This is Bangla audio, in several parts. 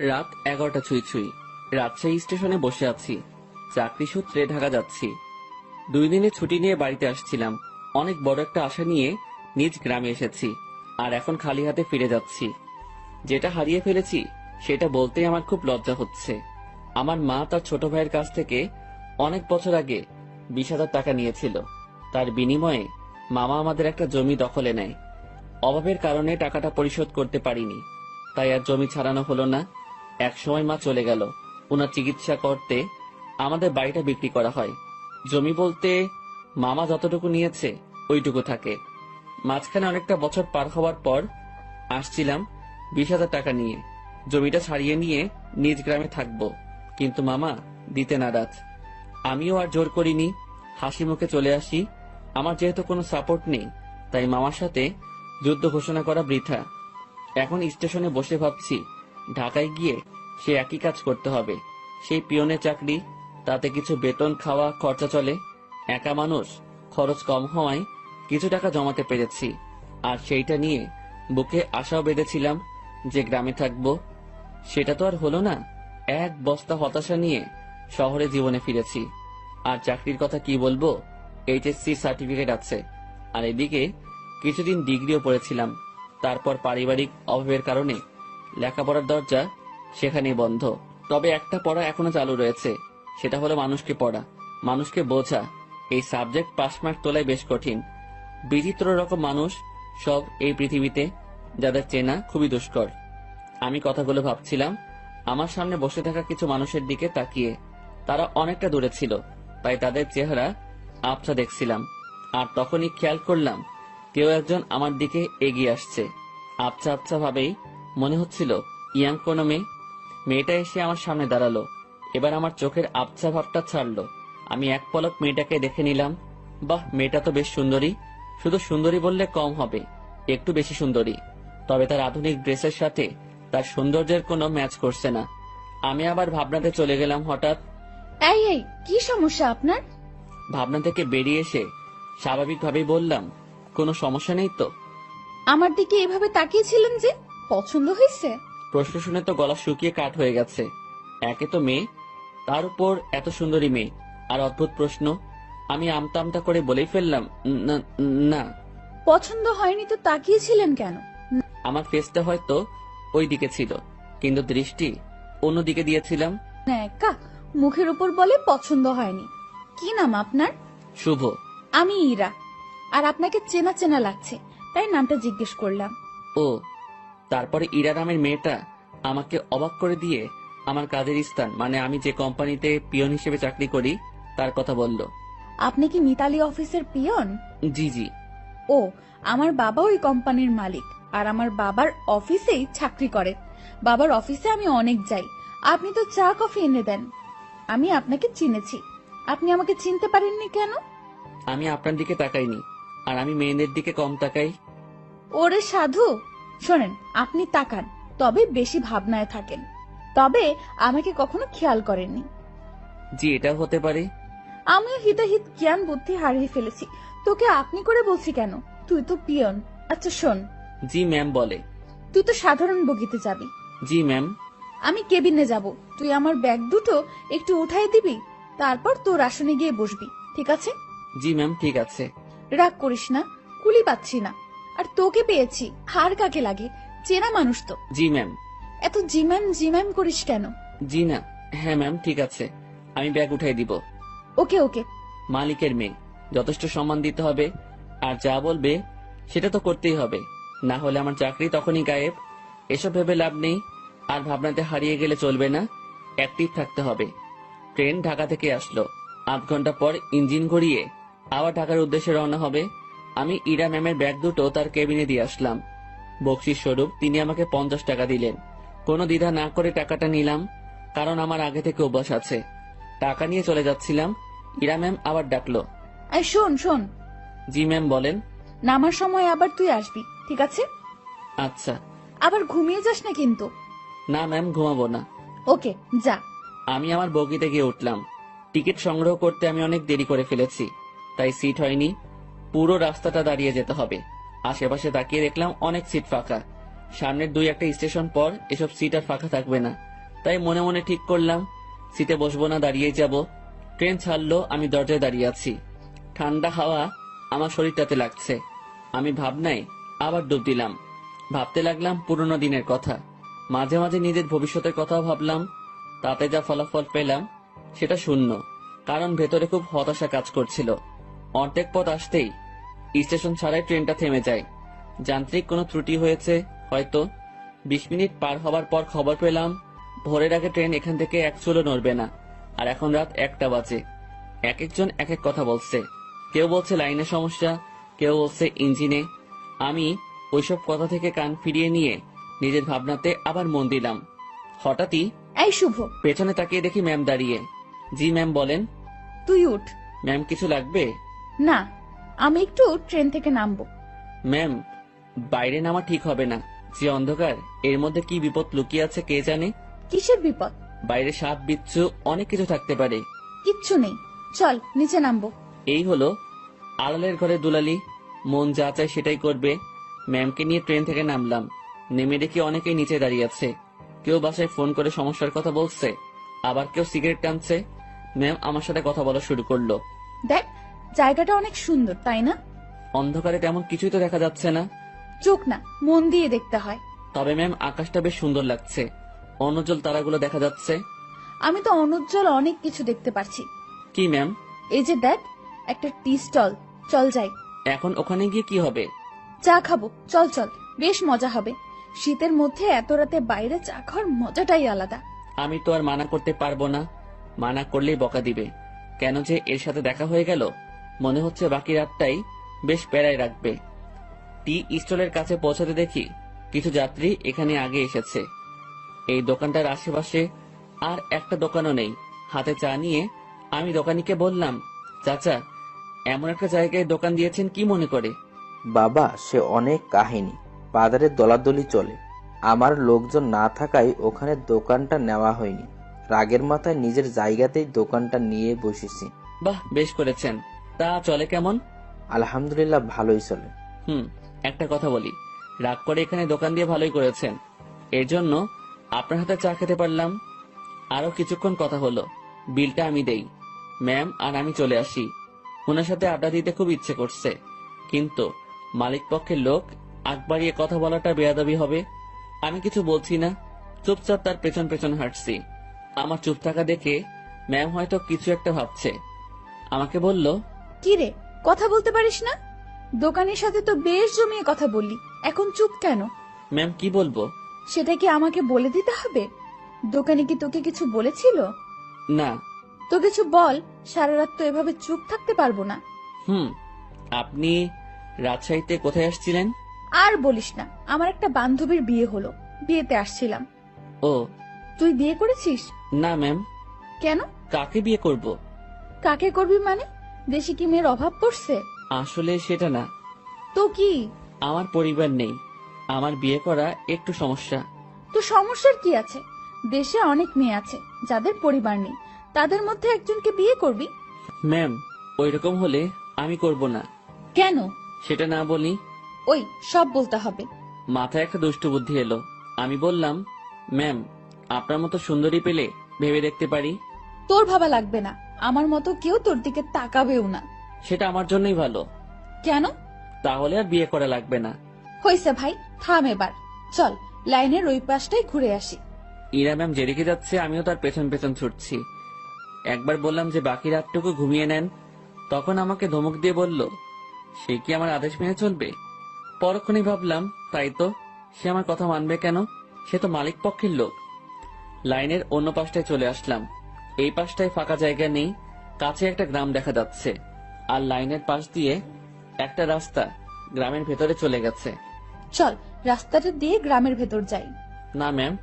রাত 11টা ছুঁই ছুঁই। রাজশাহী স্টেশনে বসে আছি। চাকরি সূত্রে ঢাকা যাচ্ছি। 2 দিনের ছুটি নিয়ে বাড়িতে আসছিলাম। অনেক বড় একটা আশা নিয়ে নিজ গ্রামে এসেছি, আর এখন খালি হাতে ফিরে যাচ্ছি। যেটা হারিয়ে ফেলেছি সেটা বলতেই আমার খুব লজ্জা হচ্ছে। আমার মা তার ছোট ভাইয়ের কাছ থেকে অনেক বছর আগে 20,000 টাকা নিয়েছিল। তার বিনিময়ে মামা আমাদের একটা জমি দখলে নেয়। অভাবের কারণে টাকাটা পরিশোধ করতে পারিনি, তাই আর জমি ছাড়ানো হলো না। এক সময় মা চলে গেল। ওনার চিকিৎসা করতে আমাদের বাড়িটা বিক্রি করা হয়। জমি বলতে মামা যতটুকু নিয়েছে ওইটুকু থাকে। মাঝখানে অনেকটা বছর পার হওয়ার পর আসছিলাম 20,000 টাকা নিয়ে। জমিটা ছাড়িয়ে নিয়ে নিজ গ্রামে থাকবো, কিন্তু মামা দিতে নারাজ। আমিও আর জোর করিনি, হাসি মুখে চলে আসি। আমার যেহেতু কোনো সাপোর্ট নেই, তাই মামার সাথে যুদ্ধ ঘোষণা করা বৃথা। এখন স্টেশনে বসে ভাবছি, ঢাকায় গিয়ে সে একই কাজ করতে হবে। সেই পিয়নের চাকরি, তাতে কিছু বেতন, খাওয়া খরচা চলে। একা মানুষ, খরচ কম হওয়ায় কিছু টাকা জমাতে পেরেছি। আর সেইটা নিয়ে বুকে আশাও বেঁধেছিলাম যে গ্রামে থাকবো। সেটা তো আর হলো না। এক বস্তা হতাশা নিয়ে শহরে জীবনে ফিরেছি। আর চাকরির কথা কি বলবো, এইচএসসি সার্টিফিকেট আছে, আর এদিকে কিছুদিন ডিগ্রিও পড়েছিলাম। তারপর পারিবারিক অভাবের কারণে লেখাপড়ার দরজা সেখানেই বন্ধ। তবে একটা পড়া এখনো চালু রয়েছে, সেটা হলো মানুষকে পড়া, মানুষকে বোঝা। এই সাবজেক্ট পাস মার্ক তোলাই বেশ কঠিন। বিচিত্র রকম মানুষ সব এই পৃথিবীতে, যাদের চেনা খুবই দুষ্কর। আমি কথাগুলো ভাবছিলাম আমার সামনে বসে থাকা কিছু মানুষের দিকে তাকিয়ে। তারা অনেকটা দূরে ছিল, তাই তাদের চেহারা আবছা দেখছিলাম। আর তখনই খেয়াল করলাম কেউ একজন আমার দিকে এগিয়ে আসছে। আবছা আবছা ভাবেই মনে হচ্ছিল ইয়াং কোনো মেয়ে। মেয়েটা এসে আমার সামনে দাঁড়ালো। এবার আমার চোখের আবছা ভাবটা ছাড়লো। আমি এক পলক মেয়েটাকে দেখে নিলাম। বাহ, মেয়েটা তো বেশ সুন্দরী। শুধু সুন্দরী বললে কম হবে, একটু বেশি সুন্দরী। তবে তার আধুনিক ড্রেসের সাথে তার সৌন্দর্যের কোনো ম্যাচ করছে না। আমি আবার ভাবনাতে চলে গেলাম। হঠাৎ এই এই কি সমস্যা আপনার? ভাবনা থেকে বেরিয়ে এসে স্বাভাবিকভাবেই বললাম, কোনো সমস্যা নেই তো? আমার দিকে এভাবে তাকিয়েছিলেন যে, পছন্দ হয়েছে? প্রশ্ন শুনে তো গলা শুকিয়ে কাঠ হয়ে গেছে। একে তো মেয়ে, তার উপর এত সুন্দরী মেয়ে, আর অদ্ভুত প্রশ্ন। আমি আমতা আমতা করে বলেই ফেললাম, না না। পছন্দ হয়নি তো তাকিয়েছিলেন কেন? আমার ফেসটা হয়তো ওই দিকে ছিল, কিন্তু দৃষ্টি অন্যদিকে দিয়েছিলাম। না, একা মুখের উপর বলে পছন্দ হয়নি। কি নাম আপনার? শুভ। আমি ইরা। আর আপনাকে চেনা চেনা লাগছে, তাই নামটা জিজ্ঞেস করলাম। ও, তারপরে ইরা নামের মেয়েটা আমাকে অবাক করে দিয়ে আমার কাজের স্থান, মানে আমি যে কোম্পানিতে পিয়ন হিসেবে চাকরি করি, তার কথা বলল। আপনি কি মিতালি অফিসের পিয়ন? জি জি। ও, আমার বাবা ওই কোম্পানির মালিক, আর আমার বাবার অফিসেই চাকরি করে। বাবার অফিসে আমি অনেক যাই। আপনি তো চা কফি এনে দেন। আমি আপনাকে চিনেছি। আপনি আমাকে চিনতে পারেননি কেন? আমি আপনার দিকে তাকাইনি, আর আমি মেয়েদের দিকে কম তাকাই। ওরে সাধু, শোনেন, আপনি তাকান, তবে বেশি ভাবনায় থাকেন। তবে আমাকে কখনো খেয়াল করেননি। জি, এটা হতে পারে। আমিও হিতাহিত জ্ঞান বুদ্ধি হারিয়ে ফেলেছি। তোকে আপনি করে বলছি কেন? তুই তো পিয়ন। আচ্ছা শোন, জি ম্যাম বলে। তুই তো সাধারণ বগিতে যাবি, জি ম্যাম। আমি কেবিনে যাব। তুই আমার ব্যাগ দুটো একটু উঠাই দিবি, তারপর তোর আসনে গিয়ে বসবি, ঠিক আছে? জি ম্যাম, ঠিক আছে। রাগ করিস না, কুলি পাচ্ছি না। আর তোকে পেয়েছি, হার কাকে লাগে? চেনা মানুষ তো। জি ম্যাম। এত জিম্যাম করিস কেন? জি না, হ্যাঁ ম্যাম, ঠিক আছে, আমি ব্যাগ উঠাই দিব। ওকে ওকে। মালিকের মেয়ে, যথেষ্ট সম্মান দিতে হবে। আর যা বলবে সেটা তো করতেই হবে, না হলে আমার চাকরি তখনই গায়েব। এসব ভেবে লাভ নেই, আর ভাবনাতে হারিয়ে গেলে চলবে না, অ্যাক্টিভ থাকতে হবে। ট্রেন ঢাকা থেকে আসলো। 8 ঘন্টা পর ইঞ্জিন ঘুরিয়ে আবার ঢাকার উদ্দেশ্যে রওনা হবে। আমি ইরা ম্যামের ব্যাগ দুটো তার কেবিনে দিয়ে আসলাম। বকশিস স্বরূপ তিনি আমাকে 50 টাকা দিলেন। কোনো দ্বিধা না করে টাকাটা নিলাম, কারণ আমার আগে থেকে অভ্যাস আছে। টাকা নিয়ে চলে যাচ্ছিলাম, ইরা ম্যাম আবার ডাকলো। আই শোন শোন, জি ম্যাম বলেন। নামার সময় আবার তুই আসবি, ঠিক আছে? আচ্ছা। আবার ঘুমিয়ে যাস না কিন্তু। না ম্যাম, ঘুমাবো না। ওকে, যা। আমি আমার বগিতে গিয়ে উঠলাম। টিকিট সংগ্রহ করতে আমি অনেক দেরি করে ফেলেছি, তাই সিট হয়নি। পুরো রাস্তাটা দাঁড়িয়ে যেতে হবে। আশেপাশে তাকিয়ে দেখলাম অনেক সিট ফাঁকা। সামনের 2-1 স্টেশন পর এসব সিট আর ফাঁকা থাকবে না। তাই মনে মনে ঠিক করলাম সিটে বসবো না, দাঁড়িয়ে যাব। ট্রেন ছাড়লো, আমি দরজায় দাঁড়িয়ে আছি। ঠান্ডা হাওয়া আমার শরীরটাতে লাগছে। আমি ভাবনায় আবার ডুব দিলাম। ভাবতে লাগলাম পুরনো দিনের কথা। মাঝে মাঝে নিজের ভবিষ্যতের কথাও ভাবলাম। তাতে যা ফলাফল পেলাম সেটা শূন্য, কারণ ভেতরে খুব হতাশা কাজ করছিল। অর্ধেক পথ আসতেই স্টেশন ছাড়াই ট্রেনটা থেমে যায়। যান্ত্রিক কোনো ত্রুটি হয়েছে হয়তো। 20 মিনিট পার হবার পর খবর পেলাম ভোরের আগে ট্রেন এখান থেকে এক চুলো নড়বে না। আর এখন রাত 1টা বাজে। এক একজন এক এক কথা বলছে। কেউ বলছে লাইনের সমস্যা, কেউ বলছে ইঞ্জিনে। আমি ওইসব কথা থেকে কান ফিরিয়ে নিয়ে নিজের ভাবনাতে আবার মন দিলাম। হঠাৎই এই শুভ, পেছনে তাকিয়ে দেখি ম্যাম দাঁড়িয়ে। জি ম্যাম বলেন। তুই উঠ। ম্যাম কিছু লাগবে? না, আমি একটু ট্রেন থেকে নামবো। ম্যাম বাইরে নামা ঠিক হবে না, যে অন্ধকার, এর মধ্যে কি বিপদ লুকিয়ে আছে কে জানে। কিসের বিপদ? বাইরে সাপ বিচ্ছু অনেক কিছু থাকতে পারে। কিচ্ছু নেই, চল নিচে নামবো। এই হলো আড়ালের ঘরে দুলালি, মন যা চায় সেটাই করবে। ম্যামকে নিয়ে ট্রেন থেকে নামলাম। নেমে দেখি অনেকেই নিচে দাঁড়িয়ে আছে। কেউ বাসায় ফোন করে সমস্যার কথা বলছে, আবার কেউ সিগারেট টানছে। ম্যাম আমার সাথে কথা বলা শুরু করলো। দেখ, জায়গাটা অনেক সুন্দর, তাই না? অন্ধকারে তেমন কিছুই তো দেখা যাচ্ছে না। চোখ না, মন দিয়ে দেখতে হয়। তবে ম্যাম আকাশটা বেশ সুন্দর লাগছে, অনুজ্জ্বল তারাগুলো দেখা যাচ্ছে। আমি তো অনুজ্জ্বল অনেক কিছু দেখতে পারছি। কি ম্যাম? এই যে দেখ, একটা টি স্টল, চল যাই। এখন ওখানে গিয়ে কি হবে? চা খাবো, চল চল, বেশ মজা হবে। শীতের মধ্যে এত রাতে বাইরে চা খাওয়ার মজাটাই আলাদা। আমি তো আর মানা করতে পারবো না, মানা করলেই বকা দিবে। কেন যে এর সাথে দেখা হয়ে গেল, মনে হচ্ছে বাকি রাতটাই বেশ প্যারায় রাখবে। টি স্টলের কাছে পৌঁছাতে দেখি কিছু যাত্রী এখানে আগে এসেছে। এই দোকানটার আশেপাশে আর একটা দোকানও নেই। হাতে চা নিয়ে আমি দোকানিকে বললাম, চাচা এমন একটা জায়গায় দোকান দিয়েছেন কি মনে করে? বাবা, সে অনেক কাহিনী। বাজারে দলাদলি চলে। আমার লোকজন না থাকায় ওখানে দোকানটা নেওয়া হয়নি। রাগের মাথায় নিজের জায়গাতেই দোকানটা নিয়ে বসেছি। বাহ, বেশ করেছেন। তা চলে কেমন? আলহামদুলিল্লাহ, ভালোই চলে। একটা কথা বলি, রাগ করে এখানে দোকান দিয়ে ভালোই করেছেন। এর জন্য আপনার হাতে চা খেতে পারলাম। আরো কিছুক্ষণ কথা হলো, বিলটা আমি দেই। ম্যাম আর আমি চলে আসি। ওনার সাথে আড্ডা দিতে খুব ইচ্ছে করছে, কিন্তু মালিক পক্ষের লোক, আগ বাড়িয়ে কথা বলাটা বেয়াদবি হবে। আমি কিছু বলছি না, চুপচাপ তার পেছন পেছন হাঁটছি। আমার চুপ থাকা দেখে ম্যাম হয়তো কিছু একটা ভাবছে। আমাকে বলল, কি রে, কথা বলতে পারিস না? দোকানের সাথে তো বেশ জমিয়ে কথা বললি, এখন চুপ কেন? ম্যাম কি বলবো? সেটা কি আমাকে বলে দিতে হবে? দোকানে কি তোকে কিছু বলেছিল? না। তো কিছু বল, সারা রাত তো এভাবে চুপ থাকতে পারবো না। আপনি রাজশাহীতে কোথায় আসছিলেন? আর বলিস না, আমার একটা বান্ধবীর বিয়ে হলো, বিয়েতে আসছিলাম। ও। তুই বিয়ে করেছিস? না ম্যাম। কেন? কাকে বিয়ে করব? কাকে করবি মানে? দেশে কি মেয়ের অভাব পড়ছে? আসলে সেটা না, তো কি? আমার পরিবার নেই, আমার বিয়ে করা একটু সমস্যা। তো সমস্যার কি আছে? দেশে অনেক মেয়ে আছে যাদের পরিবার নেই, তাদের মধ্যে একজনকে বিয়ে করবি। ম্যাম ওইরকম হলে আমি করব না। কেন? সেটা না বলি। ওই সব বলতে হবে। মাথায় একটা দুষ্ট বুদ্ধি এলো। আমি বললাম, ম্যাম আপনার মতো সুন্দরী পেলে ভেবে দেখতে পারি। তোর ভাবা লাগবে না, আমার মতো কেউ তোর দিকে তাকাবেও না। সেটা আমার জন্যই ভালো। কেন? তাহলে আর বিয়ে করা লাগবে না। হইছে ভাই, থাম এবার। চল লাইনের ওই পাশটাই ঘুরে আসি। ইরা ম্যাম যেদিকে যাচ্ছে আমিও তার পেছন পেছন ছুটছি। একবার বললাম যে বাকি রাতটুকু ঘুমিয়ে নেন, তখন আমাকে ধমক দিয়ে বলল, সে কি আমার আদেশ মেনে চলবে? পরক্ষণেই ভাবলাম, তাই তো, সে আমার কথা মানবে কেন? সে তো মালিক পক্ষের লোক। লাইনের অন্য পাশটায় চলে আসলাম। এই পাশটায় ফাঁকা জায়গা নেই, কাছে একটা গ্রাম দেখা যাচ্ছে, আর লাইনের পাশ দিয়ে একটা রাস্তা গ্রামের ভেতরে চলে গেছে। চল রাস্তাটা দিয়ে গ্রামের ভেতর যাই। না ম্যাম,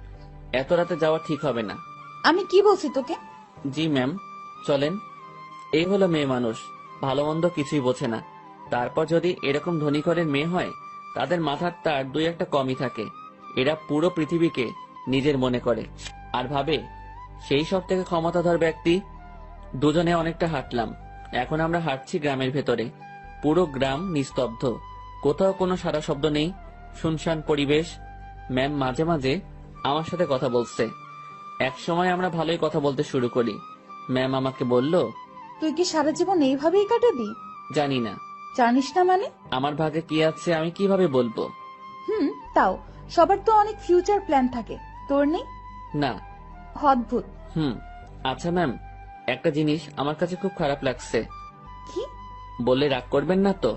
এত রাতে যাওয়া ঠিক হবে না। আমি কি বলছি তোকে? জি ম্যাম, চলেন। এই হলো মেয়ে মানুষ, ভালো মন্দ কিছুই বোঝে না। তারপর যদি এরকম ধনী ঘরের মেয়ে হয়, তাদের মাথার তার দুই একটা কমই থাকে। এরা পুরো পৃথিবীকে নিজের মনে করে আর ভাবে সেই সব থেকে ক্ষমতাধর ব্যক্তি। দুজনে অনেকটা হাঁটলাম। এখন আমরা হাঁটছি গ্রামের ভেতরে। পুরো গ্রাম নিস্তব্ধ, কোথাও কোনো সারা শব্দ নেই, শুনশান পরিবেশ। ম্যাম মাঝে মাঝে আমার সাথে কথা বলছে। এক সময় আমরা ভালোই কথা বলতে শুরু করি। ম্যাম আমাকে বলল, তুই কি সারা জীবন এইভাবেই কাটাবি? জানি না জানিস না মানে? আমার ভাগে কি আছে আমি কিভাবে বলবো। তাও সবার তো অনেক ফিউচার প্ল্যান থাকে, তোর নেই? না। অদ্ভুত। আচ্ছা ম্যাম, একটা জিনিস আমার কাছে খুব খারাপ লাগছে। কি? বললে রাগ করবেন না তো?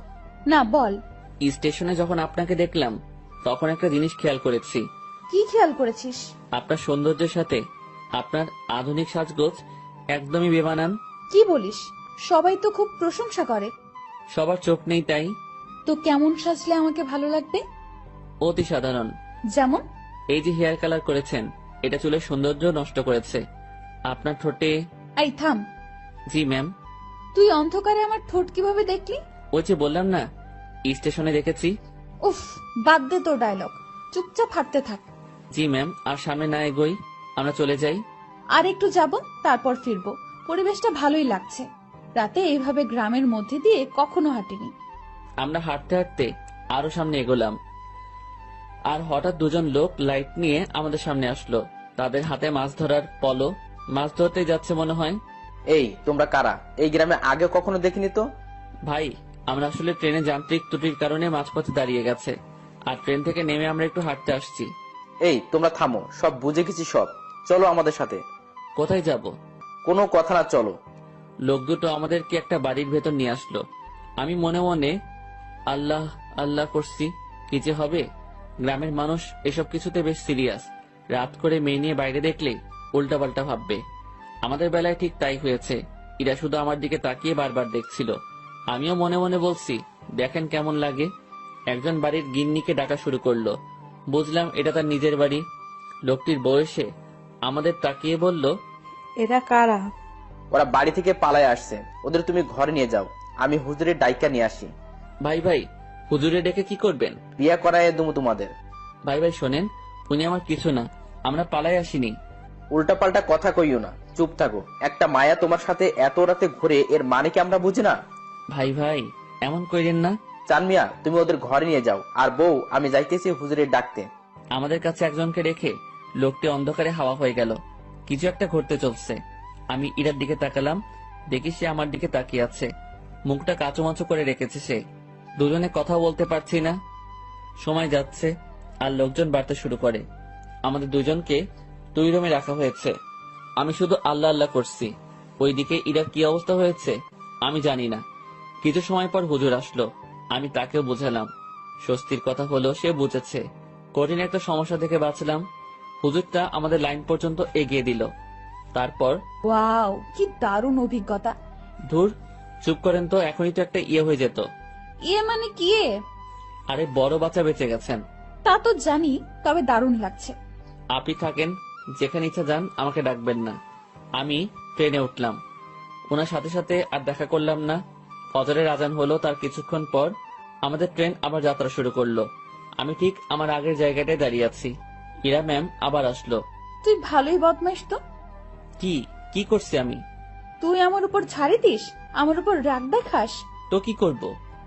না, বল। স্টেশনে যখন আপনাকে দেখলাম তখন একটা জিনিস খেয়াল করেছি। কি খেয়াল করেছিস? আপনার সৌন্দর্যের সাথে আপনার আধুনিক সাজগোজ একদমই বেমানান। কি বলিস? সবাই তো খুব প্রশংসা করে। সবার চোখ নেই তাই। তো কেমন সাজলে আমাকে ভালো লাগবে? অতি সাধারণ। যেমন? এই যে হেয়ার কালার করেছেন, এটা চুলের সৌন্দর্য নষ্ট করেছে। আপনার ঠোঁটে। এই থাম। জি ম্যাম। তুই অন্ধকারে আমার ঠোঁট কিভাবে দেখলি? ওই যে বললাম না, স্টেশনে দেখেছি। উফ, বাদ দে তোর ডায়লগ, চুপচাপ হাঁটতে থাক। জি ম্যাম। আর সামনে না এগোই, আমরা চলে যাই। আর একটু যাব, তারপর ফিরবো। পরিবেশটা ভালোই লাগছে। রাতে এইভাবে গ্রামের মধ্যে দিয়ে কখনো হাঁটিনি। আমরা হাঁটতে হাঁটতে আরো সামনে এগোলাম, আর হঠাৎ দুজন লোক লাইট নিয়ে আমাদের সামনে আসলো। তাদের হাতে মাছ ধরার পলো। মাছ ধরতে যাচ্ছে মনে হয়। এই তোমরা কারা? এই গ্রামে আগে কখনো দেখিনি তো। ভাই, আমরা আসলে ট্রেনে যান্ত্রিক ত্রুটির কারণে মাঝপথে দাঁড়িয়ে গেছে, আর ট্রেন থেকে নেমে আমরা একটু হাঁটতে আসছি। এই তোমরা থামো, সব বুঝে গেছি সব। চলো আমাদের সাথে। কোথায় যাব? কোনো কথা না, চলো। লোক দুটো আমাদেরকে একটা বাড়ির ভেতর নিয়ে আসলো। আমি মনে মনে আল্লাহ আল্লাহ করছি, কি যে হবে। গ্রামের মানুষ এসব কিছুতে বেশ সিরিয়াস। রাত করে মেয়ে নিয়ে বাইরে দেখলে উল্টাপাল্টা ভাববে। আমাদের বেলায় ঠিক তাই হয়েছে। এরা শুধু আমার দিকে তাকিয়ে বারবার দেখছিল। আমিও মনে মনে বলছি, দেখেন কেমন লাগে। একজন বাড়ির গিন্নিকে ডাকা শুরু করলো। বুঝলাম এটা তার নিজের বাড়ি। লোকটির বয়সে আমাদের তাকিয়ে বলল, এরা কারা? ওরা বাড়ি থেকে পালায় আসছে, ওদের তুমি ঘরে নিয়ে যাও, আমি হুজুরের ডাইকা নিয়ে আসি। ভাই ভাই, হুজুরে ডেকে কি করবেন? বিয়া করায় দুমু তোমাদের। ভাই ভাই শোনেন, উনি আমার কিছু না, আমরা পালাই আসিনি। উল্টাপাল্টা কথা কইও না, চুপ থাকো। একটা মায়া তোমার সাথে এত রাতে ঘুরে, এর মানে কি আমরা বুঝি না? ভাই ভাই এমন কইরেন না। চান মিয়া, তুমি ওদের ঘরে নিয়ে যাও, আর বউ আমি যাইতেছি হুজুরের ডাকতে। আমাদের কাছে একজনকে রেখে লোকটি অন্ধকারে হাওয়া হয়ে গেল। কিছু একটা ঘটতে চলছে। আমি ইরার দিকে তাকালাম, দেখি সে আমার দিকে তাকিয়ে আছে। মুখটা কাঁচুমাচু করে রেখেছে সে। দুজনে কথা বলতে পারছি না। সময় যাচ্ছে আর লোকজন বাড়তে শুরু করে। আমাদের দুজনকে 2 রুমে রাখা হয়েছে। আমি শুধু আল্লাহ আল্লাহ করছি। ওইদিকে ইরার কি অবস্থা হয়েছে আমি জানি না। কিছু সময় পর হুজুর আসলো। আমি তাকেও বুঝালাম। স্বস্তির কথা হলো সে বুঝেছে। কঠিন একটা সমস্যা থেকে বাঁচলাম। হুজুরটা আমাদের লাইন পর্যন্ত এগিয়ে দিল। তারপর ওয়াও, কি দারুণ অভিজ্ঞতা। ধুর, চুপ করেন তো, এখনই তো একটা ইয়ে হয়ে যেত। ইয়ে মানে কি? আরে বড় বাচ্চা বেঁচে গেছেন। তা তো জানি, তবে দারুণ লাগছে। আপনি থাকেন, যেখানে ইচ্ছা যান, আমাকে ডাকবেন না। আমি ট্রেনে উঠলাম। ওনার সাথে সাথে আর দেখা করলাম না। ফজরের আজান হলো, তার কিছুক্ষণ পর আমাদের ট্রেন আবার যাত্রা শুরু করলো। আমি ঠিক আমার আগের জায়গাটায় দাঁড়িয়ে আছি। ইরা ম্যাম আবার আসলো। তুই ভালোই বদমাইশ তো। কি কি করছি আমি? তুই আমার উপর ছাড়ি দিস, আমার উপর রাগ দেখাস। তো কি করব?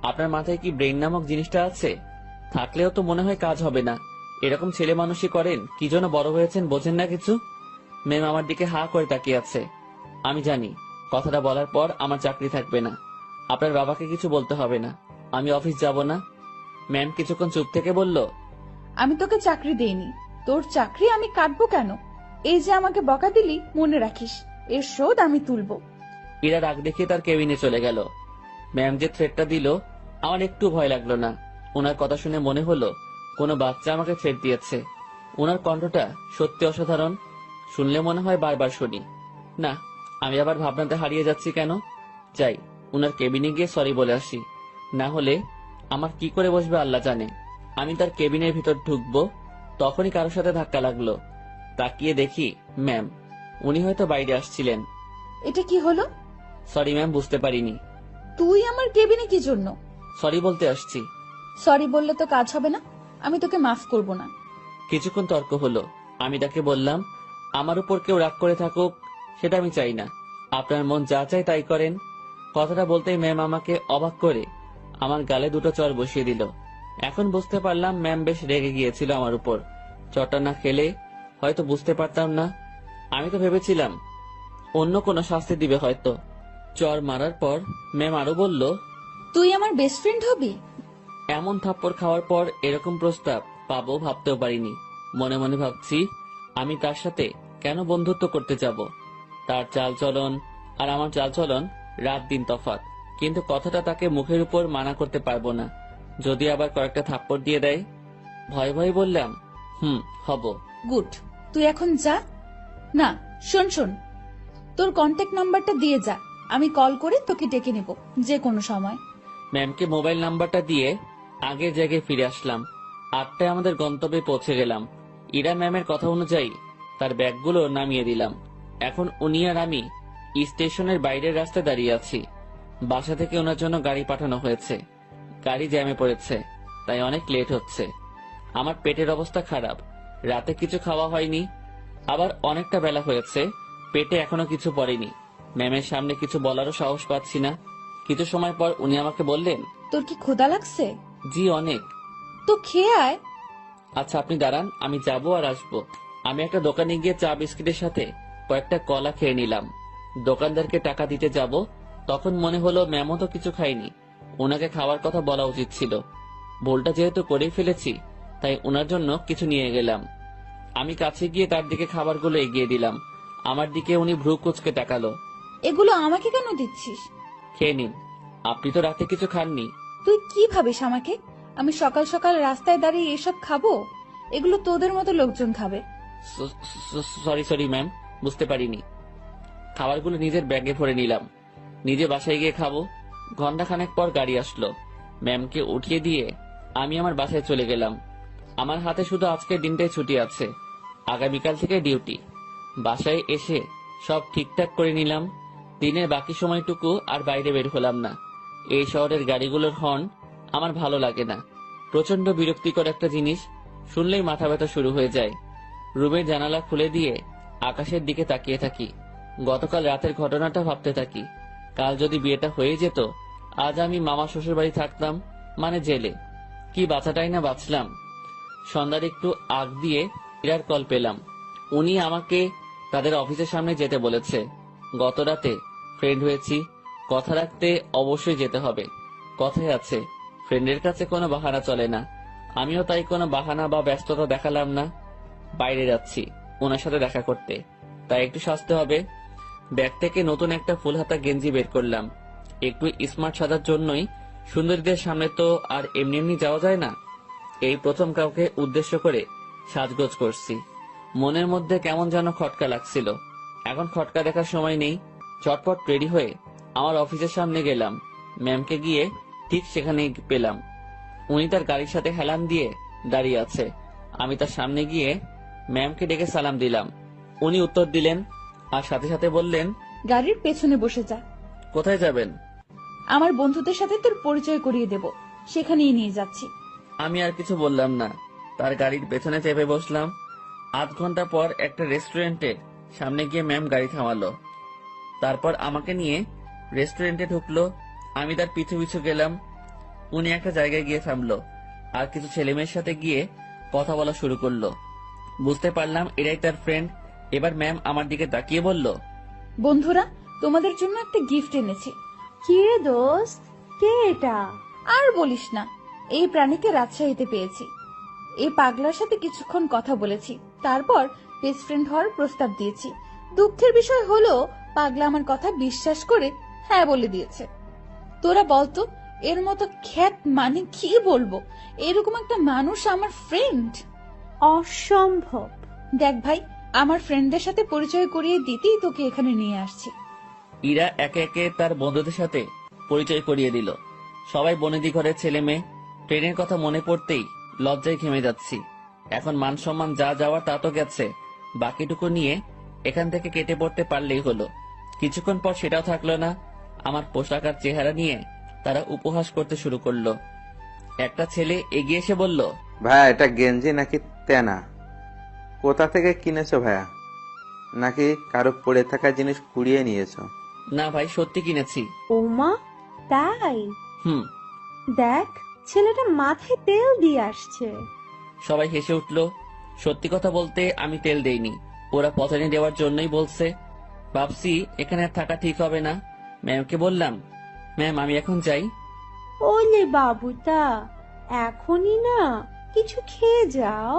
আপনার মাথায় কি ব্রেন নামক জিনিসটা আছে? থাকলেও তো মনে হয় কাজ হবে না। এরকম ছেলে মানুষই করেন, কি জন্য বড় হয়েছেন বোঝেন না কিছু। ম্যাম আমার দিকে হা করে তাকিয়ে আছে। আমি জানি কথাটা বলার পর আমার চাকরি থাকবে না। আপনার বাবাকে কিছু বলতে হবে না, আমি অফিস যাব না। ম্যাম কিছুক্ষণ চুপ থেকে বলল, আমি তোকে চাকরি দেইনি, তোর চাকরি আমি কাটবো কেন? এই যে আমাকে বকা দিলি, মনে রাখিস, এর শোধ আমি তুলবো। এরা রাগ দেখিয়ে তার কেবিনে চলে গেল। ম্যাম যে থ্রেটটা দিল আমার একটু ভয় লাগলো না। ওনার কথা শুনে মনে হলো কোনো বাচ্চা আমাকে থ্রেট দিয়েছে। ওনার কণ্ঠটা সত্যি অসাধারণ। শুনলে মনে হয় বারবার শুনি। না, আমি আবার ভাবনাতে হারিয়ে যাচ্ছি কেন। যাই, ওনার কেবিনে গিয়ে সরি বলে আসি। না হলে আমার কি করে বসবে আল্লাহ জানে। আমি তার কেবিনের ভিতর ঢুকবো, তখনই কারোর সাথে ধাক্কা লাগলো। তাকিয়ে দেখি ম্যাম। উনি হয়তো বাইরে আসছিলেন। এটা কি হলো? সরি ম্যাম, বুঝতে পারিনি। তুই আমার কেবিনে কি জন্য? সরি বলতে আসছি। সরি বললে তো কাজ হবে না, আমি তোকে মাফ করব না। কিছুক্ষণ তর্ক হলো। আমি তাকে বললাম, আমার উপর কেউ রাগ করে থাকুক সেটা আমি চাই না। আপনার মন যা চাই তাই করেন। কথাটা বলতেই ম্যাম আমাকে অবাক করে আমার গালে 2টো চড় বসিয়ে দিল। এখন বুঝতে পারলাম ম্যাম বেশ রেগে গিয়েছিল আমার উপর। চড়টা না খেলে হয়তো বুঝতে পারতাম না। আমি তো ভেবেছিলাম অন্য কোনো শাস্তি দিবে হয়তো। চর মারার পর ম্যাম আরো বলল, তুই আমার বেস্ট ফ্রেন্ড হবি? এমন থাপ্পড় খাওয়ার পর এরকম প্রস্তাব পাবো ভাবতেও পারিনি। মনে মনে ভাবছি, আমি তার সাথে কেন বন্ধুত্ব করতে যাব? তার চালচলন আর আমার চালচলন রাত দিন তফাৎ, কিন্তু কথাটা তাকে মুখের উপর মানা করতে পারবো না। যদি আবার কয়েকটা থাপ্পড় দিয়ে দেয়। ভয় ভয় বললাম, হব। গুড, তুই এখন যা। না, শোন শোন, তোর কন্ট্যাক্ট নাম্বারটা দিয়ে যা, আমি কল করে তোকে ডেকে নেব যে কোনো সময়। ম্যামকে মোবাইল নাম্বারটা দিয়ে আগের জায়গায় ফিরে আসলাম। 8টায় আমাদের গন্তব্যে পৌঁছে গেলাম। ইরা ম্যামের কথা অনুযায়ী তার ব্যাগগুলো নামিয়ে দিলাম। এখন উনি আর আমি স্টেশনের বাইরের রাস্তায় দাঁড়িয়ে আছি। বাসা থেকে ওনার জন্য গাড়ি পাঠানো হয়েছে। গাড়ি জ্যামে পড়েছে, তাই অনেক লেট হচ্ছে। আমার পেটের অবস্থা খারাপ, রাতে কিছু খাওয়া হয়নি, আবার অনেকটা বেলা হয়েছে, পেটে এখনো কিছু পড়েনি। ম্যামের সামনে কিছু বলারও সাহস পাচ্ছি না। কিছু সময় পর উনি আমাকে বললেন, তোর কি ক্ষুধা লাগছে? জি অনেক। তো খেয়ে আয়। আচ্ছা আপনি দাঁড়ান, আমি যাবো আর আসবো। আমি একটা দোকানে গিয়ে চা বিস্কিটের সাথে কয়েকটা কলা খেয়ে নিলাম। দোকানদারকে টাকা দিতে যাব, তখন মনে হলো ম্যামও তো কিছু খাইনি, ওনাকে খাওয়ার কথা বলা উচিত ছিল। ভুলটা যেহেতু করেই ফেলেছি, তাই ওনার জন্য কিছু নিয়ে গেলাম। আমি কাছে গিয়ে তার দিকে খাবারগুলো এগিয়ে দিলাম। আমার দিকে উনি ভ্রু কুঁচকে তাকালো। এগুলো আমাকে কেন দিচ্ছিস? খেয়ে নিন, আপনি তো রাতে কিছু খাননি। তুই কি ভাবিস আমাকে? আমি সকাল সকাল রাস্তায় দাঁড়িয়ে এসব খাবো? এগুলো তোদের মতো লোকজন খাবে। সরি ম্যাম, বুঝতে পারিনি। খাবারগুলো নিজের ব্যাগে ভরে নিলাম। নিজে বাসায় গিয়ে খাবো। ঘন্টাখানেক পর গাড়ি আসলো। ম্যামকে উঠিয়ে দিয়ে আমি আমার বাসায় চলে গেলাম। আমার হাতে শুধু আজকের দিনটাই ছুটি আছে, আগামীকাল থেকে ডিউটি। বাসায় এসে সব ঠিকঠাক করে নিলাম। দিনের বাকি সময়টুকু আর বাইরে বের হলাম না। এই শহরের গাড়িগুলোর হর্ন আমার ভালো লাগে না। প্রচন্ড বিরক্তিকর একটা জিনিস, শুনলেই মাথা ব্যথা শুরু হয়ে যায়। রুমের জানালা খুলে দিয়ে আকাশের দিকে তাকিয়ে থাকি। গতকাল রাতের ঘটনাটা ভাবতে থাকি। কাল যদি বিয়েটা হয়ে যেত, আজ আমি মামা শ্বশুর বাড়ি থাকতাম, মানে জেলে। কি বাঁচাটাই না বাঁচলাম। সন্ধ্যার একটু আগ দিয়ে ইরার কল পেলাম। উনি আমাকে তাদের অফিসের সামনে যেতে বলেছে। গত রাতে ফ্রেন্ড হয়েছি, কথা রাখতে অবশ্যই যেতে হবে। কথায় আছে, ফ্রেন্ডের কাছে কোনো বাহানা চলে না। আমিও তাই কোনো বাহানা বা ব্যস্ততা দেখালাম না। বাইরে যাচ্ছি ওনার সাথে দেখা করতে, তাই একটু সাজতে হবে। ব্যাগ থেকে নতুন একটা ফুল হাতা গেঞ্জি বের করলাম। একটু স্মার্ট সাজার জন্যই। সুন্দরীদের সামনে তো আর এমনি এমনি যাওয়া যায় না। এই প্রথম কাউকে উদ্দেশ্য করে সাজগোজ করছি। মনের মধ্যে কেমন যেন খটকা লাগছিল। এখন খটকা দেখার সময় নেই। চটপট রেডি হয়ে আমার অফিসের সামনে গেলাম। ম্যামকে গিয়ে ঠিক সেখানেই পেলাম। উনি তার গাড়ির সাথে হেলান দিয়ে দাঁড়িয়ে আছে। আমি তার সামনে গিয়ে ম্যামকে ডেকে সালাম দিলাম। উনি উত্তর দিলেন আর সাথে সাথে বললেন, গাড়ির পেছনে বসে যা। কোথায় যাবেন? আমার বন্ধুদের সাথে তোর পরিচয় করিয়ে দেব, সেখানেই নিয়ে যাচ্ছি। আমি আর কিছু বললাম না, তার গাড়ির পেছনে চেপে বসলাম। আধ ঘন্টা পর একটা রেস্টুরেন্টের সামনে গিয়ে ম্যাম গাড়ি থামালো। তারপর আমাকে নিয়ে রেস্টুরেন্টে ঢুকলো। আমি তার পিছু পিছু গেলাম। উনি একটা জায়গায় গিয়ে থামলো আর কিছু ছেলেমেয়ের সাথে গিয়ে কথা বলা শুরু করলো। বুঝতে পারলাম এরাই তার ফ্রেন্ড। এবার ম্যাম আমার দিকে তাকিয়ে বলল, বন্ধুরা, তোমাদের জন্য একটা গিফট এনেছি। কি রে দোস্ত, কে এটা? আর বলিস না, এই প্রাণীকে রাজশাহীতে পেয়েছি। এই পাগলার সাথে কিছুক্ষণ কথা বলেছি, তারপর বেস্ট ফ্রেন্ড হওয়ার প্রস্তাব দিয়েছি। দুঃখের বিষয় হলো পাগলা আমার কথা বিশ্বাস করে হ্যাঁ বলে দিয়েছে। তোরা বলতো, এর মতো খ্যাত মানে কি বলবো, এরকম একটা মানুষ আমার ফ্রেন্ড। অসম্ভব। দেখ ভাই, আমার ফ্রেন্ডদের সাথে পরিচয় করিয়ে দিতেই তোকে এখানে নিয়ে আসছি। ইরা একে একে তার বন্ধুদের সাথে পরিচয় করিয়ে দিল। সবাই বনেদি ঘরের ছেলে মেয়ে। ট্রেনের কথা মনে পড়তেই লজ্জায় ঘেমে যাচ্ছি। এখন মান সম্মান যা যাওয়ার তা তো গেছে, বাকিটুকু নিয়ে এখান থেকে কেটে পড়তে পারলেই হলো। কিছুক্ষণ পর সেটাও থাকলো না। আমার পোশাক আর চেহারা নিয়ে তারা উপহাস করতে শুরু করলো। একটা ছেলে এগিয়ে এসে বলল, ভাইয়া এটা গেঞ্জি নাকি তেনা? কোথা থেকে কিনেছো ভাইয়া? নাকি কারো পড়ে থাকা জিনিস কুড়িয়ে নিয়েছো? না ভাই, সত্যি কিনেছি। ওমা, তাই? হুম। দেখ, ছেলেটা মাথায় তেল দিয়ে আসছে। সবাই হেসে উঠল। সত্যি কথা বলতে আমি তেল দেইনি, ওরা পচানি দেওয়ার জন্যই বলছে। ভাবছি এখানে আর থাকা ঠিক হবে না। ম্যামকে বললাম, ম্যাম আমি এখন যাই। ওলে বাবুটা, এখনই না, কিছু খেয়ে যাও।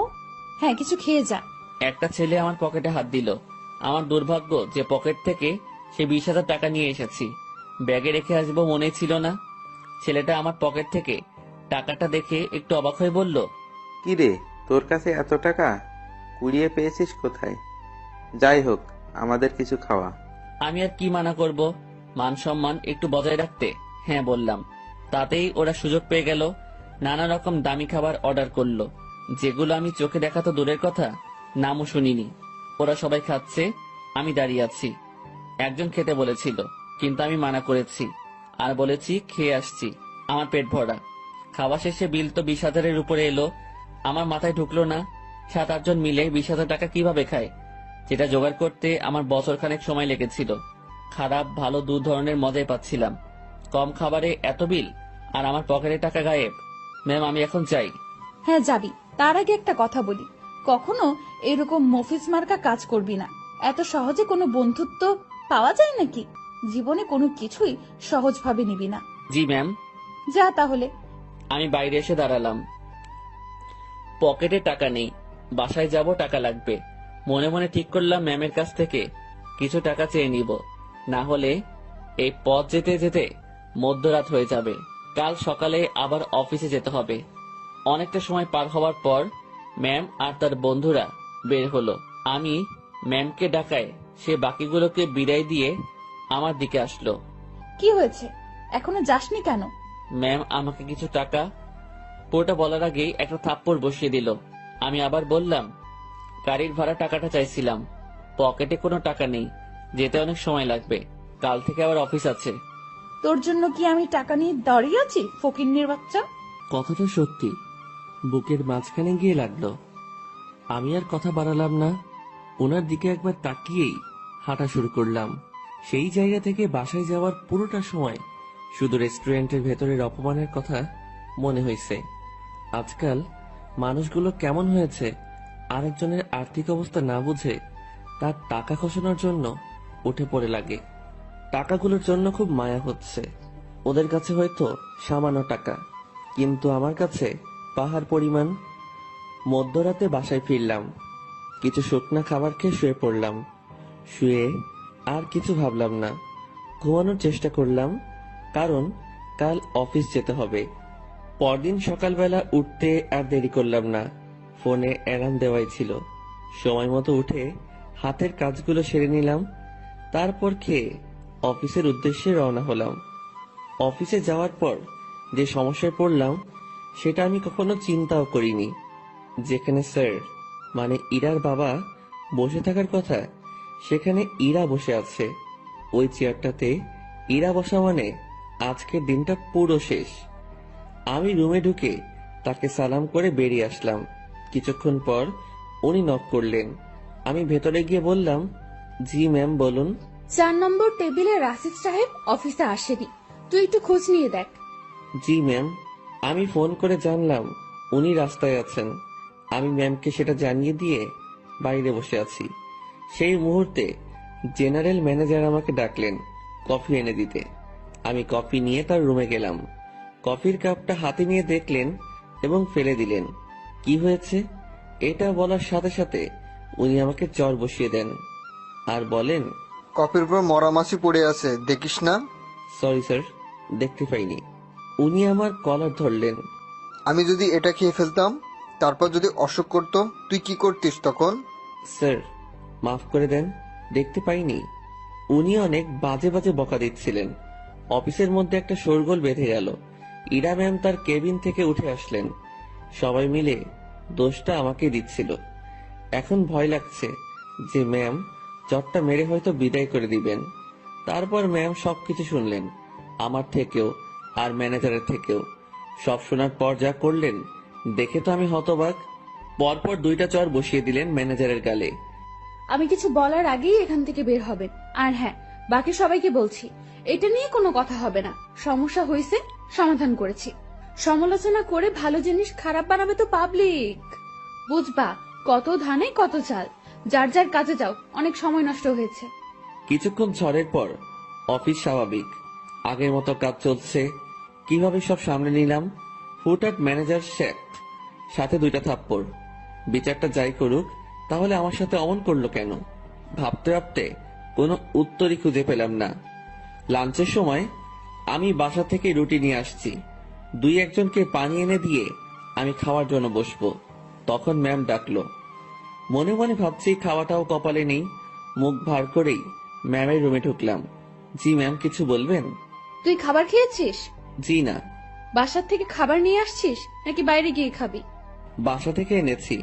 হ্যাঁ, কিছু খেয়ে যা। একটা ছেলে আমার পকেটে হাত দিল। আমার দুর্ভাগ্য যে পকেট থেকে সে 20,000 টাকা নিয়ে এসেছি। ব্যাগে রেখে আসবো মনে ছিল না। ছেলেটা আমার পকেট থেকে টাকাটা দেখে একটু অবাক হয়ে বলল, কি রে, তোর কাছে এত টাকা কুড়িয়ে পেয়েছিস কোথায়? যাই হোক, আমাদের কিছু খাওয়া। আমি আর কি মানা করব, মান সম্মান একটু বজায় রাখতে হ্যাঁ বললাম। তাতেই ওরা সুযোগ পেয়ে গেল, নানা রকম দামি খাবার অর্ডার করলো, যেগুলো আমি চোখে দেখা তো দূরের কথা, নামও শুনিনি। ওরা সবাই খাচ্ছে, আমি দাঁড়িয়ে আছি। একজন খেতে বলেছিল, কিন্তু আমি মানা করেছি আর বলেছি খেয়ে আসছি, আমার পেট ভরা। খাওয়া শেষে বিল তো 20,000-এর উপরে এলো। আমার মাথায় ঢুকলো না 7-8 জন মিলে 20,000 টাকা কিভাবে খায়, যেটা জোগাড় করতে আমার বছরখানেক সময় লেগেছিল। খারাপ ভালো দু ধরনের মজাই পাচ্ছিলাম। কম খাবারে এত বিল আর আমার পকেটে টাকা গায়েব। ম্যাম আমি এখন যাই। হ্যাঁ যাবি, তার আগে একটা কথা বলি, কখনো এরকম মফিজ মার্কা কাজ করবি না। এত সহজে কোনো বন্ধুত্ব পাওয়া যায় নাকি? জীবনে কোনো কিছুই সহজভাবে নিবি না। জি ম্যাম। যা তাহলে। আমি বাইরে এসে দাঁড়ালাম। পকেটে টাকা নেই, বাসায় যাব টাকা লাগবে। মনে মনে ঠিক করলাম ম্যামের কাছ থেকে কিছু টাকা চেয়ে নিব, না হলে এই পথ যেতে যেতে মধ্যরাত হয়ে যাবে। কাল সকালে আবার অফিসে যেতে হবে। অনেকটা সময় পার হওয়ার পর ম্যাম আর তার বন্ধুরা বের হলো। আমি ম্যামকে ডাকায় সে বাকিগুলোকে বিদায় দিয়ে আমার দিকে আসলো। কি হয়েছে, এখনো যাসনি কেন? ম্যাম আমাকে কিছু টাকা। পুরোটা বলার আগেই একটা থাপ্পড় বসিয়ে দিল। আমি আবার বললাম, গাড়ির ভাড়া টাকাটা চাইছিলাম, পকেটে কোনো টাকা নেই, যেতে অনেক সময় লাগবে, কাল থেকে আবার অফিস আছে। তোর জন্য কি আমি টাকা নিয়ে দাঁড়িয়ে আছি, ফকিন্নির বাচ্চা? কথাটা সত্যি বুকের মাঝখানে গিয়ে লাগলো। আমি আর কথা বাড়ালাম না, ওনার দিকে একবার তাকিয়েই হাঁটা শুরু করলাম। সেই জায়গা থেকে বাসায় যাওয়ার পুরোটা সময় শুধু রেস্টুরেন্টের ভেতরের অপমানের কথা মনে হয়েছে। আজকাল মানুষগুলো কেমন হয়েছে, আরেকজনের আর্থিক অবস্থা না বুঝে তার টাকা খসানোর জন্য উঠে পড়ে লাগে। টাকাগুলোর জন্য খুব মায়া হচ্ছে। ওদের কাছে হয়তো সামান্য টাকা, কিন্তু আমার কাছে পাহাড় পরিমাণ। মধ্যরাতে বাসায় ফিরলাম, কিছু শুকনা খাবার খেয়ে শুয়ে পড়লাম। শুয়ে আর কিছু ভাবলাম না, ঘুমানোর চেষ্টা করলাম, কারণ কাল অফিস যেতে হবে। পরদিন সকালবেলা উঠতে আর দেরি করলাম না, ফোনে অ্যালার্ম দেওয়াই ছিল। সময় মতো উঠে হাতের কাজগুলো সেরে নিলাম, তারপর খেয়ে অফিসের উদ্দেশ্যে রওনা হলাম। অফিসে যাওয়ার পর যে সমস্যায় পড়লাম সেটা আমি কখনো চিন্তাও করিনি। যেখানে স্যার মানে ইরার বাবা বসে থাকার কথা, সেখানে ইরা বসে আছে। ওই চেয়ারটাতে ইরা বসা মানে আজকের দিনটা পুরো শেষ। আমি রুমে ঢুকে তাকে সালাম করে বেরিয়ে আসলাম। কিছুক্ষণ পর উনি নক করলেন। আমি ভেতরে গিয়ে বললাম, জি ম্যাম বলুন। 4 নম্বর টেবিলে রাশিদ সাহেব অফিসে আসেনি, তুই একটু খোঁজ নিয়ে দেখ। জি ম্যাম। আমি ফোন করে জানলাম উনি রাস্তায় আছেন। আমি ম্যামকে সেটা জানিয়ে দিয়ে বাইরে বসে আছি। সেই মুহূর্তে জেনারেল ম্যানেজার আমাকে ডাকলেন কফি এনে দিতে। আমি কফি নিয়ে তার রুমে গেলাম। কফির কাপটা হাতে নিয়ে দেখলেন এবং ফেলে দিলেন। কি হয়েছে এটা বলার সাথে সাথে উনি আমাকে চর বসিয়ে দেন আর বলেন, কফির উপর মরা মাছি পড়ে আছে, দেখিস না? সরি স্যার, দেখতে পাইনি। উনি আমার কলার ধরলেন। আমি যদি এটা খেয়ে ফেলতাম, তারপর যদি অসুখ করতো, তুই কি করতিস তখন? স্যার মাফ করে দেন, দেখতে পাইনি। উনি অনেক বাজে বাজে বকা দিচ্ছিলেন। অফিসের মধ্যে একটা শোরগোল বেঁধে গেল। ইরা ম্যাম তার কেবিন থেকে উঠে আসলেন। সবাই মিলে দোষটা আমাকে দিচ্ছিল। এখন ভয় লাগছে যে ম্যাম চটটা মেরে হয়তো বিদায় করে দিবেন। তারপর ম্যাম সবকিছু শুনলেন, আমার থেকেও আর ম্যানেজারের থেকেও। সব শোনার পর যা করলেন দেখে তো আমি হতবাক। পরপর 2টা চর বসিয়ে দিলেন ম্যানেজারের গালে। আমি কিছু বলার আগেই এখান থেকে বের হবেন। আর হ্যাঁ, বাকি সবাইকে বলছি, এটা নিয়ে কোনো কথা হবে না। সমস্যা হয়েছে, সমাধান করেছি। সমালোচনা করে ভালো জিনিস খারাপ বানাবে তো পাবলিক, বুঝবা? কত ধানে কত চাল। যার যার কাজে যাও, অনেক সময় নষ্ট হয়েছে। কিছুক্ষণ ঝড়ের পর অফিস স্বাভাবিক, আগের মতো কাজ চলছে। কিভাবে সব সামনে নিলাম, হুটহাট ম্যানেজার শেখ, সাথে 2টা থাপ্পড়। বিচারটা যাই করুক, তাহলে আমার সাথে অমন করলো কেন? ভাবতে ভাবতে কোনো উত্তরই খুঁজে পেলাম না। লাঞ্চের সময় আমি বাসা থেকে রুটি নিয়ে আসছি। 2-1জনকে পানি এনে দিয়ে আমি খাওয়ার জন্য বসবো, তখন ম্যাম ডাকলো। মনে মনে ভাবছি খাওয়াটাও কপালে নেই। মুখ ভার করেই ম্যামের রুমে ঢুকলাম। জি ম্যাম, কিছু বলবেন? তুই খাবার খেয়েছিস? জি না। বাসার থেকে খাবার নিয়ে আসছিস নাকি বাইরে গিয়ে খাবি? বাসা থেকে এনেছি।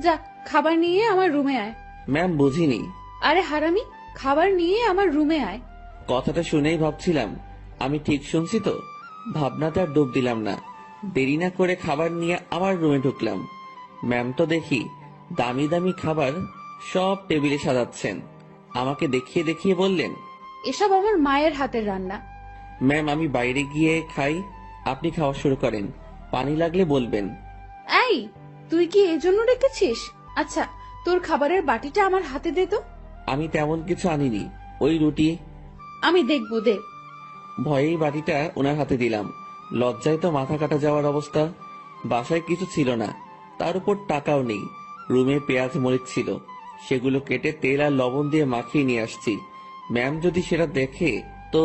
যা, খাবার নিয়ে আমার রুমে আয়। ম্যাম, বুঝিনি। আরে হারামি, খাবার নিয়ে আমার রুমে আয়। কথাটা শুনেই ভাবছিলাম আমি ঠিক শুনছি তো। ভাবনাতে আর ডুব দিলাম না। দেরি না করে খাবার নিয়ে আমার রুমে ঢুকলাম। ম্যাম তো দেখি দামি দামি খাবার সব টেবিলে সাজাচ্ছেন। আমাকে দেখিয়ে দেখিয়ে বললেন, এসব আমার মায়ের হাতের রান্না। ম্যাম আমি বাইরে গিয়ে খাই, আপনি খাওয়া শুরু করেন। পানি লাগলে বলবেন। এই, তুই কি এজন্য রেখেছিস? আচ্ছা, তোর খাবারের বাটিটা আমার হাতে দে তো। আমি তেমন কিছু আনিনি, ওই রুটি। আমি দেখবো, দে। ভয়েই বাটিটা ওনার হাতে দিলাম। লজ্জায় তো মাথা কাটা যাওয়ার অবস্থা। বাসায় কিছু ছিল না, তার উপর টাকাও নেই। রুমে পেঁয়াজ মরিচ ছিল, সেগুলো কেটে তেল আর লবণ দিয়ে মাখিয়ে নিয়ে আসছি। ম্যাম যদি সেটা দেখে তো।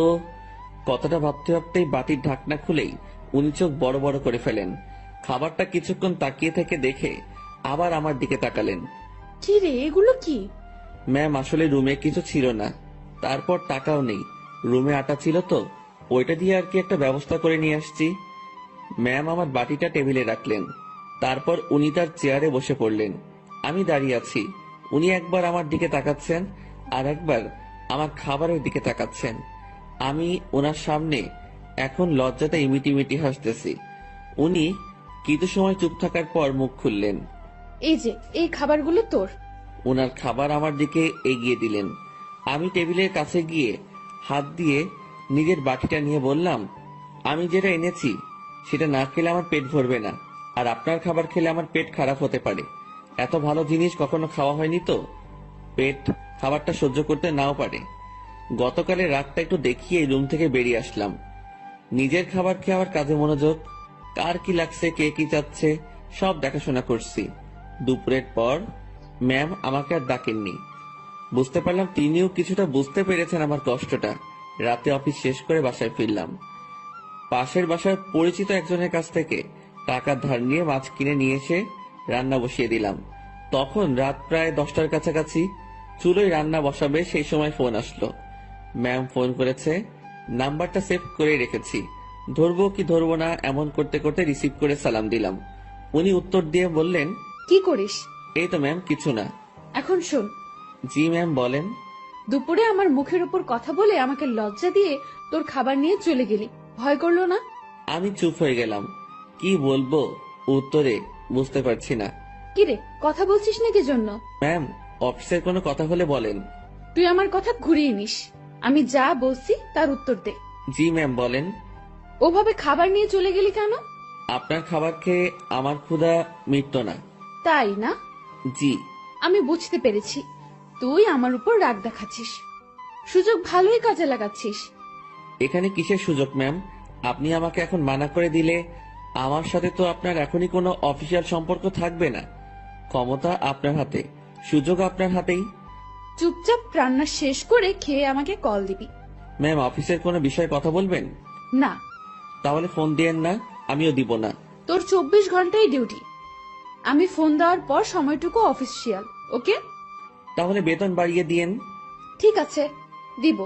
কথাটা ভাবতে ভাবতেই বাটির ঢাকনা খুলেই উনি চোখ বড় বড় করে ফেলেন। খাবারটা কিছুক্ষণ তাকিয়ে থেকে দেখে আবার আমার দিকে তাকালেন। কি রে, এগুলো কি? ম্যাম আসলে রুমে কিছু ছিল না, তারপর টাকাও নেই। রুমে আটা ছিল তো, ওইটা দিয়ে আর কি একটা ব্যবস্থা করে নিয়ে আসছি। ম্যাম আমার বাটিটা টেবিলে রাখলেন, তারপর উনি তার চেয়ারে বসে পড়লেন। আমি দাঁড়িয়ে আছি। উনি একবার আমার দিকে তাকাচ্ছেন, আর একবার আমার খাবারের দিকে তাকাচ্ছেন। আমি ওনার সামনে এখন লজ্জাতে ইমিটি ইমিটি হাসতেছি। উনি কিছু সময় চুপ থাকার পর মুখ খুললেন। এই যে, এই খাবারগুলো তোর। ওনার খাবার আমার দিকে এগিয়ে দিলেন। আমি টেবিলের কাছে গিয়ে হাত দিয়ে নিজের বাটিটা নিয়ে বললাম, আমি যেটা এনেছি সেটা না খেলে আমার পেট ভরবে না, আর আপনার খাবার খেলে আমার পেট খারাপ হতে পারে। এত ভালো জিনিস কখনো খাওয়া হয়নি তো, পেট খাবারটা সহ্য করতে নাও পারে। গতকালের রাতটা একটু দেখিয়ে রুম থেকে বেরিয়ে আসলাম। নিজের খাবার খেয়ে আমার কাজে মনোযোগ। কার কি লাগছে, কে কি চাচ্ছে, সব দেখাশোনা করছি। দুপুরের পর ম্যাম আমাকে আর ডাকেননি। বুঝতে পারলাম তিনিও কিছুটা বুঝতে পেরেছেন আমার কষ্টটা। রাতে অফিস শেষ করে বাসায় ফিরলাম। পাশের বাসার পরিচিত একজনের কাছ থেকে টাকা ধার নিয়ে মাছ কিনে নিয়ে এসে রান্না বসিয়ে দিলাম। তখন রাত প্রায় 10টার কাছাকাছি। চুলোয় রান্না বসাবে সেই সময় ফোন আসলো। ম্যাম ফোন করেছে, নাম্বারটা সেভ করে রেখেছি। ধরবো কি ধরবো না এমন করতে করতে রিসিভ করে সালাম দিলাম। উনি উত্তর দিয়ে বললেন, কি করিস? এই তো ম্যাম, কিছু না। এখন শোন, জি ম্যাম, বলেন। দুপুরে আমার মুখের উপর কথা বলে আমাকে লজ্জা দিয়ে তোর খাবার নিয়ে চলে গেলি, ভয় করলো না? আমি চুপ হয়ে গেলাম। কি বলবো উত্তরে বুঝতে পারছি না। কিরে, কথা বলছিস নাকি জন্য? ম্যাম, অফিসের কোনো কথা হলে বলেন। তুই আমার কথা ঘুরিয়ে নিস। আমি যা বলছি তার উত্তর দে। জি ম্যাম, বলেন। ওভাবে খাবার নিয়ে চলে গেলি কেন? আপনার খাবার খেয়ে আমার ক্ষুধা মিটতো না। তাই না? জি। আমি বুঝতে পেরেছি, তুই আমার উপর রাগ দেখাচ্ছিস। সুযোগ ভালোই কাজে লাগাচ্ছিস। এখানে কিসের সুযোগ ম্যাম? আপনি আমাকে এখন মানা করে দিলে আমার সাথে তো আপনার এখনই কোনো অফিসিয়াল সম্পর্ক থাকবে না। ক্ষমতা আপনার হাতে, সুযোগ আপনার হাতেই। চুপচাপ রান্না শেষ করে খেয়ে আমাকে কল দিবি। ম্যাম, অফিসের কোনো বিষয়ে কথা বলবেন? না, তাহলে ফোন দিয়েন না, আমিও দিব না। তোর 24 ঘন্টাই ডিউটি। আমি ফোন দেওয়ার পর সময়টুকু অফিসিয়াল, ওকে? তাহলে বেতন বাড়িয়ে দিয়েন। ঠিক আছে, দিব।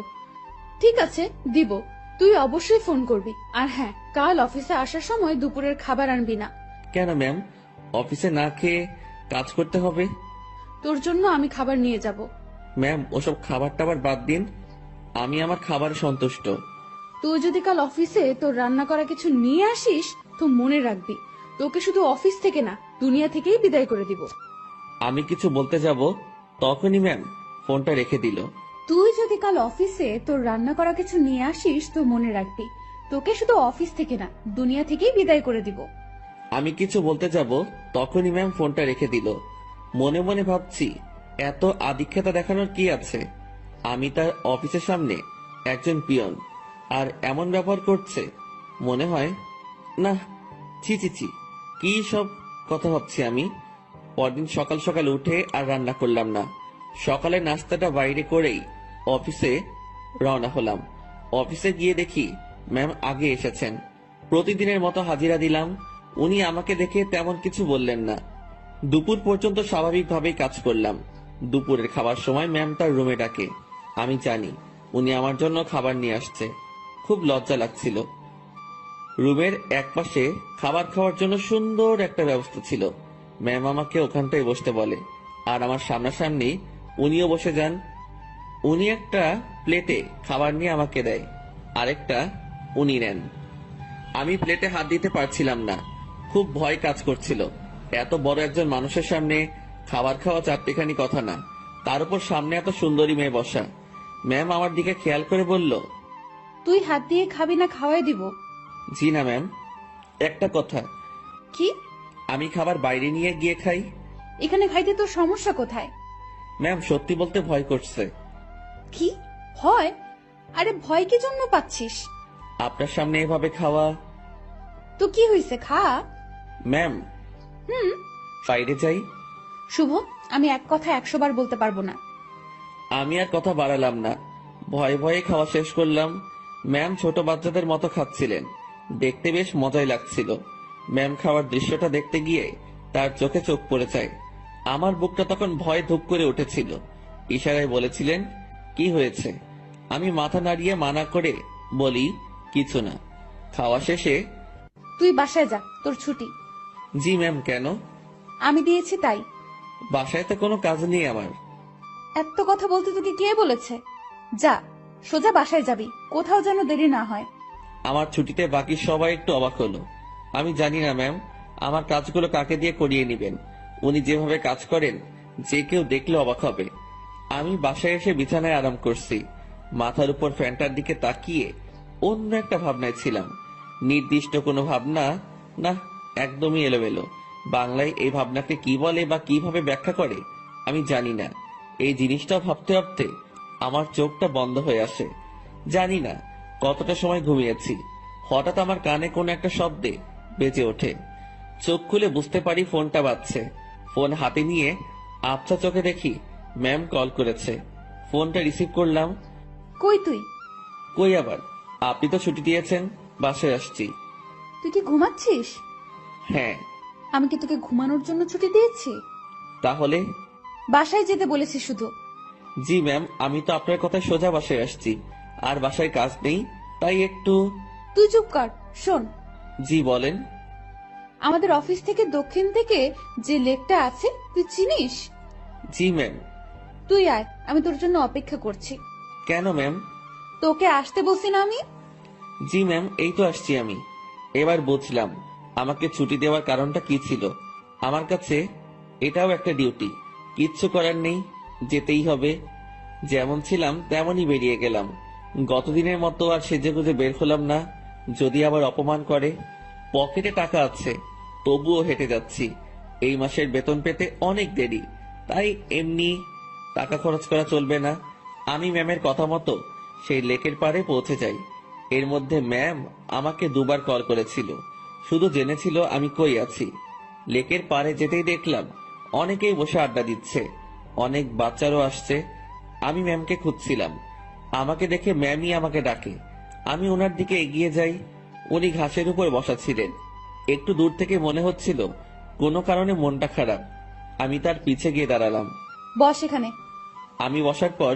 ঠিক আছে, দিব। তুই অবশ্যই ফোন করবি। আর হ্যাঁ, কাল অফিসে আসার সময় দুপুরের খাবার আনবি না। কেন ম্যাম? অফিসে না খেয়ে কাজ করতে হবে? তোর জন্য আমি খাবার নিয়ে যাব। ম্যাম, ওসব খাবার টাবার বাদ দিন, আমি আমার খাবারে সন্তুষ্ট। তুই যদি কাল অফিসে তোর রান্না করা কিছু নিয়ে আসিস তো মনে রাখবি, তোকে শুধু অফিস থেকে না, দুনিয়া থেকেই বিদায় করে দিব। আমি কিছু বলতে যাব, তখনই ম্যাম ফোনটা রেখে দিল। তুই যদি কাল অফিসে তোর রান্না করা কিছু নিয়ে আসিস তো মনে রাখবি, তোকে শুধু অফিস থেকে না, দুনিয়া থেকেই বিদায় করে দিব। আমি কিছু বলতে যাব, তখনই ম্যাম ফোনটা রেখে দিল। মনে মনে ভাবছি এত আদিক্ষেতা দেখানোর কি আছে? আমি তার অফিসের সামনে একজন পিয়ন, আর এমন ব্যবহার করছে। মনে হয় না। ছি ছি ছি, কি সব কথা ভাবছি আমি। পরদিন সকাল সকাল উঠে আর রান্না করলাম না। সকালে নাস্তাটা বাইরে করেই অফিসে রওনা হলাম। অফিসে গিয়ে দেখি ম্যাম আগে এসেছেন। প্রতিদিনের মতো হাজিরা দিলাম। উনি আমাকে দেখে তেমন কিছু বললেন না। দুপুর পর্যন্ত স্বাভাবিকভাবেই কাজ করলাম। দুপুরের খাবার সময় ম্যাম তার রুমে ডাকে। আমি জানি উনি আমার জন্য খাবার নিয়ে আসছে। খুব লজ্জা লাগছিল। রুমের একপাশে খাবার খাওয়ার জন্য সুন্দর একটা ব্যবস্থা ছিল। ম্যাম আমাকে ওখানটায় বসতে বলে, আর আমার সামনাসামনি উনিও বসে যান। উনি একটা প্লেটে খাবার নিয়ে আমাকে দেয়, আরেকটা উনি নেন। আমি প্লেটে হাত দিতে পারছিলাম না, খুব ভয় কাজ করছিল। এত বড় একজন মানুষের সামনে খাবার খাওয়া চারটিখানি কথা না, তার উপর সামনে এত সুন্দরী মেয়ে বসা। ম্যাম আমার দিকে খেয়াল করে বলল, তুই হাত দিয়ে খাবি না খাওয়াই দিব? জি না ম্যাম। একটা কথা, কি? আমি খাবার বাইরে নিয়ে গিয়ে খাই। এখানে খাইতে তোর সমস্যা কোথায়? ম্যাম সত্যি বলতে ভয় করছে। কি ভয়? আরে ভয় কি জন্য পাচ্ছিস? আপনার সামনে এভাবে খাওয়া। তো কি হয়েছে, খা। ম্যাম বাইরে যাই। শুভ, আমি এক কথা 100 বার বলতে পারবো না। আমি আর কথা বাড়ালাম না, ভয়ে ভয়ে খাওয়া শেষ করলাম। ম্যাম ছোট বাচ্চাদের মতো খাচ্ছিলেন, দেখতে বেশ মজাই লাগছিল। ম্যাম খাওয়ার দৃশ্যটা দেখতে গিয়ে তার চোখে চোখ পড়ে যায়। আমার বুকটা তখন ভয়ে ধুপ করে উঠেছিল। ইশারায় বলেছিলেন, কি হয়েছে? আমি মাথা নাড়িয়ে মানা করে বলি, কিছু না। খাওয়া শেষে, তুই বাসায় যা, তোর ছুটি। জি ম্যাম। কেন? আমি দিয়েছি তাই। বাসায় তো কোনো কাজ নেই আমার। এত কথা বলতে তোকে কে বলেছে? যা, সোজা বাসায় যাবি, কোথাও যেন দেরি না হয়। আমার ছুটিতে বাকি সবাই একটু অবাক হলো। আমি জানি না ম্যাম, আমার কাজগুলো কাকে দিয়ে করিয়ে নেবেন। উনি যেভাবে কাজ করেন, যে কেউ দেখলে অবাক হবে। আমি বাসায় এসে বিছানায় আরাম করছি। মাথার উপর ফ্যানটার দিকে তাকিয়ে অন্য একটা ভাবনায় ছিলাম। নির্দিষ্ট কোনো ভাবনা না, একদমই এলোমেলো। বাংলায় এই ভাবনাকে কি বলে বা কিভাবে ব্যাখ্যা করে আমি জানি না। এই জিনিসটাও ভাবতে ভাবতে আমার চোখটা বন্ধ হয়ে আসে। জানি না কতটা সময় ঘুমিয়েছি। হঠাৎ আমার কানে কোনো একটা শব্দে বেজে ওঠে। চোখ খুলে বুঝতে পারি ফোনটা বাজছে। ফোন হাতে নিয়ে আবছা চোখে দেখি ম্যাম কল করেছে। ফোনটা রিসিভ করলাম। কই তুই? কই আবার, আপনি তো ছুটি দিয়েছেন, বাসায় আসছি। তুই কি ঘুমাচ্ছিস? হ্যাঁ। আমি কি তোকে ঘুমানোর জন্য ছুটি দিয়েছি? তাহলে? বাসায় যেতে বলেছি শুধু। জি ম্যাম, আমি তো আপনার কথায় সোজা বাসায় আসছি। আর বাসায় কাজ নেই, তাই একটু। তুই চুপ কর, শোন। জি বলেন। আমাদের অফিস থেকে দক্ষিণ থেকে যে লেকটা আছে, তুই চিনিস? জি ম্যাম। তুই আয়, আমি তোর জন্য অপেক্ষা করছি। কেন ম্যাম? তোকে আসতে বলছি না আমি? জি ম্যাম, এই তো আসছি আমি। এবার বুঝলাম আমাকে ছুটি দেওয়ার কারণটা কি ছিল। আমার কাছে এটাও একটা ডিউটি। কিচ্ছু করার নেই, যেতেই হবে। যেমন ছিলাম তেমনই বেরিয়ে গেলাম। গতদিনের মতো আর সেজেগুজে বের হলাম না, যদি আবার অপমান করে। পকেটে টাকা আছে, তবুও হেঁটে যাচ্ছি। এই মাসের বেতন পেতে অনেক দেরি, তাই এমনি টাকা খরচ করা চলবে না। আমি ম্যামের কথা মতো সেই লেকের পাড়ে পৌঁছে যাই। এর মধ্যে ম্যাম আমাকে 2বার কল করেছিল, শুধু জেনেছিল আমি কই আছি। লেকের পাড়ে যেতেই দেখলাম অনেকেই বসে আড্ডা দিচ্ছে, অনেক বাচ্চারও আসছে। আমি ম্যামকে খুঁজছিলাম, আমাকে দেখে ম্যামই আমাকে ডাকে। আমি ওনার দিকে এগিয়ে যাই। উনি ঘাসের উপর বসা ছিলেন। একটু দূর থেকে মনে হচ্ছিল কোনো কারণে মনটা খারাপ। আমি তার পিছে গিয়ে দাঁড়ালাম। বস এখানে। আমি বসার পর,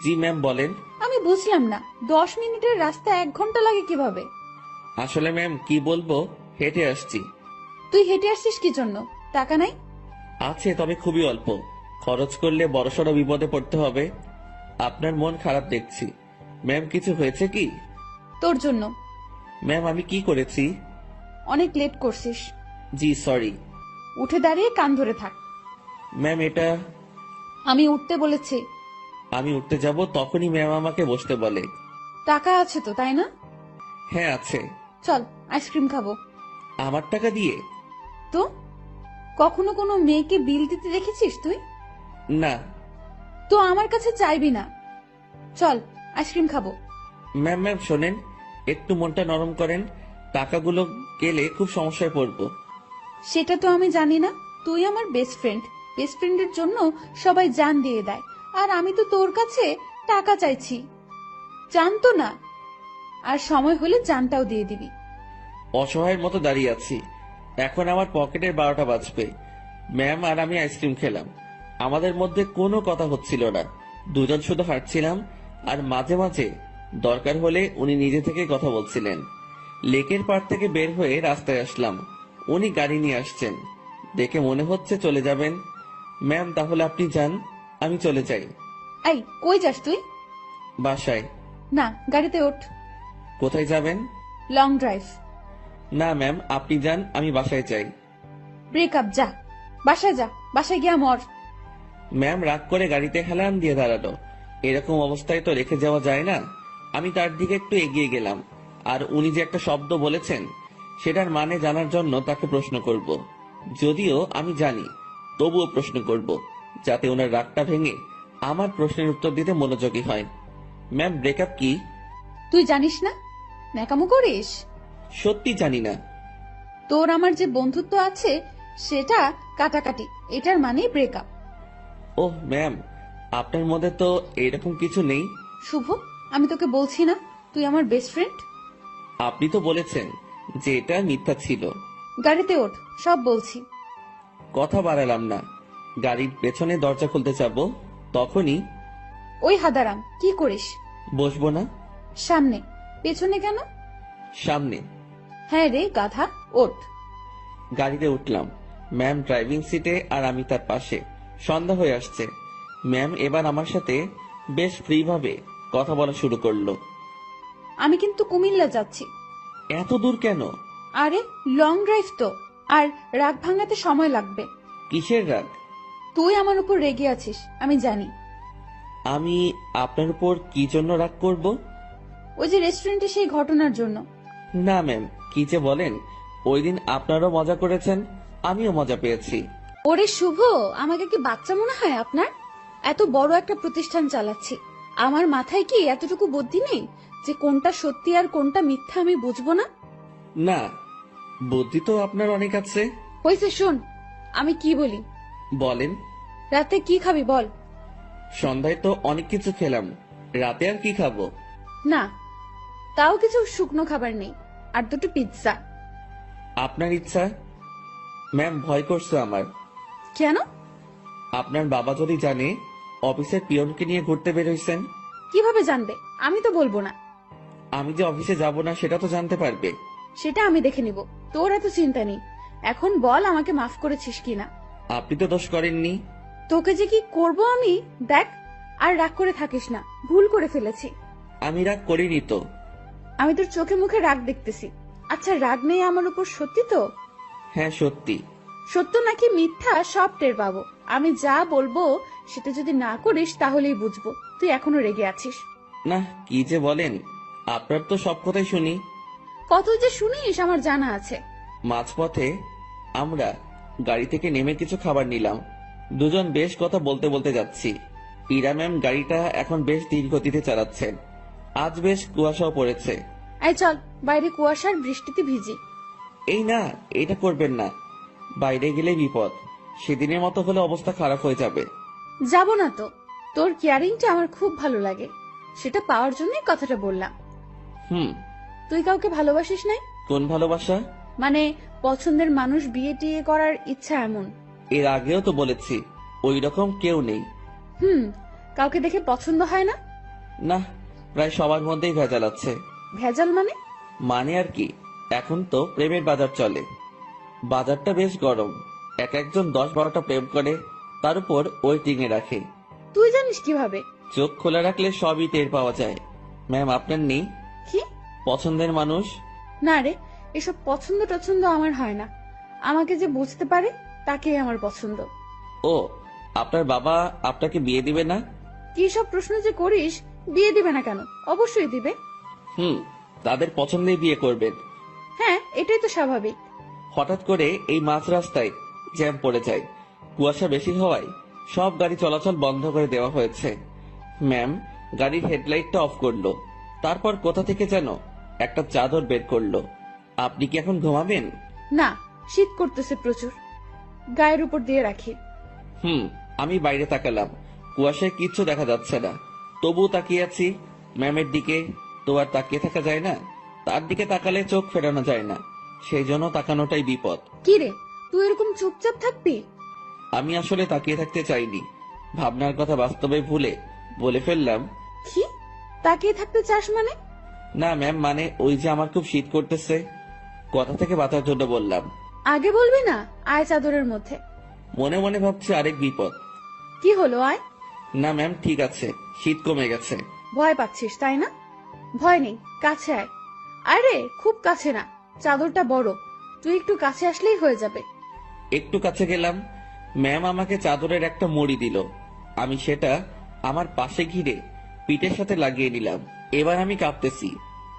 জি ম্যাম বলেন। আমি বুঝলাম না, 10 মিনিটের রাস্তা 1 ঘন্টা লাগে কিভাবে? আসলে ম্যাম কি বলবো, হেঁটে আসছি। তুই হেঁটে আসছিস কি জন্য? টাকা নাই? আছে, তবে খুবই অল্প। খরচ করলে বড়সড় বিপদে পড়তে হবে। আপনার মন খারাপ দেখছি। ম্যাম কিছু হয়েছে কি? তোর জন্য। ম্যাম আমি কি করেছি? অনেক লেট করছিস। জি সরি। উঠে দাঁড়িয়ে কান ধরে থাক। ম্যাম এটা। আমি উঠতে বলেছি। আমি উঠতে যাব তখনই ম্যাম আমাকে বসতে বলে। টাকা আছে তো, তাই না? হ্যাঁ আছে। চল আইসক্রিম খাবো। আমার টাকা দিয়ে? তো কখনো কোনো মেয়েকে বিল দিতে দেখেছিস তুই? না। তো আমার কাছে চাইবি না। চল আইসক্রিম খাবো। ম্যাম ম্যাম শোনেন, একটু মনটা নরম করেন, টাকাগুলো গেলে খুব সমস্যায় পড়বো। সেটা তো আমি জানি না। তুই আমার বেস্ট ফ্রেন্ড, বেস্ট ফ্রেন্ডের জন্য সবাই জান দিয়ে দেয়, আর আমি তো তোর কাছে টাকা চাইছি। জানতো না, আর সময় হলে জানটাও দিয়ে দিবি। অসহায়ের মতো দাঁড়িয়ে আছি, এখন আমার পকেটের 12টা বাজবে। ম্যাম আর আমি আইসক্রিম খেলাম, আমাদের মধ্যে কোনো কথা হচ্ছিল না, দুজন শুধু হাঁটছিলাম, আর মাঝে মাঝে দরকার হলে উনি নিজে থেকে কথা বলছিলেন। লেকের পাড় থেকে বের হয়ে রাস্তায় আসলাম, উনি গাড়ি নিয়ে আসছেন, দেখে মনে হচ্ছে চলে যাবেন। ম্যাম তাহলে আপনি যান, আমি চলে যাই। এই কই যাস তুই? বাসায়। না, গাড়িতে ওঠ। কোথায় যাবেন? Long drive. না ম্যাম, আপনি যান, আমি বাসায় যাই। ব্রেকআপ, যা বাসায় যা, বাসায় গিয়া মর। ম্যাম রাগ করে গাড়িতে হেলান দিয়ে দাঁড়ালো। এরকম অবস্থায় তো রেখে যাওয়া যায় না। আমি তার দিকে একটু এগিয়ে গেলাম, আর উনি যে একটা শব্দ বলেছেন সেটার মানে জানার জন্য তাকে প্রশ্ন করব। যদিও আমি জানি, তবুও প্রশ্ন করব, যাতে ওনার রাগটা ভেঙে আমার প্রশ্নের উত্তর দিতে মনোযোগী হয়। ম্যাম ব্রেকআপ কি? তুই জানিস না? ন্যাকামো করিস? সত্যি জানি না। তোর আমার যে বন্ধুত্ব আছে সেটা কাটাকাটি, এটার মানে ব্রেকআপ। ওহ ম্যাম, আপনার মধ্যে তো এরকম কিছু নেই। শুভ, আমি তোকে বলছি না তুই আমার বেস্ট ফ্রেন্ড? আপনি তো বলেছেন যে এটা মিথ্যা ছিল। গাড়িতে ওঠ, সব বলছি। কথা বাড়ালাম না, গাড়ির পেছনে দরজা খুলতে যাব, তখনই ওই হাদারাম, কি করিস? বসবো না। সামনে। পেছনে কেন? সামনে। হ্যাঁ রে গাধা, ওঠ। গাড়িতে উঠলাম, ম্যাম ড্রাইভিং সিটে আর আমি তার পাশে। সন্ধ্যা হয়ে আসছে, ম্যাম এবার আমার সাথে বেশ ফ্রি ভাবে কথা বলা শুরু করলো। আমি কিন্তু কুমিল্লা যাচ্ছি। এত দূর কেন? আরে লং ড্রাইভ তো, আর রাগ ভাঙাতে সময় লাগবে। কিসের রাগ? তুই আমার উপর রেগে আছিস, আমি জানি। আমি আপনার উপর কি জন্য রাগ করব? ওই যে রেস্টুরেন্টে সেই ঘটনার জন্য। না ম্যাম, কি যে বলেন, ওই দিন আপনারও মজা করেছেন, আমিও মজা পেয়েছি। ওরে শুভ, আমাকে কি বাচ্চা মনে হয় আপনার? এত বড় একটা প্রতিষ্ঠান চালাচ্ছি, আমার মাথায় কি এতটুকু বুদ্ধি নেই যে কোনটা সত্যি আর কোনটা মিথ্যা আমি বুঝবো না? না, বুদ্ধি তো আপনার অনেক আছে। হয়েছে, শোন আমি কি বলি। বলেন। রাতে কি খাবি বল? সন্ধ্যায় তো অনেক কিছু খেলাম, রাতে আর কি খাবো? না, তাও কিছু শুকনো খাবার নেই, আর দুটো পিৎজা। আপনার ইচ্ছা। ম্যাম ভয় করছে আমার। কেন? আপনার বাবা যদি জানে অফিসের পিয়নকে নিয়ে ঘুরতে বের হইছেন। কিভাবে জানবে? আমি তো বলবো না। আমি যে অফিসে যাব না সেটা তো জানতে পারবে। সেটা আমি দেখে নিব, তোর এত চিন্তা নেই। এখন বল আমাকে মাফ করেছিস কিনা। আপনি তো দোষ করেননি। তোকে যে কি করব আমি, দেখ। আর রাগ করে থাকিস না, ভুল করে ফেলেছি। আমি রাগ করিনি তো। আমি তোর চোখে মুখে রাগ দেখতেছি। আচ্ছা, রাগ নেই আমার উপর, সত্যি তো? হ্যাঁ সত্যি। সত্য নাকি মিথ্যা সব টের পাবো। আমি যা বলবো সেটা যদি না করিস তাহলেই বুঝবো তুই এখনো রেগে আছিস। না, কি যে বলেন, আপনার তো সব কথাই শুনি। কত যে শুনিস আমার জানা আছে। মাঝপথে আমরা গাড়ি থেকে নেমে কিছু খাবার নিলাম, দুজন বেশ কথা বলতে বলতে যাচ্ছি। ইরা ম্যাম গাড়িটা এখন বেশ ধীর গতিতে চালাচ্ছেন, আজ বেশ কুয়াশাও পড়েছে। এই চল, বাইরে কুয়াশার বৃষ্টিতে ভিজি। এই না, এটা করবেন না, বাইরে গেলে বিপদ, সেদিনের মতো হলে অবস্থা খারাপ হয়ে যাবে। যাব না তো, তোর কেয়ারিংটা আমার খুব ভালো লাগে, সেটা পাওয়ার জন্যই কথাটা বললাম। হুম। তুই কাউকে ভালোবাসিস নাই? কোন ভালোবাসা? মানে পছন্দের মানুষ বিয়ে টিয়ে করার ইচ্ছা এমন? এর আগেও তো বলেছি ওই রকম কেউ নেই। কাউকে দেখে পছন্দ হয় না? না, প্রায় সবার মধ্যেই ভেজাল আছে। ভেজাল মানে? মানে আর কি, এখন তো প্রেমের বাজার চলে, বাজারটা বেশ গরম, এক একজন 10-12টা প্রেম করে, তার উপর ওয়েটিং এ রাখে। তুই জানিস কিভাবে? চোখ খোলা রাখলে সবই টের পাওয়া যায়। ম্যাম আপনার নেই কি পছন্দের মানুষ? না রে, এসব পছন্দ টছন্দ আমার হয় না। আমাকে যে বুঝতে পারে তাকেই আমার পছন্দ। ও, আপনার বাবা আপনাকে বিয়ে দিবে না? কি সব প্রশ্ন যে করিস, বিয়ে দিবে না কেন? অবশ্যই দিবে। তাদের পছন্দেই বিয়ে করবেন। হ্যাঁ, এটাই তো স্বাভাবিক। হঠাৎ করে এই মাঝ রাস্তায় জ্যাম পড়ে যায়, কুয়াশা বেশি হওয়ায় সব গাড়ি চলাচল বন্ধ করে দেওয়া হয়েছে। ম্যাম গাড়ির হেডলাইটটা অফ করলো, তারপর কোথা থেকে যেন একটা চাদর বের করলো। আপনি কি এখন ঘুমাবেন? না, শীত করতেছে প্রচুর, গায়ের উপর দিয়ে রাখি। আমি বাইরে তাকালাম, কুয়াশায় কিচ্ছু দেখা যাচ্ছে না, তবুও তাকিয়ে আছি ম্যামের দিকে। তো আর তাকিয়ে থাকা যায় না, তার দিকে তাকালে চোখ ফেরানো যায় না, সেই জন্য তাকানোটাই বিপদ। কি রে, তুই এরকম চুপচাপ থাকবি? আমি আসলে তাকিয়ে থাকতে চাইনি, ভাবনার কথা বাস্তবে ভুলে বলে ফেললাম। কি তাকিয়ে থাকতে চাস মানে? না ম্যাম, মানে ওই যে আমার খুব শীত করতেছে, কথা থেকে বাঁচার জন্য বললাম। আগে বলবি না? আয় চাদরের মধ্যে। মনে মনে ভাবছি আরেক বিপদ। কি হলো, আয়। না ম্যাম, ঠিক আছে, শীত কমে গেছে। ভয় পাচ্ছিস তাই না? ভয় নেই, কাছে আয়। আরে খুব কাছে না, চাদরটা বড়, তুই একটু কাছে আসলেই হয়ে যাবে। একটু কাছে গেলাম, ম্যাম আমাকে চাদরের একটা মুড়ি দিল। আমি সেটা আমার পাশে ঘিরে পিঠের সাথে লাগিয়ে নিলাম। এবার আমি কাঁপতেছি,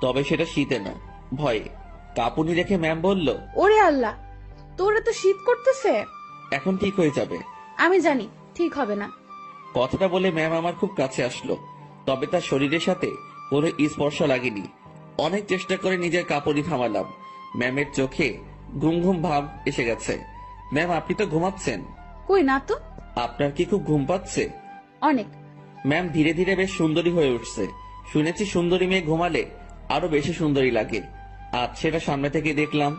তবে সেটা শীতে না, ভয়ে। কাঁপুনি রেখে ম্যাম বলল, ওরে আল্লাহ, তোর এত শীত করতেছে? এখন ঠিক হয়ে যাবে। আমি জানি ঠিক হবে না। কথাটা বলে ম্যাম আমার খুব কাছে আসলো, তবে তার শরীরের সাথে কোনো স্পর্শ লাগেনি। অনেক চেষ্টা করে নিজের কাঁপুনি থামালাম। ম্যামের চোখে ঘুম ঘুম ভাব এসে গেছে। ম্যাম, আপনি তো ঘুমাচ্ছেন। কই না তো। আপনার কি খুব ঘুম পাচ্ছে? অনেক। ম্যাম ধীরে ধীরে বেশ সুন্দরী হয়ে উঠছে। শুনেছি সুন্দরী মেয়ে ঘুমালে আরো বেশি সুন্দরী লাগে। আজ সেটা সামনে থেকে দেখলাম।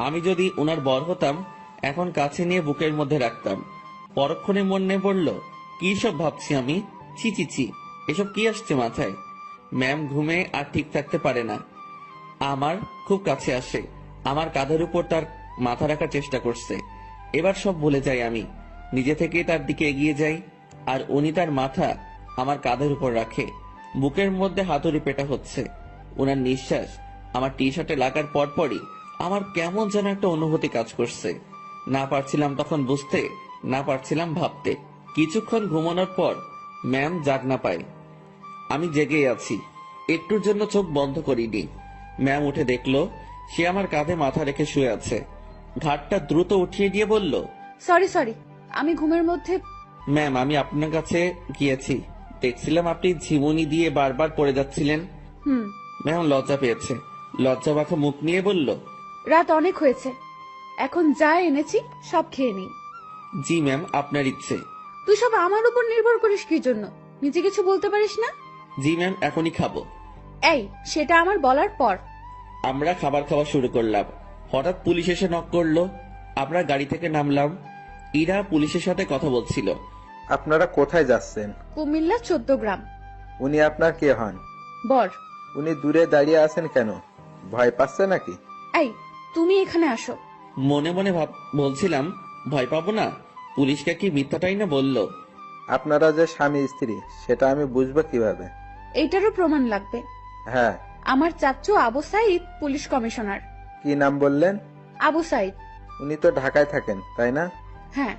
আমি যদি ওনার বর হতাম, এখন কাছে নিয়ে বুকের মধ্যে রাখতাম। পরক্ষণে মনে পড়ল, কি সব ভাবছি আমি। ছি ছি ছি, এসব কি আসছে মাথায়। ম্যাম ঘুমে আর ঠিক থাকতে পারে না, আমার খুব কাছে আসে, আমার কাঁধের উপর তার মাথা রাখার চেষ্টা করছে। এবার সব ভুলে যাই আমি, নিজে থেকে তার দিকে এগিয়ে যাই, আর উনি তার মাথা আমার কাঁধের উপর রাখে। বুকের মধ্যে হাতুড়ি পেটা হচ্ছে। ওনার নিঃশ্বাস আমার টি শার্টে লাগার পরপরই আমার কেমন যেন একটা অনুভূতি কাজ করছে। না পারছিলাম তখন বুঝতে, না পারছিলাম ভাবতে। কিছুক্ষণ ঘুমানোর পর ম্যাম জাগ না পায়, আমি জেগেই আছি। একটুর জন্য চোখ বন্ধ করিনি। ম্যাম উঠে দেখলো সে আমার কাঁধে মাথা রেখে শুয়ে আছে। ঘাটটা দ্রুত উঠিয়ে দিয়ে বলল, সরি সরি, আমি ঘুমের মধ্যে। ম্যাম আমি আপনার কাছে গিয়েছি, দেখছিলাম আপনি ঝিমুনি দিয়ে বারবার পড়ে যাচ্ছিলেন। হুম। ম্যাম লজ্জা পেয়েছে, লজ্জা মাখা মুখ নিয়ে বলল, রাত অনেক হয়েছে, এখন যা এনেছি সব খেয়ে নিই। জি ম্যাম, আপনার ইচ্ছে। তুই সব আমার উপর নির্ভর করিস কি জন্য? নিজে কিছু বলতে পারিস না? জি ম্যাম, এখনই খাবো। এই, সেটা আমার বলার পর। আমরা খাবার খাওয়া শুরু করলাম। হঠাৎ পুলিশ এসে নক করলো। আমরা গাড়ি থেকে নামলাম। ইরা পুলিশের সাথে কথা বলছিল। আপনারা কোথায় যাচ্ছেন? কুমিল্লা 14 গ্রাম। উনি আপনার কে হন? বর। উনি দূরে দাঁড়িয়ে আছেন কেন? ভয় পাচ্ছে নাকি? এই, তুমি এখানে আসো। মনে মনে বলছিলাম, ভয় পাবো না, পুলিশকে কি মিথ্যাটাই না বললো। আপনারা যে স্বামী স্ত্রী সেটা আমি বুঝবো কিভাবে? এইটারও প্রমাণ লাগবে। হ্যাঁ। আমার চাচ্চু আবু সাইদ পুলিশ কমিশনার। কি নাম বললেন? আবু সাইদ। উনি তো ঢাকায় থাকেন, তাই না? হ্যাঁ।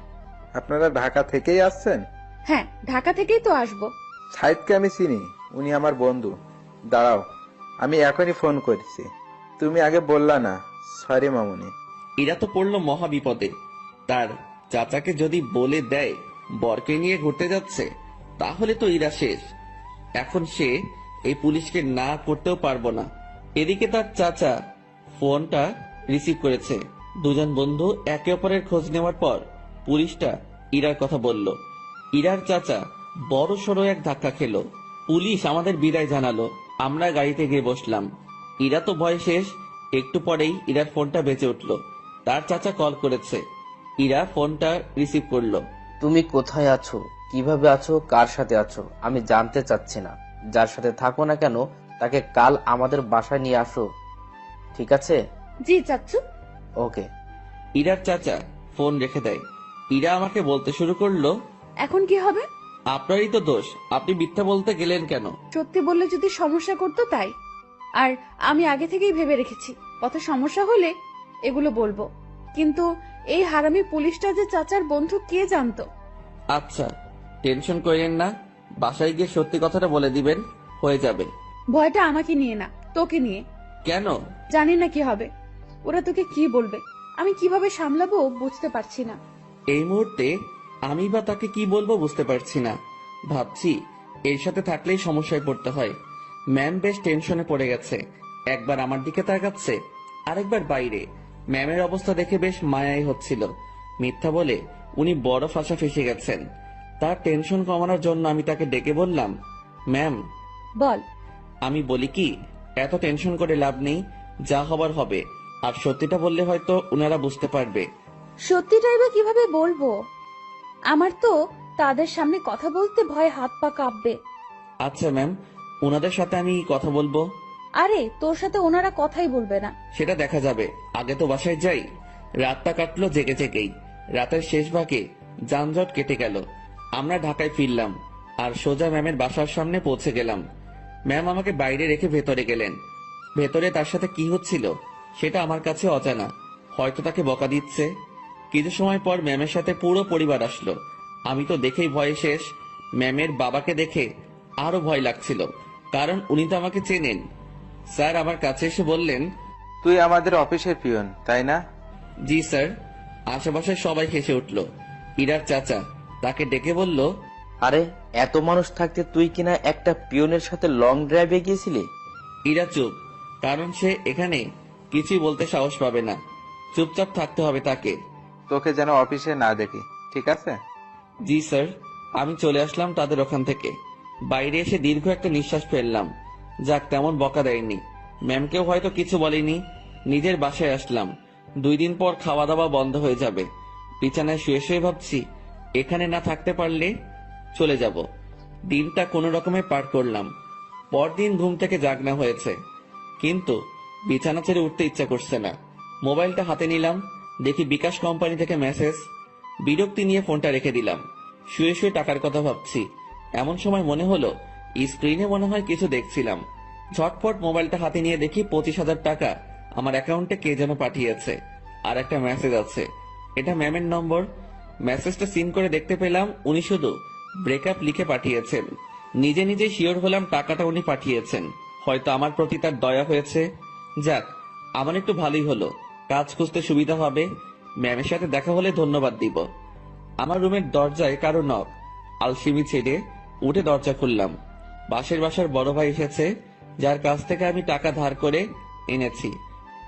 আপনারা ঢাকা থেকেই আসছেন? হ্যাঁ, ঢাকা থেকেই তো আসবো। সাইদকে আমি চিনি, উনি আমার বন্ধু। দাঁড়াও, আমি এখনই ফোন করছি। তুমি আগে বললা না। সরি মামুনি। এরা তো পড়লো মহা বিপদে। তার চাচাকে যদি বলে দেয় বরকে নিয়ে ঘুরতে যাচ্ছে, তাহলে তো ইরা শেষ। এখন সে এই পুলিশকে না করতেও পারবো না। এদিকে তার চাচা ফোনটা রিসিভ করেছে। দুজন বন্ধু একে অপরের খোঁজ নেওয়ার পর পুলিশটা ইরার কথা বলল। ইরার চাচা বড় সড়ো এক ধাক্কা খেলো। পুলিশ আমাদের বিদায় জানালো। আমরা গাড়িতে গিয়ে বসলাম। ইরা তো ভয় শেষ। একটু পরেই ইরার ফোনটা বেঁচে উঠলো। তার চাচা কল করেছে। ইরা ফোনটা রিসিভ করলো। তুমি কোথায় আছো, কিভাবে আছো, কার সাথে আছো আমি জানতে চাচ্ছি না। যার সাথে থাকো না কেন তাকে কাল আমাদের বাসায় নিয়ে আসো, ঠিক আছে? জি চাচ্চু। ওকে। ইরার চাচা ফোন রেখে দেয়। ইরা আমাকে বলতে শুরু করলো, এখন কি হবে? আপনারই তো দোষ, আপনি মিথ্যা বলতে গেলেন কেন? সত্যি বললে যদি সমস্যা করতো তাই। আর আমি আগে থেকেই ভেবে রেখেছি কত সমস্যা হলে এগুলো বলবো। কিন্তু এই হারামি পুলিশটা যে চাচার বন্ধু কে জানতো? আচ্ছা, টেনশন করেন না, বাসায় গিয়ে সত্যি কথাটা বলে দিবেন, হয়ে যাবে। ভয়টা আমাকে নিয়ে না, তোকে নিয়ে। কেন? জানি না কি হবে, ওরা তোকে কি বলবে, আমি কিভাবে সামলাবো বুঝতে পারছি না। এই মুহূর্তে আমি বা তাকে কি বলবো বুঝতে পারছি না। ভাবছি এর সাথে থাকলেই সমস্যায় পড়তে হয়। ম্যাম বেশ টেনশনে পড়ে গেছে, একবার আমার দিকে তাকাচ্ছে, আরেকবার বাইরে। ম্যামের অবস্থা দেখে বেশ মায়াই হচ্ছিল। মিথ্যা বলে উনি বড় ফাঁসা ফেসে গেছেন। তার টেনশন কমানোর জন্য আমি তাকে ডেকে বললাম, ম্যাম। বল। আমি বলি কি, এত টেনশন করে লাভ নেই, যা হবার হবে। আর সত্যিটা বললে হয়তো উনারা বুঝতে পারবে। সত্যিটাই বা কিভাবে বলবো? আমার তো তাদের সামনে কথা বলতে ভয়, হাত পা কাঁপবে। আচ্ছা ম্যাম, উনাদের সাথে আমি কথা বলবো। আরে তোর সাথে ওনারা কথাই বলবে না। সেটা দেখা যাবে, আগে তো বাসায় যাই। রাতটা কাটলো জেগে জেগেই। রাতের শেষ ভাগে যানজট কেটে গেল। আমরা ঢাকায় ফিরলাম আর সোজা ম্যামের বাসার সামনে পৌঁছে গেলাম। ম্যাম আমাকে বাইরে রেখে ভেতরে গেলেন। ভেতরে তার সাথে কি হচ্ছিল সেটা আমার কাছে অজানা। হয়তো তাকে বকা দিচ্ছে। কিছু সময় পর ম্যামের সাথে পুরো পরিবার আসলো। আমি তো দেখেই ভয়ে শেষ। ম্যামের বাবাকে দেখে আরো ভয় লাগছিল, কারণ উনি তো আমাকে চেনেন। স্যার আমার কাছে এসে বললেন, তুই আমাদের অফিসের পিয়ন তাই না? জি স্যার। আশেপাশে সবাই হেসে উঠল। ইরার চাচা তাকে ডেকে বলল, আরে এত মানুষ থাকতে তুই কিনা একটা পিয়নের সাথে লং ড্রাইভে গিয়েছিলি? ইরা চুপ, কারণ সে এখানে কিছুই বলতে সাহস পাবে না। চুপচাপ থাকতে হবে তাকে। তোকে যেন অফিসে না দেখি, ঠিক আছে? জি স্যার। আমি চলে আসলাম তাদের ওখান থেকে। বাইরে এসে দীর্ঘ একটা নিঃশ্বাস ফেললাম। যাক, তেমন বকা দেয়নি। ম্যামকেও হয়তো কিছু বলেনি। নিজের বাসায় আসলাম। 2 দিন পর খাওয়া দাওয়া বন্ধ হয়ে যাবে। বিছানায় শুয়ে শুয়ে ভাবছি, এখানে না থাকতে পারলে চলে যাব। দিনটা কোনো রকমে পার করলাম। পরদিন ঘুম থেকে জাগনা হয়েছে, কিন্তু বিছানা ছেড়ে উঠতে ইচ্ছা করছে না। মোবাইলটা হাতে নিলাম, দেখি বিকাশ কোম্পানি থেকে মেসেজ। বিরক্তি নিয়ে ফোনটা রেখে দিলাম। শুয়ে শুয়ে টাকার কথা ভাবছি। এমন সময় মনে হলো স্ক্রিনে মনে হয় কিছু দেখছিলাম। ঝটপট মোবাইলটা হাতে নিয়ে দেখি 25,000 টাকা আমার অ্যাকাউন্টে কে যেন পাঠিয়েছে। আর একটা মেসেজ আছে, এটা ম্যামের নম্বর। মেসেজটা সিন করে দেখতে পেলাম উনি শুধু ব্রেকআপ লিখে পাঠিয়েছেন। নিজে নিজে শিওর হলাম টাকাটা উনি পাঠিয়েছেন। হয়তো আমার প্রতি তার দয়া হয়েছে। যাক, আমার একটু ভালোই হলো, কাজ খুঁজতে সুবিধা হবে। ম্যামের সাথে দেখা হলে ধন্যবাদ দিব। আমার রুমের দরজায় কারো নক। আলসিমি ছেড়ে উঠে দরজা খুললাম। পাশের বাসার বড় ভাই এসেছে, যার কাছ থেকে আমি টাকা ধার করে এনেছি।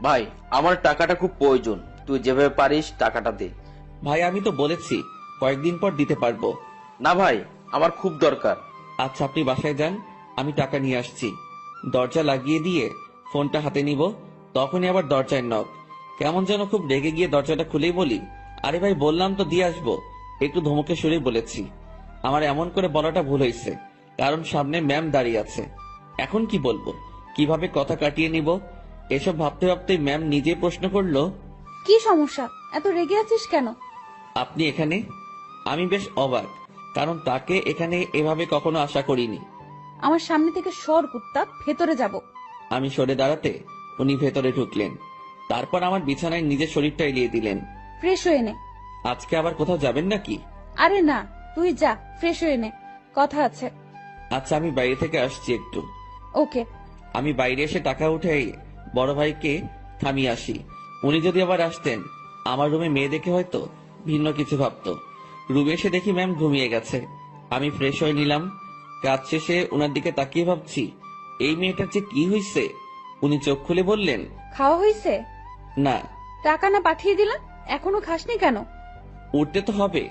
ভাই, আমার টাকাটা খুব প্রয়োজন, তুই যেভাবে পারিস টাকাটা দে। ভাই আমি তো বলেছি কয়েকদিন পর দিতে পারবো। না ভাই, আমার খুব দরকার। আচ্ছা আপনি বাসায় যান, আমি টাকা নিয়ে আসছি। দরজা লাগিয়ে দিয়ে ফোনটা হাতে নিব, তখনই আবার দরজায় নক। কেমন যেন খুব রেগে গিয়ে দরজাটা খুলেই বলি, আরে ভাই বললাম তো দিয়ে আসবো। একটু ধমকে সুরেই বলেছি। আমার এমন করে বলাটা ভুল হয়েছে, কারণ সামনে ম্যাম দাঁড়িয়ে আছে। এখন কি বলবো, কিভাবে কথা কাটিয়ে নিব, এসব ভাবতে ভাবতে ম্যাম নিজেই প্রশ্ন করলো, কি সমস্যা? এত রেগে আছিস কেন? আপনি এখানে? আমি বেশ অবাক, কারণ তাকে এখানে এভাবে কখনো আশা করিনি। আমার সামনে থেকে সর কুত্তা, ভেতরে যাব। আমি সরে দাঁড়াতে উনি ভেতরে ঢুকলেন। তারপর আমার বিছানায় নিজের শরীরটা এলিয়ে দিলেন। ফ্রেশ হয়ে নে। আজকে আবার কোথাও যাবেন নাকি? আরে না, তুই যা, ফ্রেশ হয়ে নে, কথা আছে। আচ্ছা আমি বাইরে থেকে আসছি একটু। ওকে। আমি বাইরে এসে টাকা উঠে বড় ভাইকে থামিয়ে আসি। উনি যদি আবার আসতেন, আমার রুমে মেয়ে দেখে হয়তো ভিন্ন কিছু ভাবতো। রুমে এসে দেখি ম্যাম ঘুমিয়ে গেছে। আমি ফ্রেশ হয়ে নিলাম। কাজ শেষে উনার দিকে তাকিয়ে ভাবছি, এই মেয়েটার যে কি হয়েছে। উনি চোখ খুলে বললেন, খাওয়া হয়েছে? না। টাকা না পাঠিয়ে দিলাম, এখনো খাসনি কেন? উঠতে তো হবে।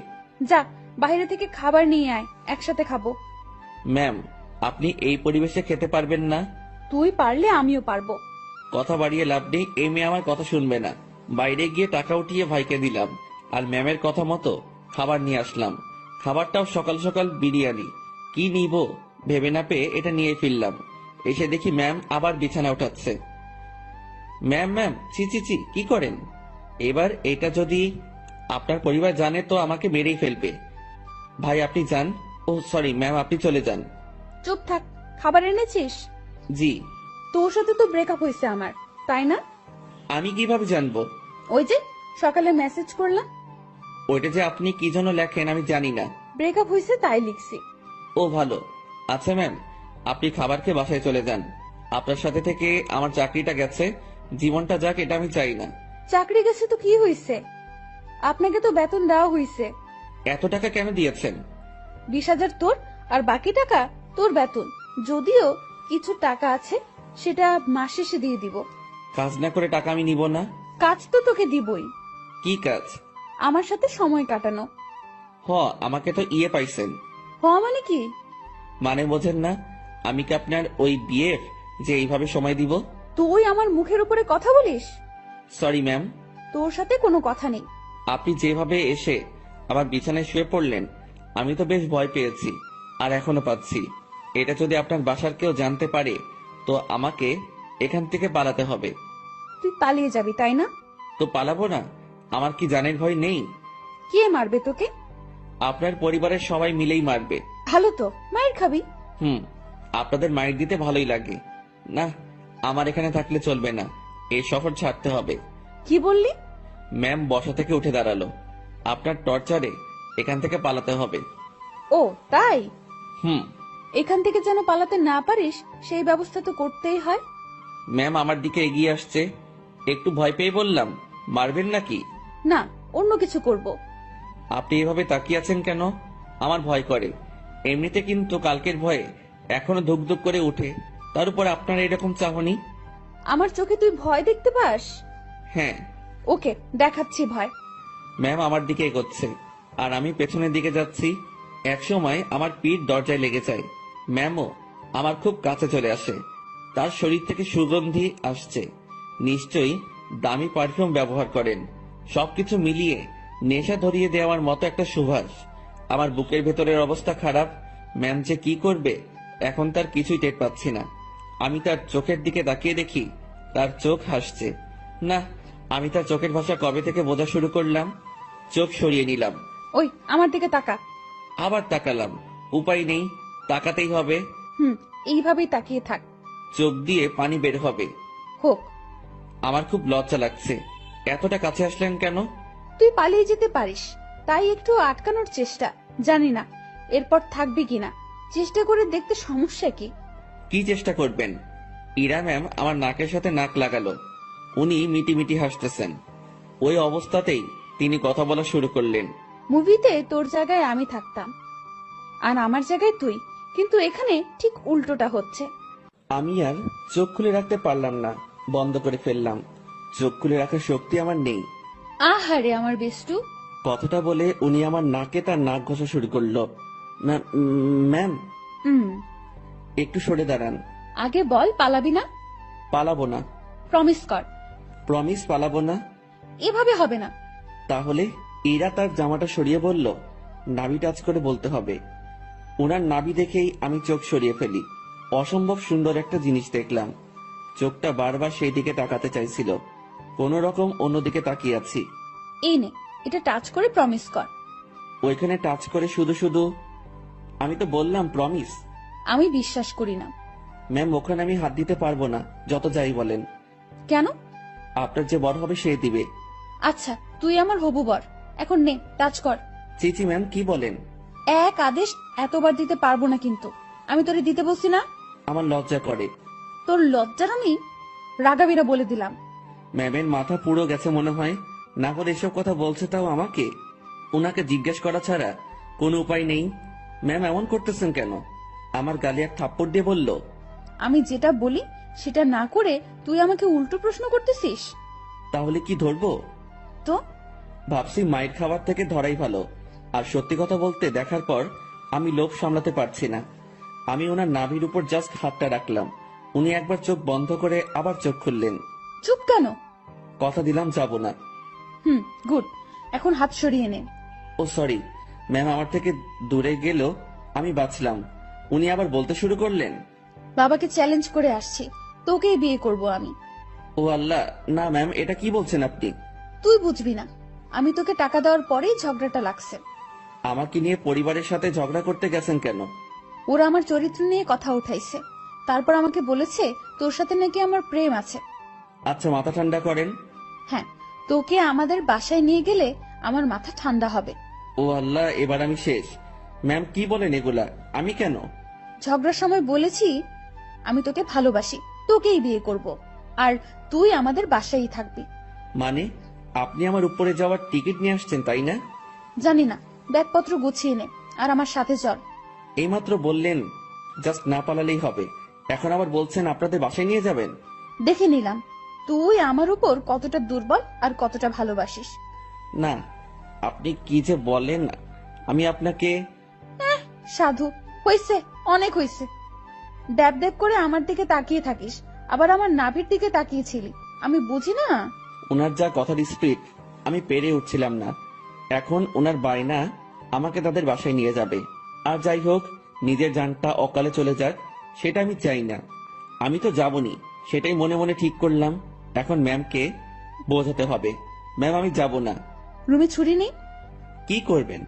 যা, বাইরে থেকে খাবার নিয়ে আয়, একসাথে খাবো। ম্যাম, আপনি এই পরিবেশে খেতে পারবেন না। তুই পারলে আমিও পারবো। কথা বাড়িয়ে লাভ নেই, এই মেয়ে আমার কথা শুনবে না। বাইরে গিয়ে টাকা উঠিয়ে ভাইকে দিলাম, আর ম্যামের কথা মতো খাবার নিয়ে আসলাম। খাবারটাও সকাল সকাল বিরিয়ানি। কি নিব ভেবে না পেয়ে এটা নিয়ে ফিরলাম। এসে দেখি ম্যাম আবার বিছানা উঠাচ্ছে। ম্যাম ম্যাম, ছি ছি ছি, কি করেন? এবার এটা যদি আপনার পরিবার জানে তো আমাকে মেরেই ফেলবে। ভাই আপনি যান। ও সরি ম্যাম, আপনি চলে যান। চুপ থাক। খাবার এনেছিস? জি। তোর সাথে তো ব্রেকআপ হয়েছে আমার, তাই না? আমি কিভাবে জানবো? ওই যে সকালে মেসেজ করলাম। ওইটা যে আপনি কি জন্য লেখেন আমি জানি না। ব্রেকআপ হয়েছে তাই লিখছি। ও ভালো। আচ্ছা ম্যাম, আপনি খাবার খেয়ে বাসায় চলে যান। আপনার সাথে থেকে আমার চাকরিটা গেছে, জীবনটা যাক এটা আমি চাই না। চাকরি গেছে তো কি হয়েছে? আপনাকে তো বেতন দেওয়া হয়েছে, এত টাকা কেন দিয়েছেন? 20,000 তোর, আর বাকি টাকা তোর বেতন। যদিও কিছু টাকা আছে, সেটা মাস শেষে দিয়ে দিব। কাজ না করে টাকা আমি নিব না। কাজ তো তোকে দিবই। কি কাজ? আমার সাথে সময় কাটানো। আমাকে তো ইয়ে পাইছেন। মানে কি? মানে বোঝেন না? আমি কি আপনার ওই বিএফ যে এইভাবে সময় দিব? তুই আমার মুখের উপরে কথা বলিস? Sorry ma'am. তোর সাথে কোনো কথা নেই। আপনি যেভাবে এসে আমার বিছানায় শুয়ে পড়লেন, আমি তো বেশ ভয় পেয়েছি, আর এখনো পাচ্ছি। এটা যদি আপনার বাসার কেউ জানতে পারে, তো আমাকে এখান থেকে পালাতে হবে। তুই পালিয়ে যাবি তাই না? তো পালাবো না? আমার কি জানের ভয় নেই? কে মারবে তোকে? আপনার পরিবারের সবাই মিলেই মারবে। ভালো তো, মায়ের খাবি। আপনাদের মাইর দিতে ভালোই লাগে না। আমার এখানে থাকলে চলবে না, এই শহর ছাড়তে হবে। কি বললি? ম্যাম বসা থেকে উঠে দাঁড়ালো। আপনার টর্চারে এখান থেকে পালাতে হবে। ও তাই? হুম। এখান থেকে যেন পালাতে না পারিস, সেই ব্যবস্থা তো করতেই হয়। ম্যাম আমার দিকে এগিয়ে আসছে। একটু ভয় পেয়ে বললাম, মারবেন নাকি? না, অন্য কিছু করব। আপনি এভাবে তাকিয়ে আছেন কেন? আমার ভয় করে এমনিতে, কিন্তু কালকের ভয়ে এখনো ধুক ধুক করে উঠে, তার উপর আপনার এরকম চাহনি। আমার চোখে তুই ভয় দেখতে পাস? হ্যাঁ। ওকে, দেখাচ্ছি ভয়। ম্যাম আমার দিকে এগোচ্ছে, আর আমি পেছনের দিকে যাচ্ছি। একসময় আমার পিঠ দরজায় লেগে যায়। ম্যামও আমার খুব কাছে চলে আসে। তার শরীর থেকে সুগন্ধি আসছে। নিশ্চয়ই দামি পারফিউম ব্যবহার করেন। সবকিছু মিলিয়ে নেশা ধরিয়ে দেওয়ার মতো একটা সুবাস। আমার বুকের ভেতরের অবস্থা খারাপ। ম্যাম যে কি করবে এখন তার কিছুই টের পাচ্ছি না। আমি তার চোখের দিকে তাকিয়ে দেখি তার চোখ হাসছে। না, আমি তার চোখের ভাষা কবে থেকে বোঝা শুরু করলাম। চোখ সরিয়ে নিলাম। ওই আমার দিকে তাকা। আবার তাকালাম। উপায় নেই, তাকাতেই হবে। এইভাবেই তাকিয়ে থাক। চোখ দিয়ে পানি বের হবে। হোক। আমার খুব লজ্জা লাগছে। এতটা কাছে আসলেন কেন? তুই পালিয়ে যেতে পারিস, তাই একটু আটকানোর চেষ্টা। জানি না এরপর থাকবি কিনা, চেষ্টা করে দেখতে সমস্যা কি? কি চেষ্টা করবেন? ইরা ম্যাম আমার নাকের সাথে নাক লাগালো। উনি মিটি মিটি হাসতেছেন। ওই অবস্থাতেই তিনি কথা বলা শুরু করলেন। মুভিতে তোর জায়গায় আমি থাকতাম, আর আমার জায়গায় তুই, কিন্তু এখানে ঠিক উল্টোটা হচ্ছে। আমি আর চোখ খুলে রাখতে পারলাম না, বন্ধ করে ফেললাম। চোখ খুলে রাখার শক্তি আমার নেই। আহারে আমার বেষ্টু। কথাটা বলে উনি আমার নাকে তার নাক ঘষা শুরু করলো। ম্যাম, একটু সরে দাঁড়ান। আগে বল পালাবি না? পালাবো না। প্রমিস কর। প্রমিস, পালাবো না। এভাবে হবে না। তাহলে? ইরা তার জামাটা সরিয়ে বলল, নাভি টাচ করে বলতে হবে। ওনার নাভি দেখেই আমি চোখ সরিয়ে ফেলি। অসম্ভব সুন্দর একটা জিনিস দেখলাম। চোখটা বারবার সেই দিকে তাকাতে চাইছিল। কোন রকম অন্যদিকে তাকিয়ে আছি। এই নে, এটা টাচ করে প্রমিস কর। ওইখানে টাচ করে শুধু শুধু? আমি তো বললাম প্রমিস। আমি বিশ্বাস করি না। ম্যাম ওখানে আমি হাত দিতে পারবো না, যত যাই বলেন। কেন? আপনার যে বড় হবে সে দিবে। আচ্ছা, তুই আমার হবু বর, এখন নে টাচ কর। চিচি ম্যাম, কি বলেন? এক আদেশ এতবার দিতে পারবো না, কিন্তু আমি তোরে দিতে বলছি না। আমার লজ্জা করে। তোর লজ্জার আমি রাগাবিরা বলে দিলাম। ম্যামের মাথা পুরো গেছে মনে হয়, না করে এসব কথা বলছে তাও আমাকে। ওনাকে জিজ্ঞেস করা ছাড়া কোনো উপায় নেই। ম্যাম এমন করতেছেন কেন? আমার গালে এক থাপ্পড় দিয়ে বলল, আমি যেটা বলি সেটা না করে তুই আমাকে উল্টো প্রশ্ন করতেছিস। তাহলে কি ধরবো? তো ভাবছি মাইর খাবার থেকে ধরাই ভালো। আর সত্যি কথা বলতে দেখার পর আমি লোভ সামলাতে পারছি না। আমি ওনার নাভির উপর জাস্ট হাতটা রাখলাম। উনি একবার চোখ বন্ধ করে আবার চোখ খুললেন। চুপ কেন? কথা দিলাম যাব না। গুড, এখন হাত সরিয়ে নে। ও সরি ম্যাম, আমার থেকে দূরে গেল আমি বাঁচলাম। উনি আবার বলতে শুরু করলেন, বাবাকে চ্যালেঞ্জ করে আসছি, তোকেই বিয়ে করব আমি। ও আল্লাহ, না ম্যাম, এটা কি বলছেন আপনি? তুই বুঝবি না, আমি তোকে টাকা দেওয়ার পরেই ঝগড়াটা লাগছে। আমাকে নিয়ে পরিবারের সাথে ঝগড়া করতে গেছেন কেন? ওরা আমার চরিত্র নিয়ে কথা উঠাইছে, তারপর আমাকে বলেছে তোর সাথে নাকি আমার প্রেম আছে। আচ্ছা, মাথা ঠান্ডা করেন। হ্যাঁ, তোকে আমাদের বাসায় নিয়ে গেলে আমার মাথা ঠান্ডা হবে। ও আল্লাহ, এবার আমি শেষ। ম্যাম কি বলেন এগুলা? আমি কেন? ঝগড়ার সময় বলেছি আমি তোকে ভালোবাসি, তোকেই বিয়ে করব, আর তুই আমাদের বাসায়ই থাকবি। মানে আপনি আমার উপরে যাওয়ার টিকিট নিয়ে আসছেন তাই না? জানি না, ব্যাগপত্র গুছিয়ে নে আর আমার সাথে চল। এইমাত্র বললেন জাস্ট না পালালেই হবে, এখন আবার বলছেন আপনাদের বাসায় নিয়ে যাবেন। দেখে নিলাম তুই আমার উপর কতটা দুর্বল আর কতটা ভালোবাসিস। না, আপনি কি যে বলেন, আমি আপনাকে সাধু, হইছে, অনেক হইছে। ড্যাব ড্যাব করে আমার দিকে তাকিয়ে থাকিস, আবার আমার নাভির দিকে তাকিয়েছিলি, আমি বুঝি না। ওনার যা কথার স্পিড আমি পেরে উঠছিলাম না। এখন ওনার বায়না আমাকে তাদের বাসায় নিয়ে যাবে। আর যাই হোক, নিজের জানটা অকালে চলে যাক সেটা আমি চাই না। আমি তো যাবনি, সেটাই মনে মনে ঠিক করলাম। এখন ম্যামকে বোঝাতে হবে, ম্যাম আমি যাব না। রুমে ছুরি নেই? কি করবেন?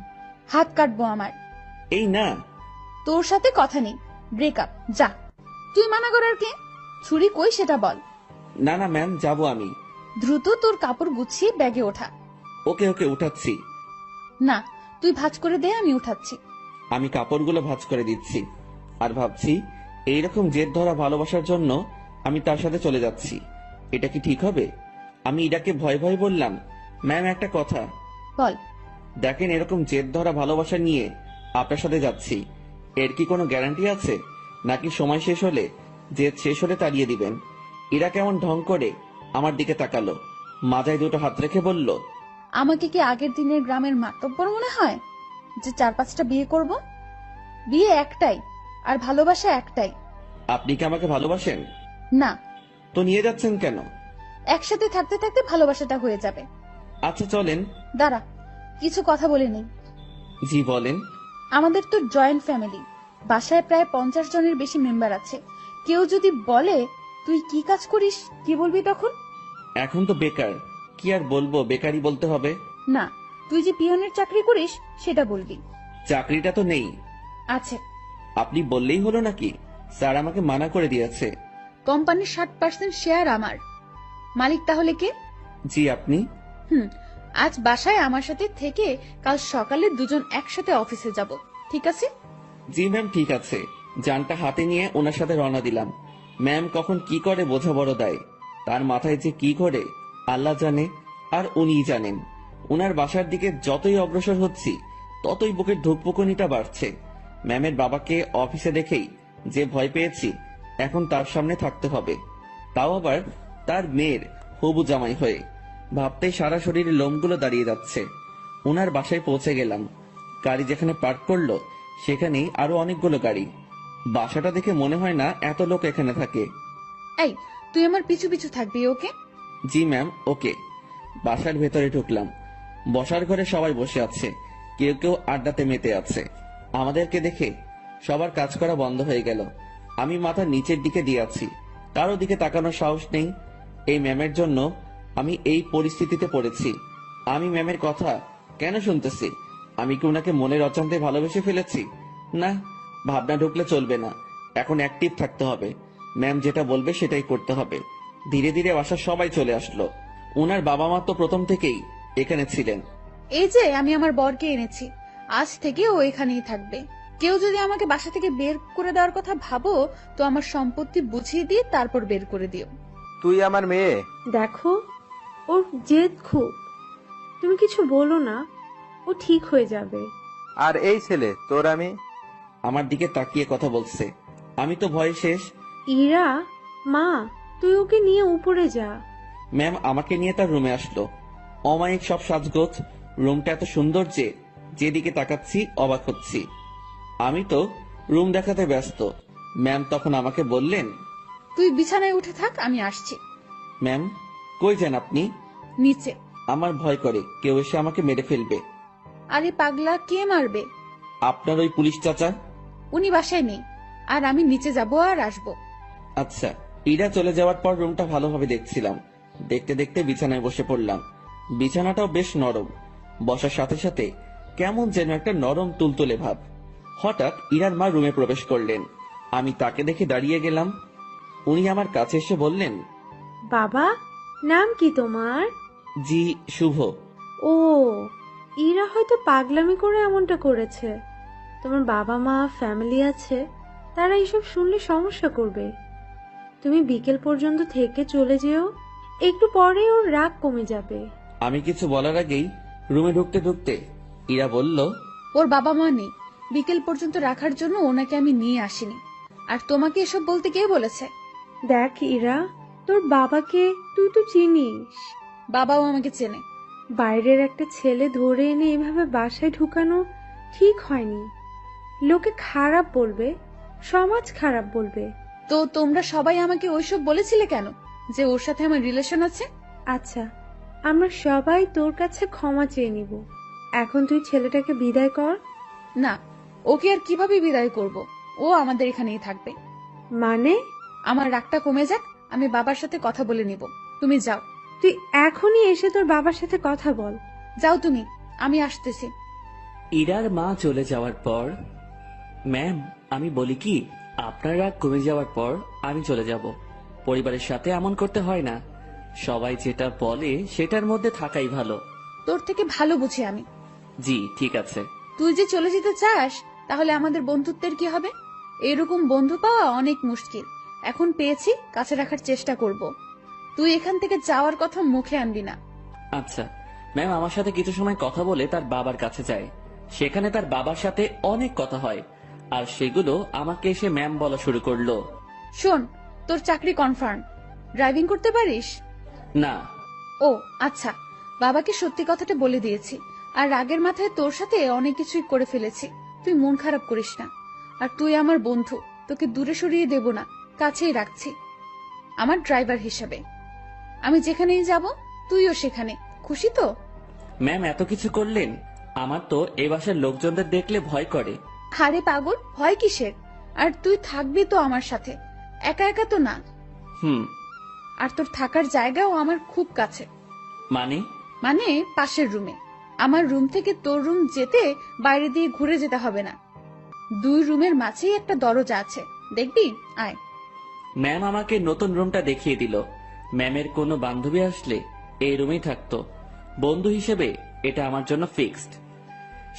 হাত কাটবো আমার। এই না, তোর সাথে কথা নেই, ব্রেকআপ, যা। তুই মানা করার কে? ছুরি কই সেটা বল। না না ম্যাম, যাব আমি। দ্রুত তোর কাপড় গুছিয়ে ব্যাগে ওঠা। ওকে ওকে, উঠাচ্ছি। না, তুই ভাঁজ করে দে, আমি উঠাচ্ছি। আমি কাপড়গুলো ভাঁজ করে দিচ্ছি আর ভাবছি এইরকম জেদ ধরা ভালোবাসার জন্য আমি তার সাথে চলে যাচ্ছি। এটা কি ঠিক হবে? আমি ইরাকে ভয় ভয় বললাম, ম্যাম একটা কথা। বল। দেখেন, এরকম জেদ ধরা ভালোবাসা নিয়ে আপনার সাথে যাচ্ছি, এর কি কোনো গ্যারান্টি আছে? নাকি সময় শেষ হলে, জেদ শেষ হলে তাড়িয়ে দিবেন? ইরা কেমন ঢং করে আমার দিকে তাকালো, মাথায় দুটো হাত রেখে বলল, আমাকে কি আগের দিনের গ্রামের মাতব্বর মনে হয় যে 4-5টা বিয়ে করব? বিয়ে একটাই, আর ভালোবাসা একটাই। আপনি কি আমাকে ভালোবাসেন? না। তো নিয়ে যাচ্ছেন কেন? একসাথে থাকতে থাকতে ভালোবাসাটা হয়ে যাবে। আচ্ছা চলেন। দাঁড়া, কিছু কথা বলে নেই। জি বলেন। আমাদের তো জয়েন্ট ফ্যামিলি, বাসায় প্রায় 50 জনের বেশি মেম্বার আছে। কেউ যদি বলে তুই কি কাজ করিস, কি বলবি তখন? এখন তো বেকার, কি আর বলবো, বেকারই বলতে হবে। না, তুই যে পিয়নের চাকরি করিস সেটা বলবি। চাকরিটা তো নেই। আছে। আপনি বললেই হলো নাকি? স্যার আমাকে মানা করে দিয়েছে। কোম্পানির 60% শেয়ার আমার। মালিক তাহলে কে? জি আপনি। আজ বাসায় আমার সাথে থেকে কাল সকালে দুজন একসাথে অফিসে যাব, ঠিক আছে? জি ম্যাম, ঠিক আছে। যানটা হাতে নিয়ে ওনার সাথে রওনা দিলাম। ম্যাম কখন কি করে বোঝা বড় দেয়, তার মাথায় যে কি করে আল্লাহ জানে, আর উনিই জানেন। ওনার বাসার দিকে যতই অগ্রসর হচ্ছি ততই বুকের ধুকপুকুনিটা বাড়ছে। ম্যামের বাবাকে অফিসে দেখেই যে ভয় পেয়েছি, এখন তার সামনে থাকতে হবে, তাও আবার তার মেয়ের হবু জামাই হয়ে। ভাবতেই সারা শরীরে লোমগুলো দাঁড়িয়ে যাচ্ছে। ওনার বাসায় পৌঁছে গেলাম। গাড়ি যেখানে পার্ক করলো সেখানেই আরো অনেকগুলো গাড়ি। বাসাটা দেখে মনে হয় না এত লোক এখানে থাকে। এই, তুই আমার পিছু পিছু থাকবি, ওকে? জি ম্যাম, ওকে। বাসার ভেতরে ঢুকলাম। বসার ঘরে সবাই বসে আছে, কেউ কেউ আড্ডাতে মেতে আছে। আমাদেরকে দেখে সবার কাজ করা বন্ধ হয়ে গেল। আমি মাথা নিচের দিকে দিয়ে আছি, কারো দিকে তাকানোর সাহস নেই। এই ম্যামের জন্য আমি এই পরিস্থিতিতে পড়েছি। আমি ম্যামের কথা কেন শুনতেছি? আমি কি ওনাকে মনের অজান্তে ভালোবেসে ফেলেছি? না, ভাবনা ঢুকলে চলবে না, এখন অ্যাক্টিভ থাকতে হবে। ম্যাম যেটা বলবে সেটাই করতে হবে। ধীরে ধীরে বাসার সবাই চলে আসলো। ওনার বাবা মা তো প্রথম থেকেই এখানে ছিলেন। এই যে আমি আমার বরকে এনেছি, আজ থেকে ও এখানেই থাকবে। কেউ যদি আমাকে বাসা থেকে বের করে দেওয়ার কথা ভাবো তো আমার সম্পত্তি বুঝিয়ে দিয়ে তারপর বের করে দিও। তুই আমার মেয়ে। দেখো, ওর জেদ খুব, তুমি কিছু বলো না, ও ঠিক হয়ে যাবে। আর এই ছেলে তোর আমি। আমার দিকে তাকিয়ে কথা বলছে। আমি তো ভয়ে শেষ। ইরা, মা, তুই ওকে নিয়ে উপরে যা। ম্যাম আমাকে নিয়ে তার রুমে আসলো। অমায়িক সব সাজগোজ, রুমটা এত সুন্দর যে যেদিকে তাকাচ্ছি অবাক হচ্ছি। আমি তো রুম দেখাতে ব্যস্ত। ম্যাম তখন আমাকে বললেন, তুই বিছানায় উঠে থাক, আমি আসছি। ম্যাম কই যান আপনি? নিচে। আমার ভয় করে কেউ এসে আমাকে মেরে ফেলবে। আরে পাগলা, কে মারবে? আপনার ওই পুলিশ চাচা। উনি বাসায় নেই, আর আমি নিচে যাব আর আসবো। আচ্ছা। ইরা চলে যাওয়ার পর রুমটা ভালোভাবে দেখছিলাম। দেখতে দেখতে বিছানায় বসে পড়লাম। বিছানাটাও বেশ নরম, বসার সাথে সাথে কেমন যেন একটা নরম তুলতুলে ভাব। হঠাৎ ইরার মা রুমে প্রবেশ করলেন। আমি তাকে দেখে দাঁড়িয়ে গেলাম। উনি আমার কাছে এসে বললেন, বাবা, নাম কি তোমার? জি শুভ। ও, ইরা হয়তো পাগলামি করে এমনটা করেছে। তোমার বাবা মা, ফ্যামিলি আছে, তারা এইসব শুনলে সমস্যা করবে। তুমি বিকেল পর্যন্ত থেকে চলে যেও, একটু পরে ওর রাগ কমে যাবে। আমি কিছু বলার আগেই রুমে ঢুকতে ঢুকতে ইরা বলল, ওর বাবা মা নেই, বিকেল পর্যন্ত রাখার জন্য ওনাকে আমি নিয়ে আসিনি। আর তোমাকে এসব বলতে কে বলেছে? দেখ ইরা, তোর বাবাকে তুই তো চিনিস। বাবাও আমাকে চেনে। বাইরের একটা ছেলে ধরে এনে এভাবে বাসায় ঢুকানো ঠিক হয়নি। লোকে খারাপ বলবে, সমাজ খারাপ বলবে। তো তোমরা সবাই আমাকে ওইসব বলেছিলে কেন, যে ওর সাথে আমার রিলেশন আছে? আচ্ছা, আমরা সবাই তোর কাছে ক্ষমা চেয়ে নিব। এখন তুই ছেলেটাকে বিদায় কর। না, ওকে আর কিভাবে বিদায় করব? ও আমাদের এখানেই থাকবে। মানে? আমার রাগটা কমে যাক, আমি বাবার সাথে কথা বলে নিব। তুমি যাও। তুই এখনই এসে তোর বাবার সাথে কথা বল। যাও তুমি, আমি আসতেছি। ইরার মা চলে যাওয়ার পর, ম্যাম আমি বলি কি, আপনার রাগ কমে যাওয়ার পর আমি চলে যাব। পরিবারের সাথে এমন করতে হয় না। সবাই যেটা বলে সেটার মধ্যে থাকাই ভালো। তোর থেকে ভালো বুঝি আমি। জি ঠিক আছে। তুই যে চলে যেতে চাস, তাহলে আমাদের বন্ধুত্বের কি হবে? এরকম বন্ধু পাওয়া অনেক মুশকিল। এখন পেয়েছি, কাছে রাখার চেষ্টা করব। তুই এখান থেকে যাওয়ার কথা মুখে আনবি না। আচ্ছা ম্যাম আমার সাথে কিছু সময় কথা বলে তার বাবার কাছে যায়। সেখানে তার বাবার সাথে অনেক কথা হয়, আর সেগুলো আমাকে এসে ম্যাম বলা শুরু করলো। শোন, তোর চাকরি কনফার্ম। ড্রাইভিং করতে পারিস? না। ও আচ্ছা, বাবাকে সত্যি কথাটা বলে দিয়েছি। আর রাগের মাথায় তোর সাথে অনেক কিছুই করে ফেলেছি। তুই মন খারাপ করিস না। আর তুই আমার বন্ধু, তোকে দূরে সরিয়ে দেব না, কাছেই রাখছি আমার ড্রাইভার হিসেবে। আমি যেখানেই যাব তুইও সেখানে। খুশি তো? ম্যাম এত কিছু করলেন, আমার তো এ বাসার লোকজনদের দেখলে ভয় করে। আরে পাগল, ভয় কিসের? আর তুই থাকবি তো আমার সাথে, একা একা তো না। হুম। আর তোর থাকার জায়গাও আমার খুব কাছে। মানে? মানে পাশের রুমে। আমার রুম থেকে তোর রুম যেতে বাইরে দিয়ে ঘুরে যেতে হবে না। 2 রুমের মাঝেই একটা দরজা আছে, দেখবি? আয়। ম্যাম আমাকে নতুন রুমটা দেখিয়ে দিল। ম্যামের কোনো বান্ধবী আসলে এই রুমেই থাকতো। বন্ধু হিসেবে এটা আমার জন্য ফিক্সড।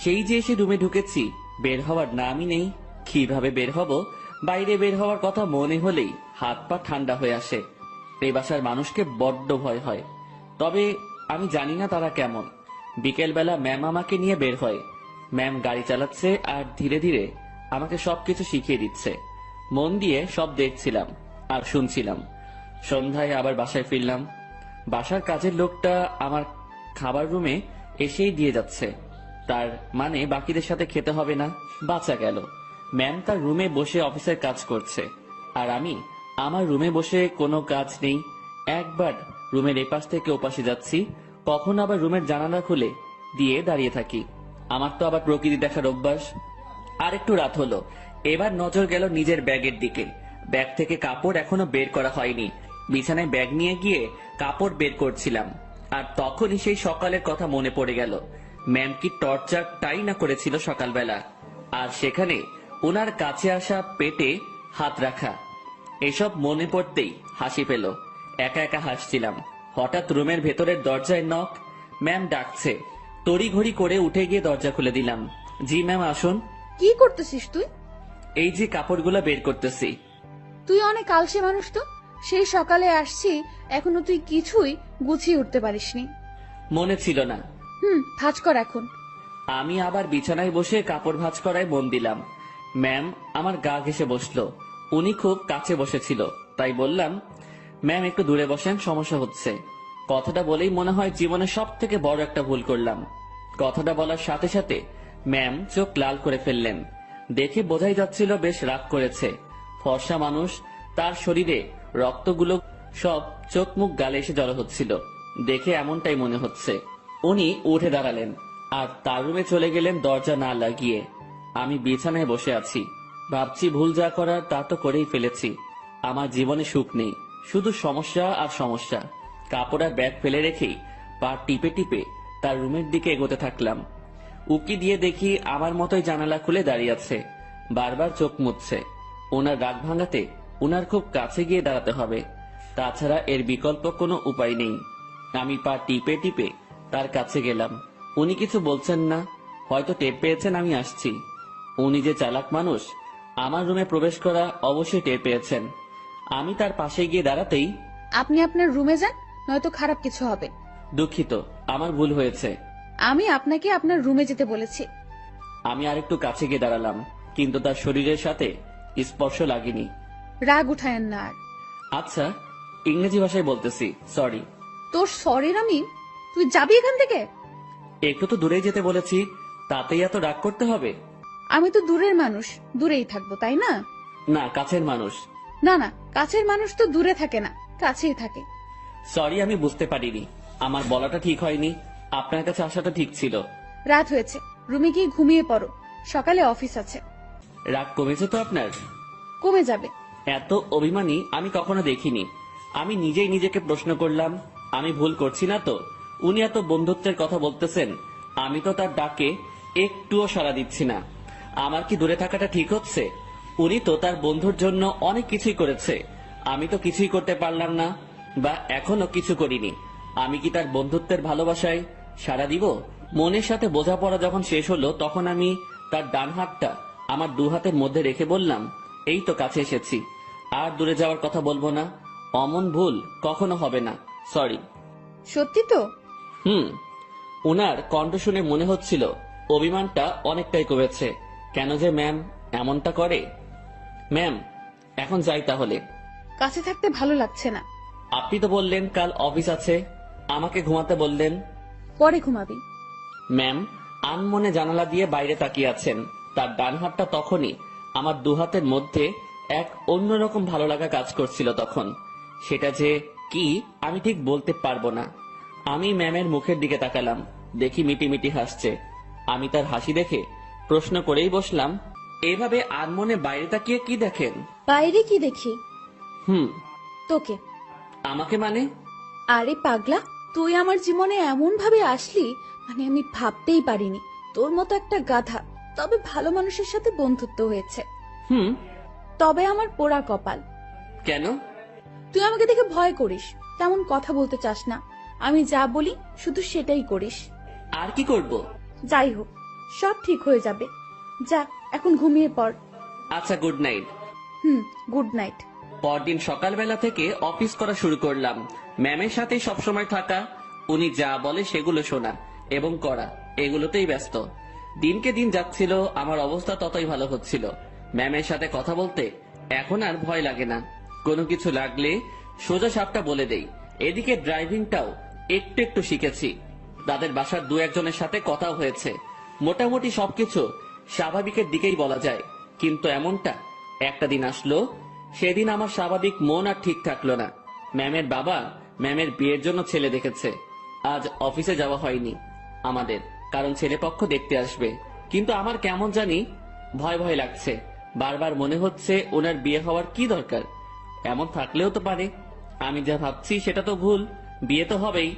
সেই যে এসে রুমে ঢুকেছি, বের হওয়ার নামই নেই। কিভাবে বের হব? বাইরে বের হওয়ার কথা মনে হলেই হাত পা ঠান্ডা হয়ে আসে। এই বাসার মানুষকে বড্ড ভয় হয়। তবে আমি জানি না তারা কেমন। বিকেলবেলা ম্যাম আমাকে নিয়ে বের হয়। ম্যাম গাড়ি চালাচ্ছে আর ধীরে ধীরে আমাকে সবকিছু শিখিয়ে দিচ্ছে। মন দিয়ে সব দেখছিলাম আর শুনছিলাম। সন্ধ্যায় আবার বাসায় ফিরলাম। বাসার কাজের লোকটা আমার খাবার রুমে এসেই দিয়ে যাচ্ছে। তার মানে বাকিদের সাথে খেতে হবে না। বাঁচা গেল। ম্যাম তার রুমে বসে অফিসের কাজ করছে, আর আমি আমার রুমে বসে কোনো কাজ নেই। একবার রুমের এপাশ থেকে ওপাশে যাচ্ছি, কখন আবার রুমের জানালা খুলে দিয়ে দাঁড়িয়ে থাকি। আমার তো আবার প্রকৃতি দেখার অভ্যাস। আর একটু রাত হলো। এবার নজর গেল নিজের ব্যাগের দিকে। ব্যাগ থেকে কাপড় এখনো বের করা হয়নি। বিছানায় ব্যাগ নিয়ে গিয়ে কাপড় বের করছিলাম, আর তখনই সেই সকালের কথা মনে পড়ে গেল। ম্যাম কি টর্চারটাই না করেছিল সকালবেলা, আর সেখানে ওনার কাছে আসা পেটে হাত রাখা। এসব মনে পড়তেই হাসি পেল। একা একা হাসছিলাম। হঠাৎ রুমের ভেতরের দরজায় নক। ম্যাম ডাকছে। তড়িঘড়ি করে উঠে গিয়ে দরজা খুলে দিলাম। জি ম্যাম আসুন। কি করতেছিস তুই? এই যে কাপড়গুলো বের করতেছি। তুই অনেক আলসে মানুষ তো। সেই সকালে আসছি, এখনো তুই কিছুই গুছিয়ে উঠতে পারিসনি। মনে ছিল না। ভাঁজ কর এখন। আমি আবার বিছানায় বসে কাপড় ভাঁজ করায় মন দিলাম। ম্যাম আমার গা ঘেঁষে বসলো। উনি খুব কাছে বসেছিল, তাই বললাম, ম্যাম একটু দূরে বসেন, সমস্যা হচ্ছে। কথাটা বলেই মনে হয় জীবনে সব থেকে বড় একটা ভুল করলাম। কথাটা বলার সাথে সাথে ম্যাম চোখ লাল করে ফেললেন। দেখে বোঝাই যাচ্ছিল বেশ রাগ করেছে। ফর্সা মানুষ, তার শরীরে রক্তগুলো সব চোখ মুখ গালে এসে জড়ো হচ্ছিল। দেখে এমনটাই মনে হচ্ছে। উনি উঠে দাঁড়ালেন আর তার রুমে চলে গেলেন দরজা না লাগিয়ে। আমি বিছানায় বসে আছি, ভাবছি ভুল যা করার তা তো করেই ফেলেছি। আমার জীবনে সুখ নেই, শুধু সমস্যা আর সমস্যা। কাপড় আর ব্যাগ ফেলে রেখেই পা টিপে টিপে তার রুমের দিকে এগোতে থাকলাম। উকি দিয়ে দেখি আমার মতোই জানালা খুলে দাঁড়িয়ে আছে, বারবার চোখ মুছছে। ওনার রাগ ভাঙাতে ওনার খুব কাছে গিয়ে দাঁড়াতে হবে, তাছাড়া এর বিকল্প কোনো উপায় নেই। আমি পা টিপে টিপে তার কাছে গেলাম। উনি কিছু বলছেন না, হয়তো টের পেয়েছেন আমি আসছি। উনি যে চালাক মানুষ, আমার রুমে প্রবেশ করা অবশ্যই টের পেয়েছেন। আমি তার পাশে গিয়ে দাঁড়াতেই, আপনি আপনার রুমে যান, নয়তো খারাপ কিছু হবে। দুঃখিত, আমার ভুল হয়েছে। আমি আপনাকে আপনার রুমে যেতে বলেছি। আমি আরেকটু কাছে গিয়ে দাঁড়ালাম, কিন্তু তার শরীরের সাথে স্পর্শ লাগেনি। রাগ উঠায়েন না আর। আচ্ছা, ইংরেজি ভাষায় বলতেছি, সরি। তোর সরি রামিম, তুই যাবি এখান থেকে? একটু তো দূরেই যেতে বলেছি, তাতেই এত রাগ করতে হবে? আমি তো দূরের মানুষ, দূরেই থাকবো, তাই না? না, কাছের মানুষ। না না, কাছের মানুষ তো দূরে থাকে না, কাছেই থাকে। সরি, আমি বুঝতে পারিনি। আমার বলাটা ঠিক হয়নি, আপনার কাছে আসাটা ঠিক ছিল। রাত হয়েছে, রুমে গিয়ে ঘুমিয়ে পড়ো, সকালে অফিস আছে। রাগ কমেছে তো আপনার? কমে যাবে। এত অভিমানী আমি কখনো দেখিনি। আমি নিজেই নিজেকে প্রশ্ন করলাম, আমি ভুল করছি না তো? উনি এত বন্ধুত্বের কথা বলতেছেন, আমি তো তার ডাকে একটুও সাড়া দিচ্ছি না। আমার কি দূরে থাকাটা ঠিক হচ্ছে? উনি তো তার বন্ধুর জন্য অনেক কিছুই করেছে, আমি তো কিছুই করতে পারলাম না, বা এখনো কিছু করিনি। আমি কি তার বন্ধুত্বের ভালোবাসায় সাড়া দিব? মনের সাথে বোঝাপড়া যখন শেষ হলো, তখন আমি তার ডান হাতটা আমার দু হাতের মধ্যে রেখে বললাম, এই তো কাছে এসেছি, আর দূরে যাওয়ার কথা বলবো না। অমন ভুল কখনো হবে না, সরি। সত্যি তো? উনার কণ্ঠ শুনে মনে হচ্ছিল অভিমানটা অনেকটাই কমেছে। কেন যে ম্যাম এমনটা করে? ম্যাম, এখন যাই তাহলে। কাছে থাকতে ভালো লাগছে না। আপনি তো বললেন কাল অফিস আছে, আমাকে ঘুমাতে বললেন। পরে ঘুমাবি। ম্যাম আনমনে জানালা দিয়ে বাইরে তাকিয়ে আছেন। তার ডান হাতটা তখনই আমার দু হাতের মধ্যে এক অন্যরকম ভালো লাগা কাজ করছিল তখন। সেটা যে কি আমি ঠিক বলতে পারবো না। আমি ম্যামের মুখের দিকে তাকালাম, দেখি মিটিমিটি হাসছে। আমি তার হাসি দেখে প্রশ্ন করেই বসলাম, এভাবে আনমনে বাইরে তাকিয়ে কি দেখেন? বাইরে কি দেখি? হুম। তোকে। আমাকে মানে? আরে পাগলা, তুই আমার জীবনে এমন ভাবে আসলি, মানে আমি ভাবতেই পারিনি। তোর মতো একটা গাধা, তবে ভালো মানুষের সাথে বন্ধুত্ব হয়েছে। তবে আমার পোড়া কপাল। কেন? তুই আমাকে দেখে ভয় করিস, তেমন কথা বলতে চাস না। আমি যা বলি শুধু সেটাই করিস। আর কি করব? যাই হোক, সব ঠিক হয়ে যাবে। যা, এখন ঘুমিয়ে পড়। আচ্ছা, গুড নাইট। Good night. পরদিন সকালবেলা থেকে অফিস করা শুরু করলাম। ম্যামের সাথে সবসময় থাকা, উনি যা বলে সেগুলো শোনা এবং করা, এগুলোতেই ব্যস্ত। দিনকে দিন যাচ্ছিল, আমার অবস্থা ততই ভালো হচ্ছিল। ম্যামের সাথে কথা বলতে এখন আর ভয় লাগে না। কোনো কিছু লাগলে সোজা সাপটা বলে দেই। এদিকে ড্রাইভিংটাও একটু একটু শিখেছি। তাদের বাসার দু একজনের সাথে কথাও হয়েছে। মোটামুটি সবকিছু স্বাভাবিকের দিকেই বলা যায়। কিন্তু এমনটা একটা দিন আসলো, সেদিন আমার স্বাভাবিক মন আর ঠিক থাকলো না। ম্যামের বাবা ম্যামের বিয়ের জন্য ছেলে দেখেছে। আজ অফিসে যাওয়া হয়নি আমাদের, কারণ ছেলেপক্ষ দেখতে আসবে। কিন্তু আমার কেমন জানি ভয় ভয় লাগছে। বারবার মনে হচ্ছে ওনার বিয়ে হওয়ার কি দরকার? এমন থাকলেও তো পারে। আমি যা ভাবছি সেটা তো ভুল, বিয়ে তো হবেই।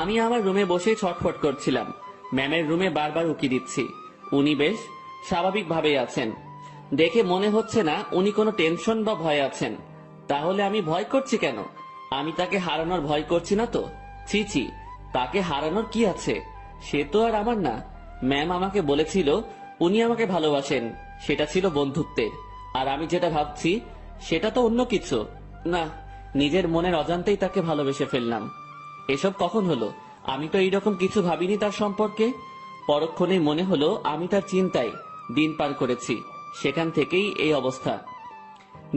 আমি আমার রুমে বসে ছটফট করছিলাম। ম্যামের রুমে বারবার উকি দিচ্ছি। উনি বেশ স্বাভাবিকভাবেই আছেন, দেখে মনে হচ্ছে না উনি কোনো টেনশন বা ভয় আছেন। তাহলে আমি ভয় করছি কেন? আমি তাকে হারানোর ভয় করছি না তো? ছি ছি, তাকে হারানোর কি আছে? সে তো আর আমার না। ম্যাম আমাকে বলেছিল উনি আমাকে ভালোবাসেন, সেটা ছিল বন্ধুত্বের। আর আমি যেটা ভাবছি সেটা তো অন্য কিছু। না, নিজের মনের অজান্তেই তাকে ভালোবেসে ফেললাম। এসব কখন হলো? আমি তো এইরকম কিছু ভাবিনি তার সম্পর্কে। পরক্ষণেই মনে হলো আমি তার চিন্তায় দিন পার করেছি, সেখান থেকেই এই অবস্থা।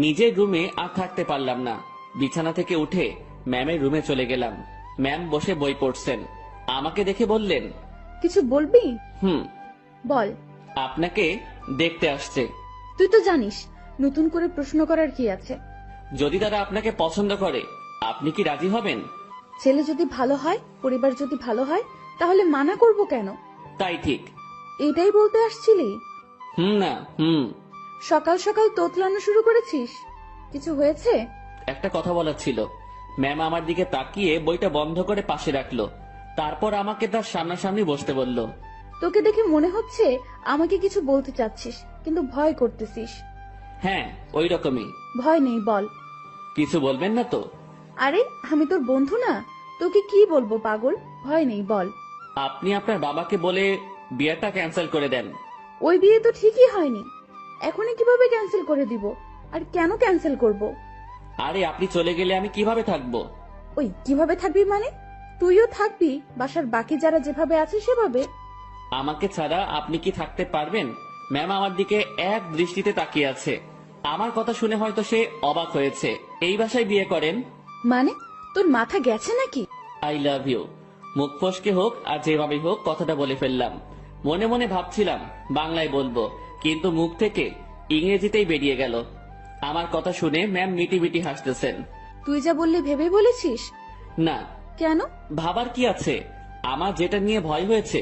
নিজের রুমে আর থাকতে পারলাম না। বিছানা থেকে উঠে ম্যামের রুমে চলে গেলাম। ম্যাম বসে বই পড়ছেন। আমাকে দেখে বললেন, কিছু বলবি? বল। আপনাকে দেখতে আসছে। তুই তো জানিস, নতুন করে প্রশ্ন করার কি আছে? যদি তারা আপনাকে পছন্দ করে, আপনি কি রাজি হবেন? ছেলে যদি ভালো হয়, পরিবার যদি ভালো হয়, তাহলে মানা করব কেন? তাই ঠিক। এটাই বলতে আসছিলি? না। সকাল সকাল তোতলানো শুরু করেছিস? কিছু হয়েছে? একটা কথা বলার ছিল। ম্যাম আমার দিকে তাকিয়ে বইটা বন্ধ করে পাশে রাখলো। তারপর আমাকে তার সামনাসামনি বসতে বলল। তোকে দেখে মনে হচ্ছে আমাকে কিছু বলতে চাচ্ছিস, কিন্তু ভয় করতেছিস। হ্যাঁ, ওই রকমই। ভয় নেই, বল। কিছু বলবেন না তো? আরে আমি তোর বন্ধু না, তোকে কি বলবো পাগল? ভয় নেই, বল। আপনি আপনার বাবাকে বলে বিয়েটা ক্যান্সেল করে দেন। ওই বিয়ে তো ঠিকই হয়নি, এখনই কিভাবে ক্যান্সেল করে দিব? আর কেন ক্যান্সেল করব? আরে আপনি চলে গেলে আমি কিভাবে থাকবো? ওই কিভাবে থাকবি মানে? তুইও থাকবি বাসার বাকি যারা যেভাবে আছে সেভাবে। আমাকে ছাড়া আপনি কি থাকতে পারবেন? ম্যাম আমার দিকে এক দৃষ্টিতে তাকিয়ে আছে। আমার কথা শুনে হয়তো সে অবাক হয়েছে। এই বাসায় বিয়ে করেন? মানে তোর মাথা গেছে নাকি? I love you. মুখ ফসকে হোক আর যেভাবে হোক কথাটা বলে ফেললাম। মনে মনে ভাবছিলাম বাংলায় বলবো, কিন্তু মুখ থেকে ইংরেজিতেই বেরিয়ে গেল। আমার কথা শুনে ম্যাম মিটি হাসতেছেন। তুই যা বললি ভেবে বলেছিস? না, কেন? ভাবার কি আছে? আমার যেটা নিয়ে ভয় হয়েছে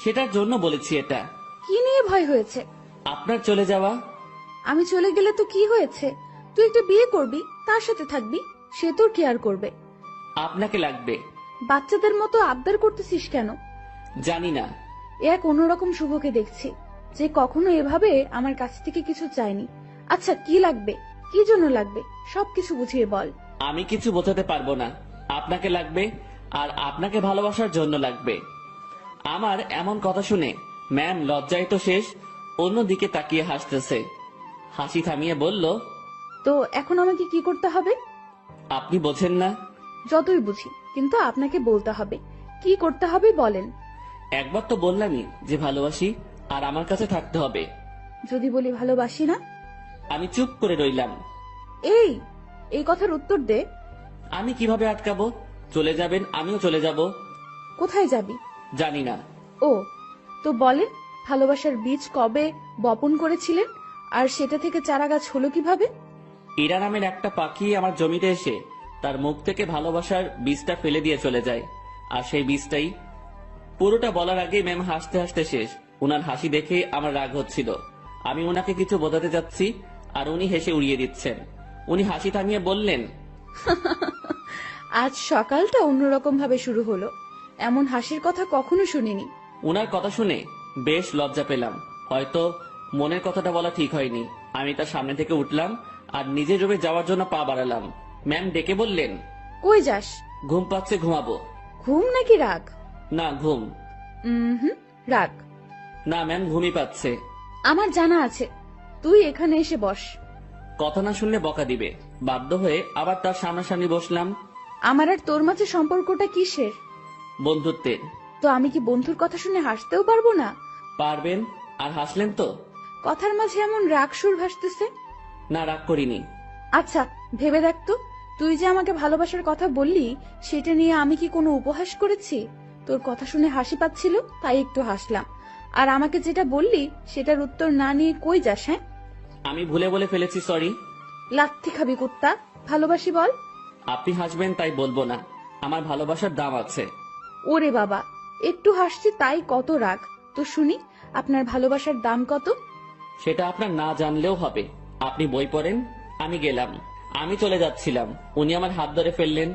সেটার জন্য বলেছি এটা। কি নিয়ে ভয় হয়েছে? আপনার চলে যাওয়া। আমি চলে গেলে তো কি হয়েছে? তুই একটা বিয়ে করবি, তার সাথে থাকবি, সে তোর কেয়ার করবে। আপনাকে লাগবে। বাচ্চাদের মতো আবদার করতেছিস কেন? জানি না। এক অন্যরকম শুভকে দেখছি, যে কখনো এভাবে আমার কাছ থেকে কিছু চায়নি। আচ্ছা কি লাগবে, কি জন্য লাগবে, সবকিছু বুঝিয়ে বল। আমি কিছু বোঝাতে পারবো না। আপনাকে লাগবে, আর আপনাকে ভালোবাসার জন্য লাগবে। আমার এমন কথা শুনে ম্যাম লজ্জায় তো শেষ, অন্যদিকে তাকিয়ে হাসতেছে। হাসি থামিয়ে বলল, তো এখন আমাকে কি করতে হবে? আপনি বোঝেন না? যতই বুঝি, কিন্তু আপনাকে বলতে হবে। কি করতে হবে বলেন। একবার তো বললামই যে ভালোবাসি, আর আমার কাছে থাকতে হবে। যদি বলি ভালোবাসি না? আমি চুপ করে রইলাম। এই কথার উত্তর দে। আমি কিভাবে আটকাবো? চলে যাবেন, আমিও চলে যাব। কোথায় যাবি? জানি না। ও, তো বলেন, ভালোবাসার বীজ কবে বপন করেছিলেন, আর সেটা থেকে চারা গাছ হলো কিভাবে? ইরা নামের একটা পাখি আমার জমিতে এসে তার মুখ থেকে ভালোবাসার বীজটা ফেলে দিয়ে চলে যায়, আর সেই বীজটাই। পুরোটা বলার আগেই ম্যাম হাসতে হাসতে শেষ। উনার হাসি দেখে আমার রাগ হচ্ছিল। আমি উনাকে কিছু বোঝাতে যাচ্ছি, আর উনি হেসে উড়িয়ে দিচ্ছেন। উনি হাসি থামিয়ে বললেন, আজ সকালটা অন্যরকম ভাবে শুরু হলো। এমন হাসির কথা কখনো শুনিনি। উনার কথা শুনে বেশ লজ্জা পেলাম। হয়তো মনের কথাটা বলা ঠিক হয়নি। আমি তার সামনে থেকে উঠলাম আর নিজের রুমে যাওয়ার জন্য পা বাড়ালাম। ম্যাম ডেকে বললেন, কই যাস? ঘুম পাচ্ছে, ঘুমাবো। ঘুম নাকি রাগ? না, ঘুম। রাগ। না ম্যাম, ঘুমই পাচ্ছে। আমার জানা আছে, তুই এখানে এসে বস। কথা না শুনলে বকা দিবে। বাধ্য হয়ে আবার তার সামনাসামনি বসলাম। আমার আর তোর মাঝে সম্পর্কটা কিসের? বন্ধুত্বের। তো আমি কি বন্ধুর কথা শুনে হাসতেও পারবো না? পারবেন। আর হাসলেন তো? কথার মাঝে এমন রাগ সুর ভাসতেছে। না, রাগ করিনি। আচ্ছা ভেবে দেখ তো, তুই যে আমাকে ভালোবাসার কথা বললি, সেটা নিয়ে আমি কি কোনো উপহাস করেছি? তোর কথা শুনে হাসি পাচ্ছিল, তাই একটু হাসলাম। আর আমাকে যেটা বললি সেটার উত্তর না নিয়ে কই যাস? হ্যাঁ, আমি ভুলে বলে ফেলেছি, সরি। লাথি খাবি কুত্তা। ভালোবাসি বল। আপনি হাসবেন তাই বলবো না। আমার ভালোবাসার দাম আছে। ওরে বাবা, একটু হাসছি তাই কত রাগ? তো শুনি, আপনার ভালোবাসার দাম কত? সেটা আপনার না জানলেও হবে। আপনি বই পড়েন। আমি গেলাম। আমি চলে যাচ্ছিলাম, উনি আমার হাত ধরে ফেললেন।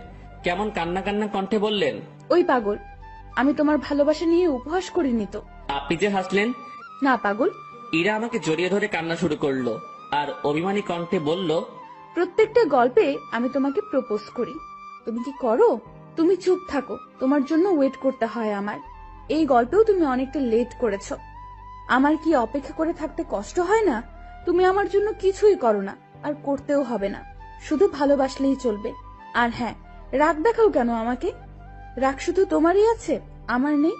কেমন কান্না কান্না কণ্ঠে বললেন, ওই পাগল, আমি তোমার ভালোবাসা নিয়ে উপহাস করিনি তো। আপনি যে হাসলেন। না পাগল। ইরা আমাকে জড়িয়ে ধরে কান্না শুরু করলো, আর অভিমানী কণ্ঠে বলল, প্রত্যেকটা গল্পে আমি তোমাকে প্রপোজ করি, তুমি কি করো? তুমি চুপ থাকো, তোমার জন্য ওয়েট করতে হয় আমার। এই গল্পেও তুমি অনেকটা লেট করেছো। আমার কি অপেক্ষা করে থাকতে কষ্ট হয় না? তুমি আমার জন্য কিছুই করো না, আর করতেও হবে না। শুধু ভালোবাসলেই চলবে। আর হ্যাঁ, রাগ দেখাও কেন আমাকে? রাগ শুধু তোমারই আছে, আমার নেই।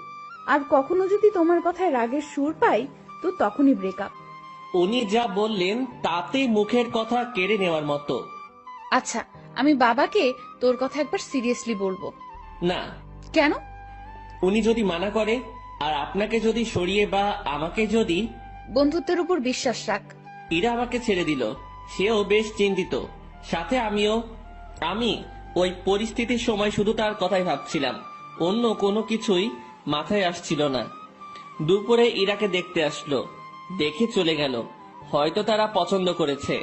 আর কখনো যদি তোমার কথায় রাগের সুর পাই, তো তখনই ব্রেকআপ। উনি যা বললেন তাতে মুখের কথা কেড়ে নেওয়ার মতো। আচ্ছা, আমি বাবাকে তোর কথা একবার সিরিয়াসলি বলবো। না, কেন? উনি যদি মানা করে, আর আপনাকে যদি সরিয়ে বা আমাকে যদি। বন্ধুত্বের উপর বিশ্বাস রাখ। ইরা আমাকে ছেড়ে দিল, সেও বেশ চিন্তিত, সাথে আমিও। আমি ওই পরিস্থিতির সময় শুধু তার কথাই ভাবছিলাম, অন্য কোনো কিছুই মাথায় আসছিল না। দুপুরে ইরাকে দেখতে আসলো, দেখে চলে গেল। হয়তো তারা পছন্দ করেছে।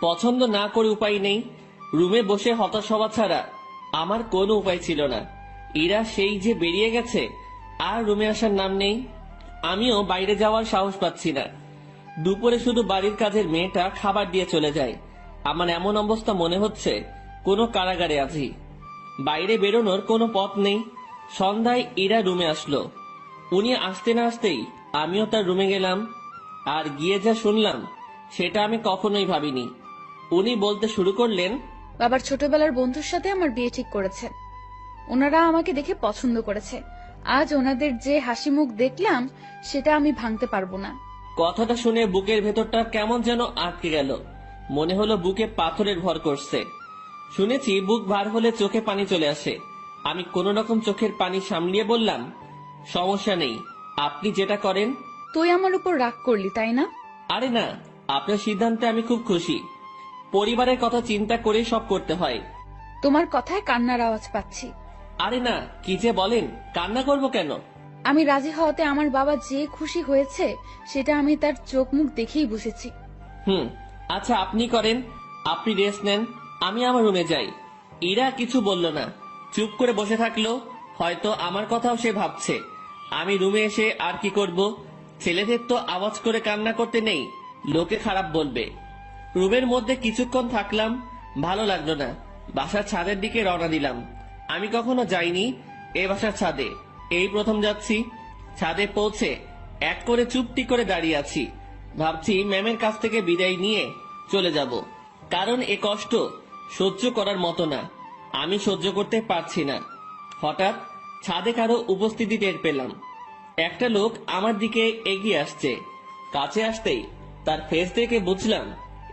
পছন্দ না করে উপায় নেই। রুমে বসে হতাশ হওয়া ছাড়া আমার কোনো উপায় ছিল না। ইরা সেই যে বেরিয়ে গেছে, আর রুমে আসার নাম নেই। আমিও বাইরে যাওয়ার সাহস পাচ্ছি না। দুপুরে শুধু বাড়ির কাজের মেয়েটা খাবার দিয়ে চলে যায়। আমার এমন অবস্থা মনে হচ্ছে কোনো কারাগারে আছি। বাইরে বেরোনোর কোনো পথ নেই। সন্ধ্যায় ইরা রুমে আসলো। উনি আসতে না আসতেই আমিও তার রুমে গেলাম। আর গিয়ে যা শুনলাম সেটা আমি কখনোই ভাবিনি। উনি বলতে শুরু করলেন, বাবার ছোটবেলার বন্ধুর সাথে আমার বিয়ে ঠিক করেছে। ওনারা আমাকে দেখে পছন্দ করেছে, আজ ওনাদের যে হাসি মুখ দেখলাম সেটা আমি ভাঙতে পারবো না। কথাটা শুনে বুকের ভেতরটা কেমন যেন আটকে গেল। মনে হলো বুকে পাথরের ভর করছে। শুনেছি বুক ভার হলে চোখে পানি চলে আসে। আমি কোন রকম চোখের পানি সামলিয়ে বললাম, সমস্যা নেই, আপনি যেটা করেন। তুই আমার উপর রাগ করলি তাই না? আরে না, আপনার সিদ্ধান্তে আমি খুব খুশি। পরিবারের কথা চিন্তা করে সব করতে হয়। তোমার কথায় কান্নার আওয়াজ পাচ্ছি। আরে না, কি যে বলেন, কান্না করব কেন? আমি রাজি হওয়াতে আমার বাবা যে খুশি হয়েছে সেটা আমি তার চোখ মুখ দেখেই বুঝেছি। আচ্ছা আপনি করেন, আপনি রেস্ট নেন, আমি আমার রুমে যাই। ইরা কিছু বলল না, চুপ করে বসে থাকলো। হয়তো আমার কথাও সে ভাবছে। আমি রুমে এসে আর কি করব? ছেলেদের তো আওয়াজ করে কান্না করতে নেই, লোকে খারাপ বলবে। রুমের মধ্যে কিছুক্ষণ থাকলাম, ভালো লাগলো না। বাসার ছাদের দিকে রওনা দিলাম। আমি কখনো যাইনি এ বাসার ছাদে, এই প্রথম যাচ্ছি। ছাদে পৌঁছে এক করে চুপটি করে দাঁড়িয়ে আছি। ভাবছি ম্যামের কাছ থেকে বিদায় নিয়ে চলে যাব, কারণ এ কষ্ট সহ্য করার মতো না, আমি সহ্য করতে পারছি না। হঠাৎ ছাদে কারো উপস্থিতি টের পেলাম। একটা লোক আমার দিকে এগিয়ে আসছে। কাছে আসতেই তার ফেস দেখে বুঝলাম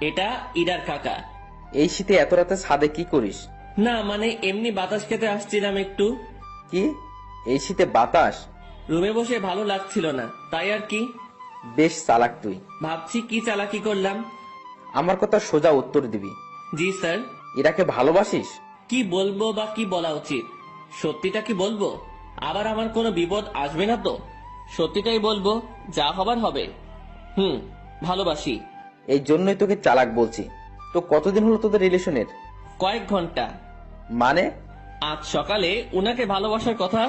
এটা ইরার কাকা। এই শীতে এত রাতে ছাদে কি করিস? না মানে এমনি বাতাস খেতে আসছিলাম একটু। কি, এই শীতে বাতাস? রুমে বসে ভালো লাগছিল না, তাই আর কি। বেশ চালাক তুই। ভাবছি কি চালাকি করলাম। আমার কথা সোজা উত্তর দিবি। জি স্যার। ইরাকে ভালোবাসিস? কি বলবো বা কি বলা উচিত? সত্যিটা কি বলবো? আবার আমার কোনো বিপদ আসবে না তো? সত্যিটাই বলবো, যা হবার হবে। ভালোবাসি। এই জন্যই তোকে চালাক বলছি। তো কতদিন হলো তোদের রিলেশনের? কয়েক ঘন্টা। মানে? আজ সকালে উনাকে ভালোবাসার কথা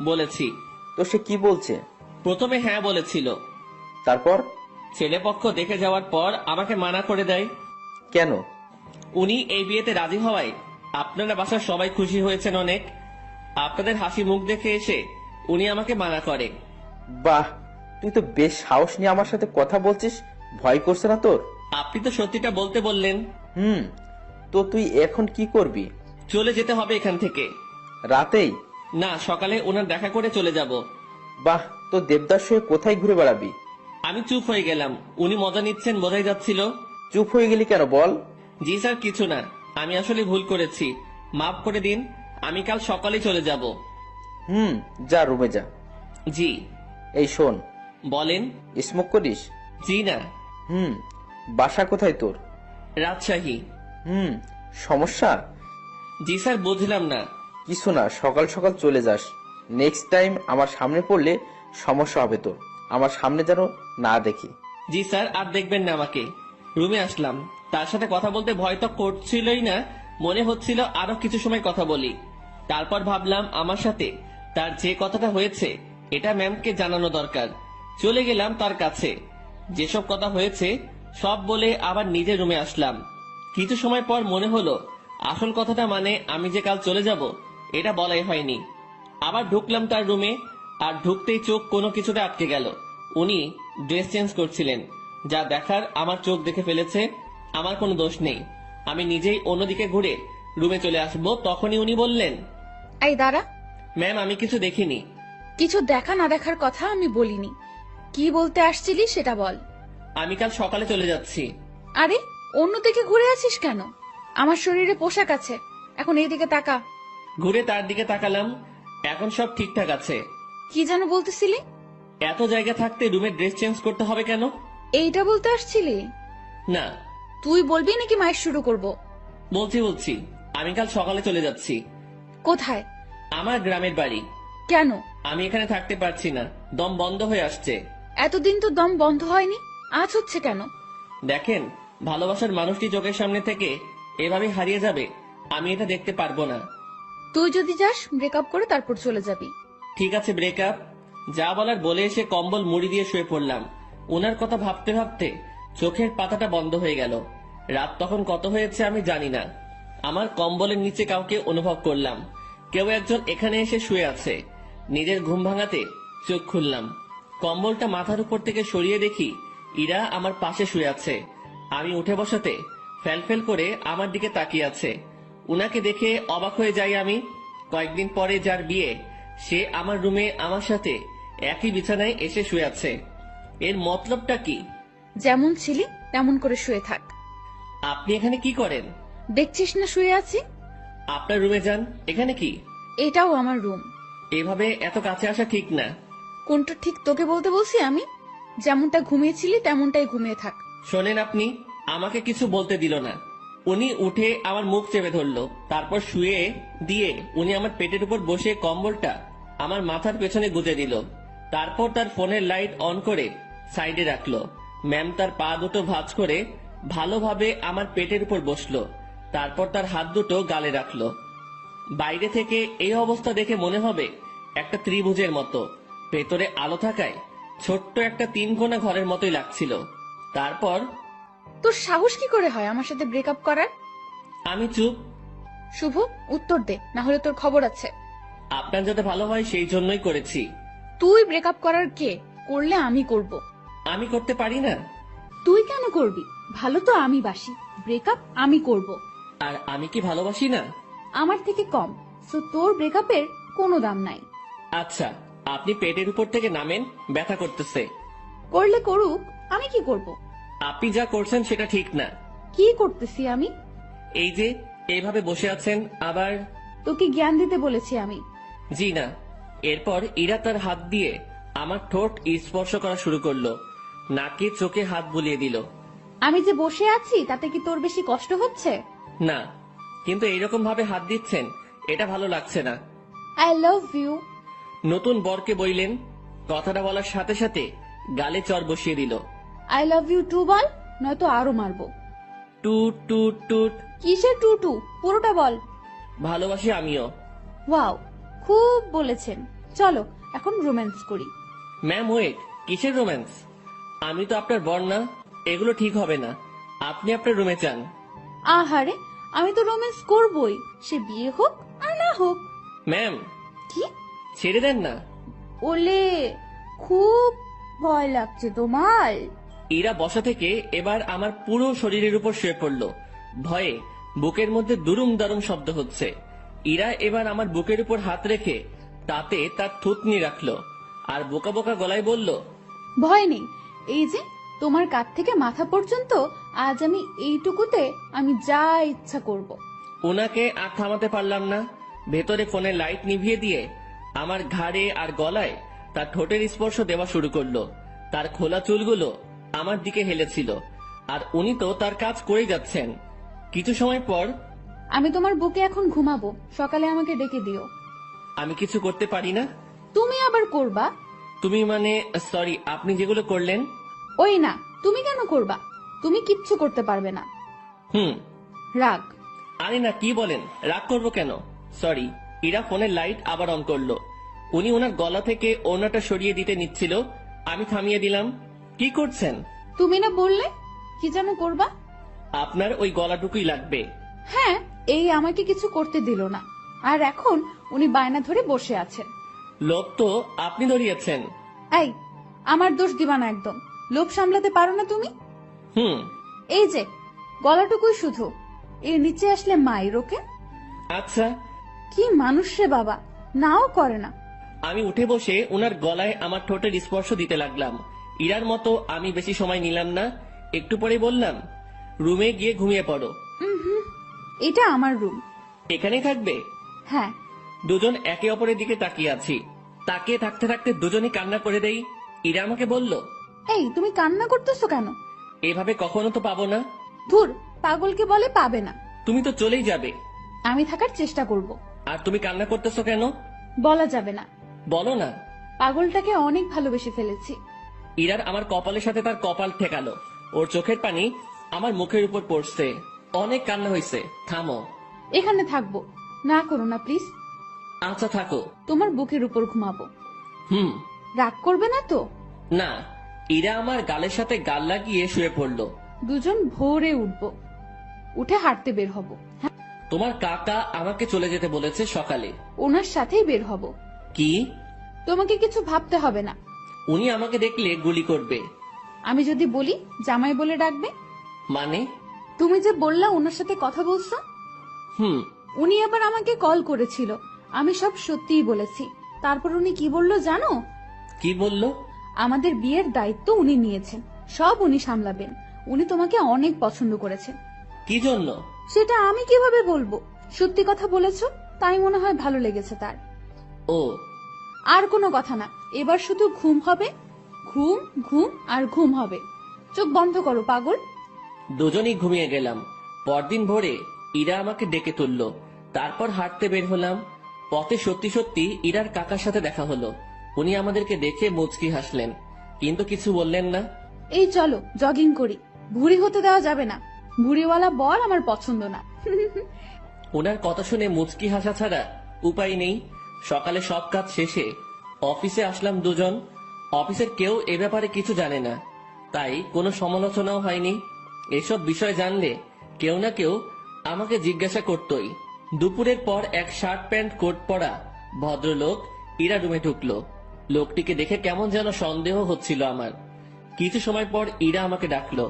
বলেছি। তো সে কি বলছে? প্রথমে হ্যাঁ বলেছিল, তারপর? ছেলেপক্ষ দেখে যাওয়ার পর আমাকে মানা করে দেয়। কেন? উনি এই বিয়েতে রাজি হওয়ায় আপনারা বাসার সবাই খুশি হয়েছেন অনেক। আপনাদের হাসি মুখ দেখে এসে উনি আমাকে মানা করে। বাহ, তুই তো বেশ সাহস নিয়ে আমার সাথে কথা বলছিস। ভয় করছে না তোর? আপনি তো সত্যিটা বলতে বললেন। তো তুই এখন কি করবি? চলে যেতে হবে এখান থেকে। রাতেই? না, সকালে ওনার দেখা করে চলে যাব। বাহ, তো দেবদাস হয়ে কোথায় ঘুরে বেড়াবি? আমি চুপ হয়ে গেলাম। উনি মজা নিচ্ছেন বোঝাই যাচ্ছিল। চুপ হয়ে গেলি কেন বল? জি স্যার, কিছু না, আমি আসলে ভুল করেছি, মাফ করে দিন। আমি কাল সকালে চলে যাব। যা রুমে যা। জি। এই শোন। বলেন। স্মোক করিস? জি না। বাসা কোথায় তোর? রাজশাহী। সমস্যা? জি স্যার, বুঝলাম না। কিছু না, সকাল সকাল চলে যাস। নেক্সট টাইম আমার সামনে পড়লে সমস্যা হবে তোর। আমার সামনে যেন না দেখি। জি স্যার, আর দেখবেন না আমাকে। রুমে আসলাম, তার সাথে কথা বলতে ভয় তো করছিলই না, মনে হচ্ছিল আরো কিছু সময় কথা বলি। তারপর ভাবলাম আমার সাথে তার যে কথাটা হয়েছে এটা ম্যামকে জানানো দরকার। চলে গেলাম তার কাছে, যেসব কথা হয়েছে সব বলে আবার নিজের রুমে আসলাম। কিছু সময় পর মনে হলো আসল কথাটা, মানে আমি যে কাল চলে যাব এটা বলাই হয়নি। আবার ঢুকলাম তার রুমে, আর ঢুকতেই চোখ কোনো কিছুতে আটকে গেল। উনি ড্রেস চেঞ্জ করছিলেন। যা দেখার আমার চোখ দেখে ফেলেছে, আমার কোনো দোষ নেই। আমি নিজেই অন্যদিকে ঘুরে রুমে চলে আসবো, তখনই উনি বললেন, এই দাঁড়া। ম্যাম আমি কিছু দেখিনি। কিছু দেখা না দেখার কথা আমি বলিনি। কি বলতে আসছিলি সেটা বল। আমি কাল সকালে চলে যাচ্ছি। আরে, অন্যদিকে ঘুরে আছিস কেন? আমার শরীরে পোশাক আছে, এখন এইদিকে তাকা। ঘুরে তার দিকে তাকালাম, এখন সব ঠিকঠাক আছে। কি যেন বলতেছিলি? এত জায়গা থাকতে রুমে ড্রেস চেঞ্জ করতে হবে কেন? এইটা বলতে আসছিলি? না। তুই বলবি নাকি মায়ের শুরু করব? বলছি আমি কাল সকালে চলে যাচ্ছি। কোথায়? আমার গ্রামের বাড়ি। কেন? আমি এখানে থাকতে পারছি না, দম বন্ধ হয়ে আসছে। এতদিন তো দম বন্ধ হয়নি, আজ হচ্ছে কেন? দেখেন, ভালোবাসার মানুষটি চোখের সামনে থেকে এভাবে হারিয়ে যাবে, আমি এটা দেখতে পারবো না। তুই যদি যাস ব্রেকআপ করে তারপর চলে যাবি। ঠিক আছে, ব্রেকআপ। যা বলার বলে এসে কম্বল মুড়ি দিয়ে শুয়ে পড়লাম। ওনার কথা ভাবতে ভাবতে চোখের পাতাটা বন্ধ হয়ে গেল। রাত তখন কত হয়েছে আমি জানি না। আমার কম্বলের নিচে কাউকে অনুভব করলাম। কেউ একজন এখানে এসে শুয়ে আছে। নিজের ঘুম ভাঙাতে চোখ খুললাম। কম্বলটা মাথার উপর থেকে সরিয়ে দেখি ইরা আমার পাশে শুয়ে আছে। আমি উঠে বসাতে ফেল করে আমার দিকে তাকিয়ে আছে। উনাকে দেখে অবাক হয়ে যাই আমি। কয়েকদিন পরে যার বিয়ে, সে আমার রুমে আমার সাথে একই বিছানায় এসে শুয়ে আছে। এর মতলবটা কি? যেমন ছিলি তেমন করে শুয়ে থাক। আপনি এখানে কি করেন? দেখছিস না শুয়ে আছি? আপনার রুমে যান। এখানে কি? এটাও আমার রুম। এভাবে এত কাছে আসা ঠিক না। কোনটা ঠিক তোকে বলতে বলছি আমি? যেমনটা ঘুমিয়েছিলি তেমনটাই ঘুমিয়ে থাক। শোনেন, আপনি আমাকে কিছু বলতে দিল না। উনি উঠে আমার মুখ চেপে ধরলো, তারপর শুয়ে দিয়ে উনি আমার পেটের উপর বসে কম্বলটা আমার মাথার পেছনে গুজে দিল। তারপর তার ফোনের লাইট অন করে সাইডে রাখলো। ম্যাম তার পা দুটো ভাঁজ করে ভালোভাবে আমার পেটের উপর বসলো, তারপর তার হাত দুটো গালে রাখলো। বাইরে থেকে এই অবস্থা দেখে মনে হবে একটা ত্রিভুজের মতো, ভেতরে আলো থাকায় ছোট্ট একটা 3 কোণা ঘরের মতোই লাগছিল। তারপর তোর সাহস কি করে হয় আমার সাথে ব্রেকআপ করার? আমি চুপ। শুভ, উত্তর দে, না হলে তোর খবর আছে। আপনার যাতে ভালো হয় সেই জন্যই করেছি। তুই ব্রেকআপ করার কে? করলে আমি করব। আমি করতে পারি না। তুই কেন করবি? ভালো তো আমি বাসি, ব্রেকআপ আমি করব। আর আমি কি ভালোবাসি না? আমার থেকে কম, সো তোর ব্রেকআপের কোনো দাম নাই। আচ্ছা, আপনি পেটের উপর থেকে নামেন, ব্যথা করতেছে। করলে করুক, আমি কি করব? আপনি যা করছেন সেটা ঠিক না। কি করতেছি আমি? এই যে এইভাবে বসে আছেন, আবার তোকে জ্ঞান দিতে বলেছি আমি। জি না। এরপর ইরা তার হাত দিয়ে আমার ঠোঁট স্পর্শ করা শুরু করলো, নাকে চোখে হাত বুলিয়ে দিল। আমি যে বসে আছি তাতে কি তোর বেশি কষ্ট হচ্ছে? না, কিন্তু এইরকম ভাবে হাত দিচ্ছেন এটা ভালো লাগছে না। I love you. নতুন বরকে বইলেন, কথাটা বলার সাথে সাথে গালে চর বসিয়ে দিল। আই লাভ ইউ টু বল, নয়তো আরো মারবো। টুট টুট টুট। কিসের টু টু? পুরোটা বল। ভালোবাসি আমিও। ওয়াও, খুব বলেছেন। চলো এখন রোম্যান্স করি। ম্যাম ওয়েট, কিসের রোম্যান্স? আমি তো আপনার বর না, এগুলো ঠিক হবে না। আপনি আপনার রুমে যান। আহারে, আমি তো রোম্যান্স করবই, সে বিয়ে হোক আর না হোক। ম্যাম কি? ছেড়ে দেন না। ওলে, খুব ভয় লাগছে তোমার? ইরা বসা থেকে এবার আমার পুরো শরীরের উপর শুয়ে পড়লো। ভয়ে বুকের মধ্যে দুরুম দারুম শব্দ হচ্ছে। ইরা এবার আমার বুকের উপর হাত রেখে তাতে তার থুতনি রাখলো আর বোকা বোকা গলায় বলল, ভয় নেই, এই যে তোমার কাঁধ থেকে মাথা পর্যন্ত আজ আমি এইটুকুতে আমি যা ইচ্ছা করব। ওনাকে আর থামাতে পারলাম না। ভেতরে ফোনের লাইট নিভিয়ে দিয়ে আমার ঘাড়ে আর গলায় তার ঠোঁটের স্পর্শ দেওয়া শুরু করলো। তার খোলা চুলগুলো আমার দিকে হেলেছিল, আর উনি তো তার কাজ করেই যাচ্ছেন। কিছু সময় পর, আমি তোমার বুকে এখন ঘুমাবো, সকালে আমাকে ডেকে দিও। আমি কিছু করতে পারি না। তুমি আবার করবা? তুমি মানে, সরি, আপনি যেগুলো করলেন। ওই না, তুমি কেন করবা? তুমি কিচ্ছু করতে পারবে না। হুম। রাগ। আরে না, কি বলেন, রাগ করবো কেন? সরি। ইরা ফোনের লাইট আবার অন করলো। উনি ওনার গলা থেকে ওড়নাটা সরিয়ে দিতে নিচ্ছিল, আমি থামিয়ে দিলাম। কি করছেন? তুমি না বললে কি যেন করবা? আপনার ওই গলাটুকুই লাগবে। হ্যাঁ, এই আমাকে কিছু করতে দিল না, আর এখন উনি বায়না ধরে বসে আছেন। লোভ তো আপনি ধরিয়েছেন। এই, আমার দোষ দিবা না একদম। লোভ সামলাতে পারো না তুমি? হুম। এই যে গলাটুকুই শুধু, এর নিচে আসলে মায়ের ওকে। আচ্ছা। কি মানুষ রে বাবা, নাও করে না। আমি উঠে বসে ওনার গলায় আমার ঠোঁটের স্পর্শ দিতে লাগলাম। ইরার মতো আমি বেশি সময় নিলাম না। একটু পরে বললাম, রুমে গিয়ে ঘুমিয়ে পড়ো। এটা আমার রুম। এখানেই থাকবে? হ্যাঁ। দুজন একে অপরের দিকে তাকিয়ে আছি। তাকিয়ে থাকতে থাকতে দুজনই কান্না করে দেই। ইরা আমাকে বলল, এই তুমি কান্না করতেছো কেন? এভাবে কখনো তো পাবো না। ধুর, পাগলকে বলে পাবে না। তুমি তো চলেই যাবে। আমি থাকার চেষ্টা করব। আর তুমি কান্না করতেছো কেন? বলা যাবে না। বলো না। পাগলটাকে অনেক ভালোবেসে ফেলেছি। ইরার আমার কপালের সাথে তার কপাল ঠেকালো। ওর চোখের পানি আমার মুখের উপর পড়ছে। অনেক কান্না হয়েছে, থামো। এখানে থাকবো, না করো না প্লিজ। আচ্ছা থাকো। তোমার বুকের উপর ঘুমাবো। হুম। রাগ করবে না তো? না। ইরা আমার গালের সাথে গাল লাগিয়ে শুয়ে পড়লো। দুজন ভোরে উঠবো, উঠে হাঁটতে বের হব। হ্যাঁ, তোমার কাকা আমাকে চলে যেতে বলেছে সকালে। ওনার সাথেই বের হব। কি? তোমাকে কিছু ভাবতে হবে না। উনি আমাকে দেখলে গুলি করবে। আমি যদি বলি জামাই বলে ডাকবে। মানে? তুমি যে বললা ওনার সাথে কথা বলছো, হুম। উনি আবার আমাকে কল করেছিল। আমি সব সত্যিই বলেছি। তারপর উনি কি বললো জানো? কি বলল? আমাদের বিয়ের দায়িত্ব উনি নিয়েছেন, সব উনি সামলাবেন। উনি তোমাকে অনেক পছন্দ করেছেন। কি জন্য? সেটা আমি কিভাবে বলবো? সত্যি কথা বলেছো, তাই মনে হয় ভালো লেগেছে তার। ও, আর কোনো কথা না, এবার শুধু ঘুম হবে, ঘুম ঘুম আর ঘুম হবে। চোখ বন্ধ করো পাগল। দুজনেই ঘুমিয়ে গেলাম। পরদিন ভোরে ইরা আমাকে ডেকে তুললো। তারপর হাঁটতে বের হলাম। পথে সত্যি সত্যি ইরার কাকার সাথে দেখা হলো। উনি আমাদেরকে দেখে মুচকি হাসলেন, কিন্তু কিছু বললেন না। এই চলো জগিং করি, ভুঁড়ি হতে দেওয়া যাবে না। ভুঁড়িওয়ালা বর আমার পছন্দ না। ওনার কথা শুনে মুচকি হাসা ছাড়া উপায় নেই। সকালে সব কাজ শেষে অফিসে আসলাম দুজন। অফিসের কেউ এ ব্যাপারে কিছু জানে না, তাই কোনো সমালোচনাও হয়নি। এসব বিষয় জানলে কেউ না কেউ আমাকে জিজ্ঞাসা করতই। দুপুরের পর এক শার্ট প্যান্ট কোট পরা ভদ্রলোক ইরা রুমে ঢুকলো। লোকটিকে দেখে কেমন যেন সন্দেহ হচ্ছিল আমার। কিছু সময় পর ইরা আমাকে ডাকলো।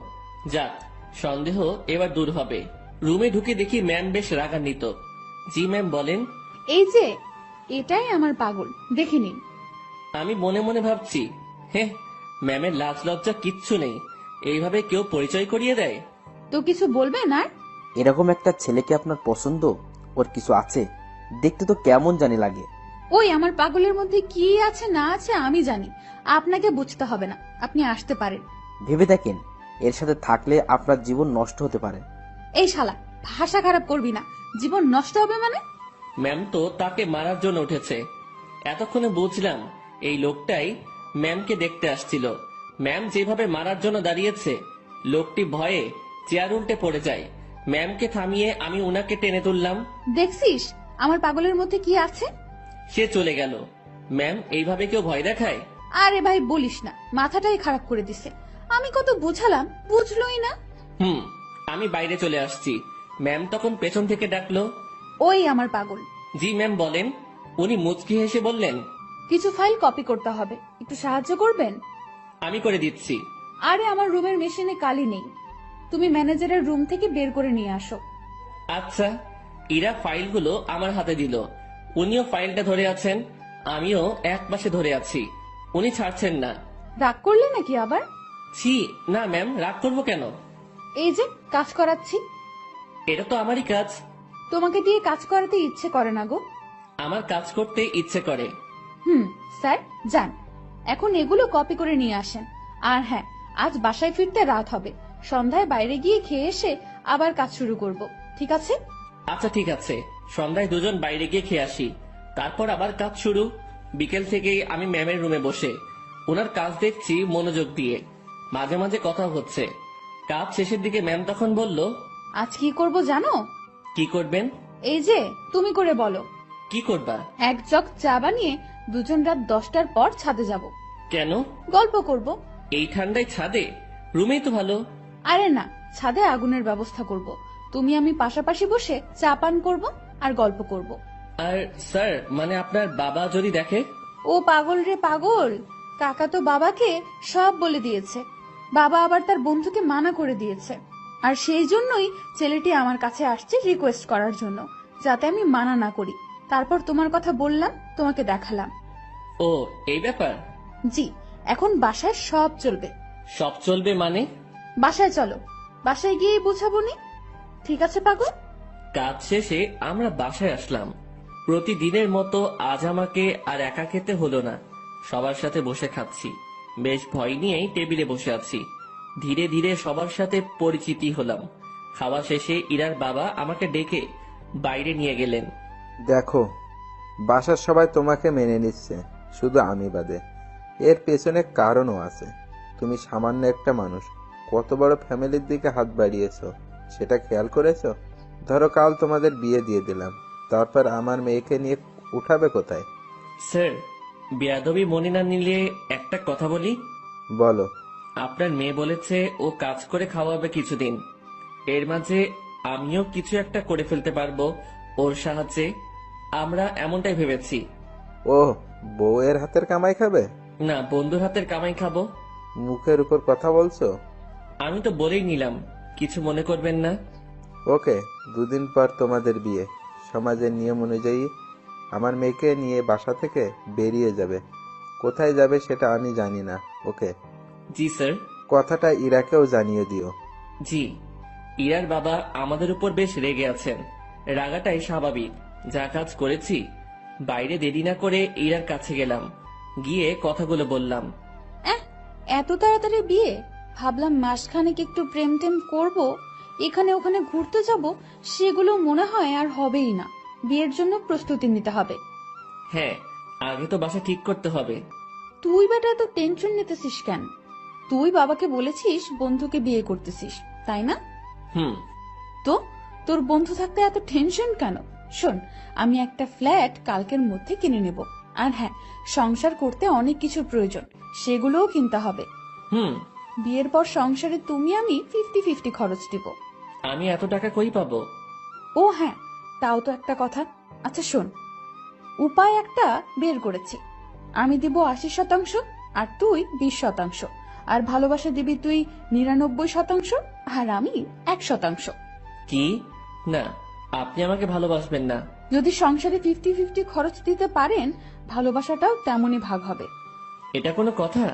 যাক, সন্দেহ এবার দূর হবে। রুমে ঢুকে দেখি ম্যাম বেশ রাগান্বিত। জি ম্যাম, বলেন। এই যে, এটাই আমার পাগল, দেখে নিন। আমি মনে মনে ভাবছি, হ্যাঁ, ম্যামের লাজ লজ্জা কিচ্ছু নেই, এইভাবে কেউ পরিচয় করিয়ে দেয়? তো কিছু বলবেন আর? এরকম একটা ছেলেকে আপনার পছন্দ? ওর কিছু আছে? দেখতে তো কেমন জানি লাগে। ওই আমার পাগলের মধ্যে কি আছে না আছে আমি জানি, আপনাকে বুঝতে হবে না। আপনি আসতে পারেন। ভেবে দেখেন, এর সাথে থাকলে আপনার জীবন নষ্ট হতে পারে। এই শালা, ভাষা খারাপ করবি না। জীবন নষ্ট হবে মানে? ম্যাম তো তাকে মারার জন্য উঠেছে। এতক্ষণে বুঝলাম এই লোকটাই ম্যামকে দেখতে আসছিল। ম্যাম যেভাবে মারার জন্য দাঁড়িয়েছে, লোকটি ভয়ে চেয়ার উল্টে পড়ে যায়। ম্যামকে থামিয়ে আমি উনাকে টেনে তুললাম। দেখছিস আমার পাগলের মধ্যে কি আছে? সে চলে গেল। ম্যাম, এইভাবে কেউ ভয় দেখায়? আরে ভাই বলিস না, মাথাটাই খারাপ করে দিছে। আমি কত বুঝালাম, বুঝলোই না। আমি বাইরে চলে আসছি। ম্যাম তখন পেছন থেকে ডাকলো। ওই আমার পাগল। জি ম্যাম, বলেন। উনি মুচকি হেসে বললেন, কিছু ফাইল কপি করতে হবে, একটু সাহায্য করবেন? আমি করে দিচ্ছি। আরে আমার রুমের মেশিনে কালি নেই, তুমি ম্যানেজারের রুম থেকে বের করে নিয়ে আসো। আচ্ছা। ইরা ফাইলগুলো আমার হাতে দিল। উনিও ফাইলটা ধরে আছেন, আমিও এক পাশে ধরে আছি। উনি ছাড়ছেন না। রাগ করলে নাকি আবার? ছি, না ম্যাম, রাগ করবো কেন? এই যে কাজ করাচ্ছি। এটা তো আমারই কাজ। তোমাকে দিয়ে কাজ করাতে ইচ্ছে করে না গো। আমার কাজ করতে ইচ্ছে করে। স্যার যান, এখন এগুলো কপি করে নিয়ে আসেন। আর হ্যাঁ, আজ বাসায় ফিরতে রাত হবে, সন্ধ্যায় বাইরে গিয়ে খেয়ে এসে আবার কাজ শুরু করব, ঠিক আছে? আচ্ছা ঠিক আছে, সন্ধ্যায় দুজন বাইরে গিয়ে খেয়ে আসি, তারপর আবার কাজ শুরু। বিকেল থেকেই আমি ম্যামের রুমে বসে ওনার কাজ দেখছি মনোযোগ দিয়ে। মাঝে মাঝে কথা হচ্ছে। কাজ শেষের দিকে ম্যাম তখন বলল, আজ কি করব জানো? কি করবেন? এই যে তুমি করে বলো। কি করবা? এক জগ চা বানিয়ে দুজন রাত 10টার পর ছাদে যাব। কেন? গল্প করব। এই ঠান্ডায় ছাদে? রুমেই তো ভালো। আরে না, ছাদে আগুনের ব্যবস্থা করব। তুমি আমি পাশাপাশি বসে চা পান করব আর গল্প করব। আর স্যার, মানে আপনার বাবা যদি দেখে? ও পাগল রে পাগল, কাকা তো বাবাকে সব বলে দিয়েছে। বাবা আবার তার বন্ধুকে মানা করে দিয়েছে। আর সেই জন্যই ছেলেটি আমার কাছে আসছে রিকোয়েস্ট করার জন্য, যাতে আমি মানা না করি। তারপর তোমার কথা বললাম, তোমাকে দেখালাম। ও, এই ব্যাপার? জি, এখন বাসায় সব চলবে। সব চলবে মানে? বাসায় চলো, বাসায় গিয়ে বুঝাবো নি, ঠিক আছে পাগল? কাজ শেষে আমরা বাসায় আসলাম। প্রতিদিনের মতো আজ আমাকে আর একা খেতে হলো না, সবার সাথে বসে খাচ্ছি। বেশ ভয় নিয়েই টেবিলে বসে আছি। ধীরে ধীরে সবার সাথে পরিচিতি হলাম। খাওয়া শেষে ইরার বাবা আমাকে ডেকে বাইরে নিয়ে গেলেন। দেখো, বাসার সবাই তোমাকে মেনে নিচ্ছে, শুধু আমি বাদে। এর পেছনে কারণও আছে। তুমি সামান্য একটা মানুষ, কত বড় ফ্যামিলির দিকে হাত বাড়িয়েছো, সেটা খেয়াল করেছো? ধরো কাল তোমাদের বিয়ে দিয়ে দিলাম, তারপর আমার মেয়েকে নিয়ে উঠাবে কোথায়? স্যার, বেয়াদবি মনে না নিলে একটা কথা বলি। বলো। আপনার মেয়ে বলেছে ও কাজ করে খাওয়াবে কিছুদিন। এর মাঝে আমিও কিছু একটা করে ফেলতে পারবো ওর সাহায্যে। আমরা এমনটাই ভেবেছি। ও, বউয়ের হাতের কামাই খাবে? না, বন্ধুর হাতের কামাই খাবো। মুখের উপর কথা বলছো। আমি তো বলেই নিলাম, কিছু মনে করবেন না। ওকে, 2 দিন পর তোমাদের বিয়ে। সমাজের নিয়ম অনুযায়ী আমার মেয়েকে নিয়ে বাসা থেকে বেরিয়ে যাবে। কোথায় যাবে সেটা আমি জানি না, ওকে? জি স্যার। কথাটা ইরাকেও জানিয়ে দিও। জি। ইরার বাবা আমাদের উপর বেশ রেগে আছেন। রাগাটাই স্বাভাবিক, যা কাজ করেছি। বাইরে দেরি না করে ইরার কাছে গেলাম, গিয়ে কথাগুলো বললাম। এত তাড়াতাড়ি বিয়ে? ভাবলাম মাসখানেক একটু প্রেম টেম করবো, এখানে ওখানে ঘুরতে যাব, সেগুলো মনে হয় আর হবেই না। বিয়ের জন্য প্রস্তুতি নিতে হবে। হ্যাঁ, আগে তো বাসা ঠিক করতে হবে। তুই বেটা এত টেনশন নিতেছিস কেন? তুই বাবাকে বলেছিস বন্ধুকে বিয়ে করতেছিস, তাই না? হুম। তো তোর বন্ধু থাকতে এত টেনশন কেন? শোন, আমি একটা ফ্ল্যাট কালকের মধ্যে কিনে নেব। আর হ্যাঁ, সংসার করতে অনেক কিছুর প্রয়োজন, সেগুলোও কিনতে হবে। হুম। বিয়ের পর সংসারে তুমি আমি 50-50 খরচ দিব। আমি এত টাকা কই পাবো? ও হ্যাঁ, তাও তো একটা কথা। আচ্ছা শোন, উপায় একটা বের করেছি। আমি দিব 80%, আর তুই 20%, আর ভালোবাসা দিবি তুই 99%, আর আমি 1%। কি? না, আপনি আমাকে ভালোবাসবেন না। যদি সংসারে 50-50 খরচ দিতে পারেন, ভালোবাসাটাও তেমনই ভাগ হবে। এটা কোনো কথা?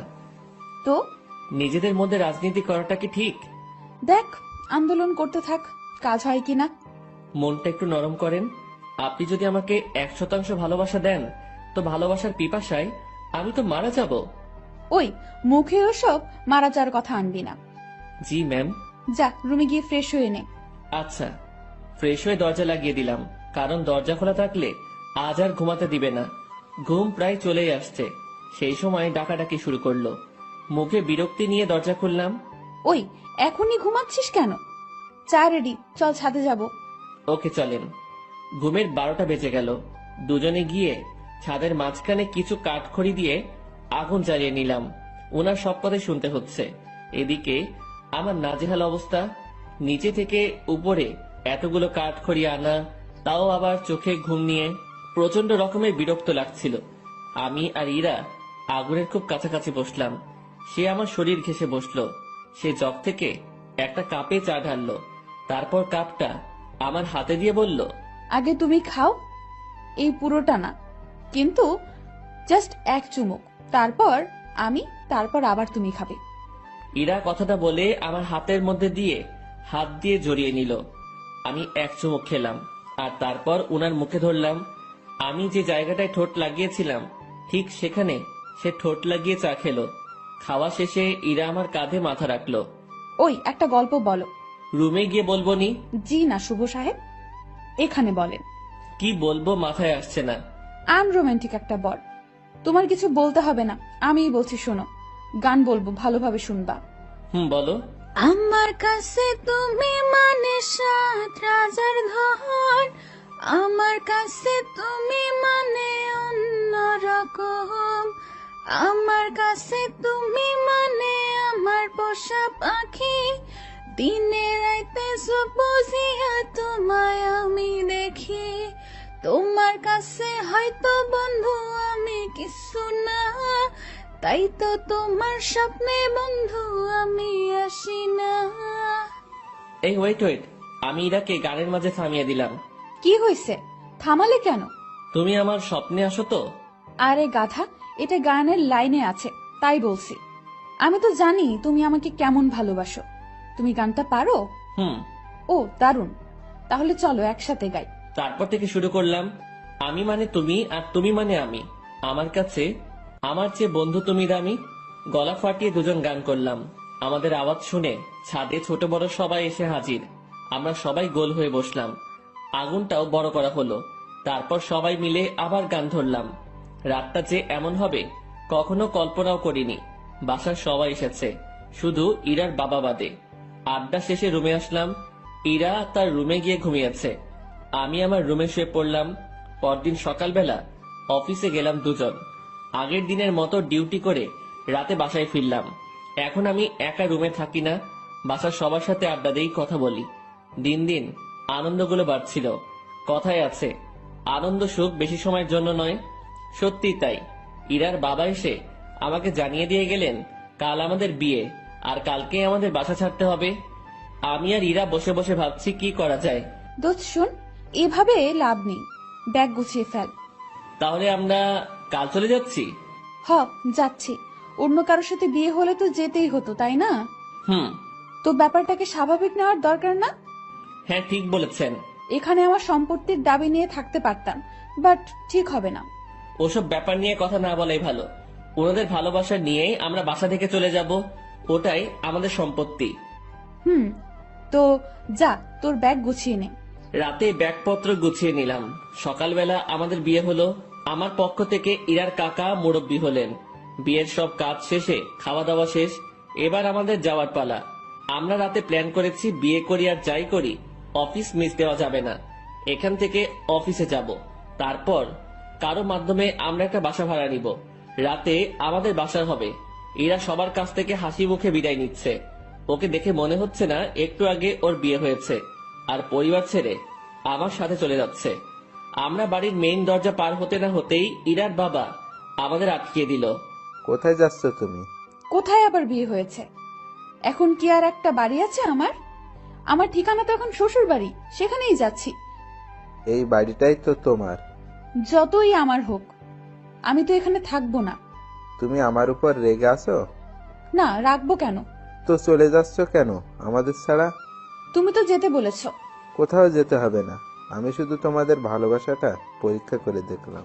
তো নিজেদের মধ্যে রাজনীতি করাটা কি ঠিক? দেখ, আন্দোলন করতে থাক, কাজ হয় কিনা। মনটা একটু নরম করেন। আপনি যদি আমাকে 100% ভালোবাসা দেন, তো ভালোবাসার পিপাসায় আমি তো মারা যাব। ওই মুখে ওসব মারা যাওয়ার কথা আনবি না। জি ম্যাম। যা রুমে গিয়ে ফ্রেশ হয়ে নে। আচ্ছা। ফ্রেশ হয়ে দরজা লাগিয়ে দিলাম, কারণ দরজা খোলা থাকলে আজ আর ঘুমাতে দিবে না। ঘুম প্রায় চলেই আসছে, সেই সময় ডাকাডাকি শুরু করলো। মুখে বিরক্তি নিয়ে দরজা খুললাম। ওই এখনই ঘুমাচ্ছিস কেন? চা রেডি, চল ছাদে যাব। ওকে চলেন। ঘুমের 12টা বেজে গেল। দুজনে গিয়ে ছাদের মাঝখানে কিছু কাঠখড়ি দিয়ে আগুন জ্বালিয়ে নিলাম। ওনার সব কথা শুনতে হচ্ছে। এদিকে আমার নাজেহাল অবস্থা। নিচে থেকে উপরে এতগুলো কাঠখড়ি আনা, তাও আবার চোখে ঘুম নিয়ে প্রচন্ড রকমের বিরক্ত লাগছিল। আমি আর ইরা আগুনের খুব কাছাকাছি বসলাম। সে আমার শরীর ঘেঁষে বসলো। সে জগ থেকে একটা কাপে চা ঢাললো, তারপর কাপটা আমার হাতে দিয়ে বলল, আগে তুমি খাও, এই পুরোটা না, কিন্তু জাস্ট এক চুমুক, তারপর আমি, তারপর আবার তুমি খাবে। ইরা কথাটা বলে আমার হাতের মধ্যে দিয়ে হাত দিয়ে জড়িয়ে নিল। আমি এক চুমুক খেলাম, আর তারপর উনার মুখে ধরলাম। আমি যে জায়গাটায় ঠোঁট লাগিয়েছিলাম, ঠিক সেখানে সে ঠোঁট লাগিয়ে চা খেলো। খাওয়া শেষে ইরা আমার কাঁধে মাথা রাখলো। ওই একটা গল্প বলো। রুমে গিয়ে বলবো নি? জি না শুভ সাহেব, এখানে বলেন। কি বলবো মাথায় আসছে না। আনরোম্যান্টিক একটা বর। তোমার কিছু বলতে হবে না, আমিই বলছি শোনো। গান বলবো, ভালোভাবে শুনবা। বলো। আমার কাছে তুমি মানে 7 রাজার ধন, আমার কাছে তুমি মানে অন্যরকম, আমার কাছে তুমি মানে আমার পোষা পাখি, দিনে রাইতে বুঝিয়া তোমায় আমি দেখি, তোমার কাছে হয়তো বন্ধু আমি কিছু না, তাই তো তোমার স্বপ্নে বন্ধু আমি আসি না। এই ওয়েট ওয়েট, আমি ইরাকে গানের মাঝে থামিয়ে দিলাম। কি হয়েছে, থামালে কেন? তুমি আমার স্বপ্নে আসো তো? আরে গাধা, এটা গানের লাইনে আছে, তাই বলছি। আমি তো জানি তুমি আমাকে কেমন ভালোবাসো। তুমি গানটা পারো? ও দারুণ, তাহলে চলো একসাথে গাই। তারপর থেকে শুরু করলাম। আমি মানে তুমি, আর তুমি মানে আমি। আমার কাছে আমার চেয়ে বন্ধু তুমি দামি। গলা ফাটিয়ে দুজন গান করলাম। আমাদের আওয়াজ শুনে ছাদে ছোট বড় সবাই এসে হাজির। আমরা সবাই গোল হয়ে বসলাম। আগুনটাও বড় করা হলো। তারপর সবাই মিলে আবার গান ধরলাম। রাতটা যে এমন হবে কখনো কল্পনাও করিনি। বাসার সবাই এসেছে, শুধু ইরার বাবা বাদে। আড্ডা শেষে রুমে আসলাম। ইরা তার রুমে গিয়ে ঘুমিয়েছে, আমি আমার রুমে শুয়ে পড়লাম। পরদিন সকালবেলা অফিসে গেলাম দুজন। আগের দিনের মতো ডিউটি করে রাতে বাসায় ফিরলাম। এখন আমি একা রুমে থাকি না, বাসার সবার সাথে আড্ডা দেই, কথা বলি। দিন দিন আনন্দগুলো বাড়ছিল। কথায় আছে, আনন্দ সুখ বেশি সময়ের জন্য নয়। সত্যি তাই। ইরার বাবা এসে আমাকে জানিয়ে দিয়ে গেলেন কাল আমাদের বিয়ে, আর কালকে আমাদের বাসা ছাড়তে হবে। আমি আর ইরা বসে বসে ভাবছি কি করা যায়। দোস্ত শোন, এভাবে লাভ নেই, ব্যাগ গুছিয়ে ফেল। তাহলে আমরা কাল চলে যাচ্ছি? হ, যাচ্ছি। অন্য কারোর সাথে বিয়ে হলে তো যেতেই হতো, তাই না? হুম। তো ব্যাপারটাকে স্বাভাবিক নেওয়ার দরকার না? হ্যাঁ, ঠিক বলেছেন। এখানে আমার সম্পত্তির দাবি নিয়ে থাকতে পারতাম, বাট ঠিক হবে না। ওসব ব্যাপার নিয়ে কথা না বলাই ভালো। ওনাদের ভালোবাসা নিয়েই আমরা বাসা থেকে চলে যাব, ওটাই আমাদের সম্পত্তি। হুম, তো যা, তোর ব্যাগ গুছিয়ে নে। রাতে ব্যাগপত্র গুছিয়ে নিলাম। সকালবেলা আমাদের বিয়ে হলো। আমার পক্ষ থেকে ইরার কাকা মুরব্বি হলেন। বিয়ের সব কাজ শেষে খাওয়া দাওয়া শেষ, এবার আমাদের যাওয়ার পালা। আমরা রাতে প্ল্যান করেছি বিয়ে করি আর যাই করি অফিস মিস দেওয়া যাবে না। এখান থেকে অফিসে যাব, তারপর কারো মাধ্যমে আমরা একটা বাসা ভাড়া নিব। রাতে আমাদের বাসা হবে। এরা সবার কাছ থেকে হাসি মুখে বিদায় নিচ্ছে। ওকে দেখে মনে হচ্ছে না একটু আগে ওর বিয়ে হয়েছে, আর পরিবার ছেড়ে আমার সাথে চলে যাচ্ছে। আমরা বাড়ির মেইন দরজা পার হতে না হতেই ইরার বাবা আমাদের আটকিয়ে দিল। কোথায় যাচ্ছ তুমি? কোথায় আবার বিয়ে হয়েছে? এখন কি আর একটা বাড়ি আছে আমার? আমার ঠিকানা তো এখন শ্বশুর বাড়ি, সেখানেই যাচ্ছি। এই বাড়িটাই তো তোমার। যতই আমার হোক, আমি তো এখানে থাকবো না। তুমি আমার উপর রেগে আছো? না, রাখবো কেন? তো চলে যাচ্ছ কেন আমাদের ছাড়া? তুমি তো যেতে বলেছো। কোথাও যেতে হবে না, আমি শুধু তোমাদের ভালোবাসাটা পরীক্ষা করে দেখলাম।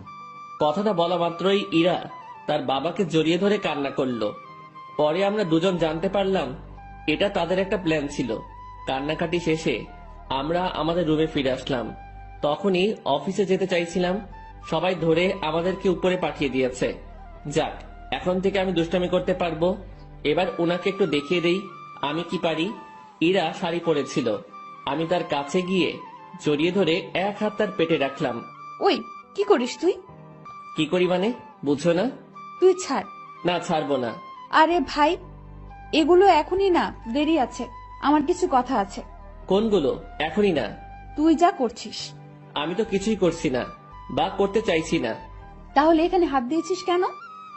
কথাটা বলা মাত্রই ইরা তার বাবাকে জড়িয়ে ধরে কান্না করলো। পরে আমরা দুজন জানতে পারলাম এটা তাদের একটা প্ল্যান ছিল। কান্নাকাটি শেষে আমরা আমাদের রুমে ফিরে আসলাম। তখনই অফিসে যেতে চাইছিলাম, সবাই ধরে আমাদেরকে উপরে পাঠিয়ে দিয়েছে। যাক, এখন থেকে আমি দুষ্টামি করতে পারবো। এবার ওনাকে একটু দেখিয়ে দেই আমি কি পারি। ইরা শাড়ি পরেছিল, আমি তার কাছে গিয়ে জড়িয়ে ধরে এক হাত তার পেটে রাখলাম। ওই, কি করিস তুই? কি করি মানে, বুঝছো না? তুই ছাড়। না, ছাড়বো না। আরে ভাই, এগুলো এখনই না, দেরি আছে। আমার কিছু কথা আছে। কোনগুলো? এখনই না। তুই যা করছিস। আমি তো কিছুই করছি না, বা করতে চাইছি না। তাহলে এখানে হাত দিয়েছিস কেন?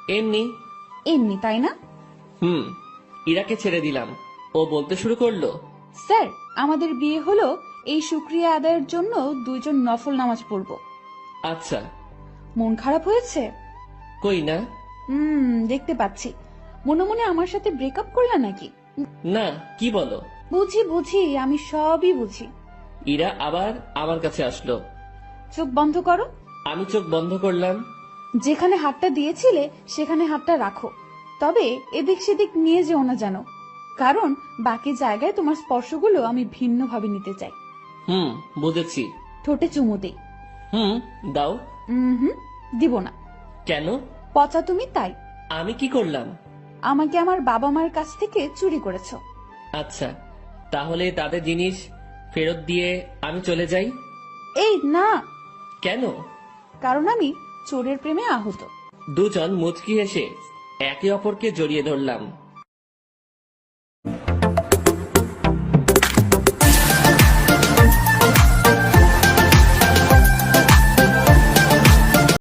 এমনি। এমনি, তাই না? হুম। ইরাকে ছেড়ে দিলাম, ও বলতে শুরু করলো। স্যার, আমাদের বিয়ে হলো, এই শুকরিয়া আদায়ের জন্য দুইজন নফল নামাজ পড়ব। আচ্ছা। মন খারাপ হয়েছে? কই না। দেখতে পাচ্ছি। মনে মনে আমার সাথে ব্রেকআপ করলা নাকি? না, কি বলো? বুঝি বুঝি, আমি সবই বুঝি। ইরা আবার আমার কাছে আসলো। চোখ বন্ধ করো। আমি চোখ বন্ধ করলাম। যেখানে হাতটা দিয়েছিলে সেখানে হাতটা রাখো, তবে এদিক সেদিক নিয়ে যেও না যেন, কারণ বাকি জায়গায় তোমার স্পর্শগুলো আমি ভিন্নভাবে নিতে চাই। হুম, বুঝেছি। ঠোঁটে চুমু দেই। হুম, দাও। হুম, দিব না। কেন? পচা তুমি, তাই। আমি কি করলাম? আমাকে আমার বাবা মার কাছ থেকে চুরি করেছো। আচ্ছা, তাহলে তাদের জিনিস ফেরত দিয়ে আমি চলে যাই? এই না, কেন? কারণ আমি চোরের প্রেমে আহত। দুজন মুচকি হেসে একে অপরকে জড়িয়ে ধরলাম।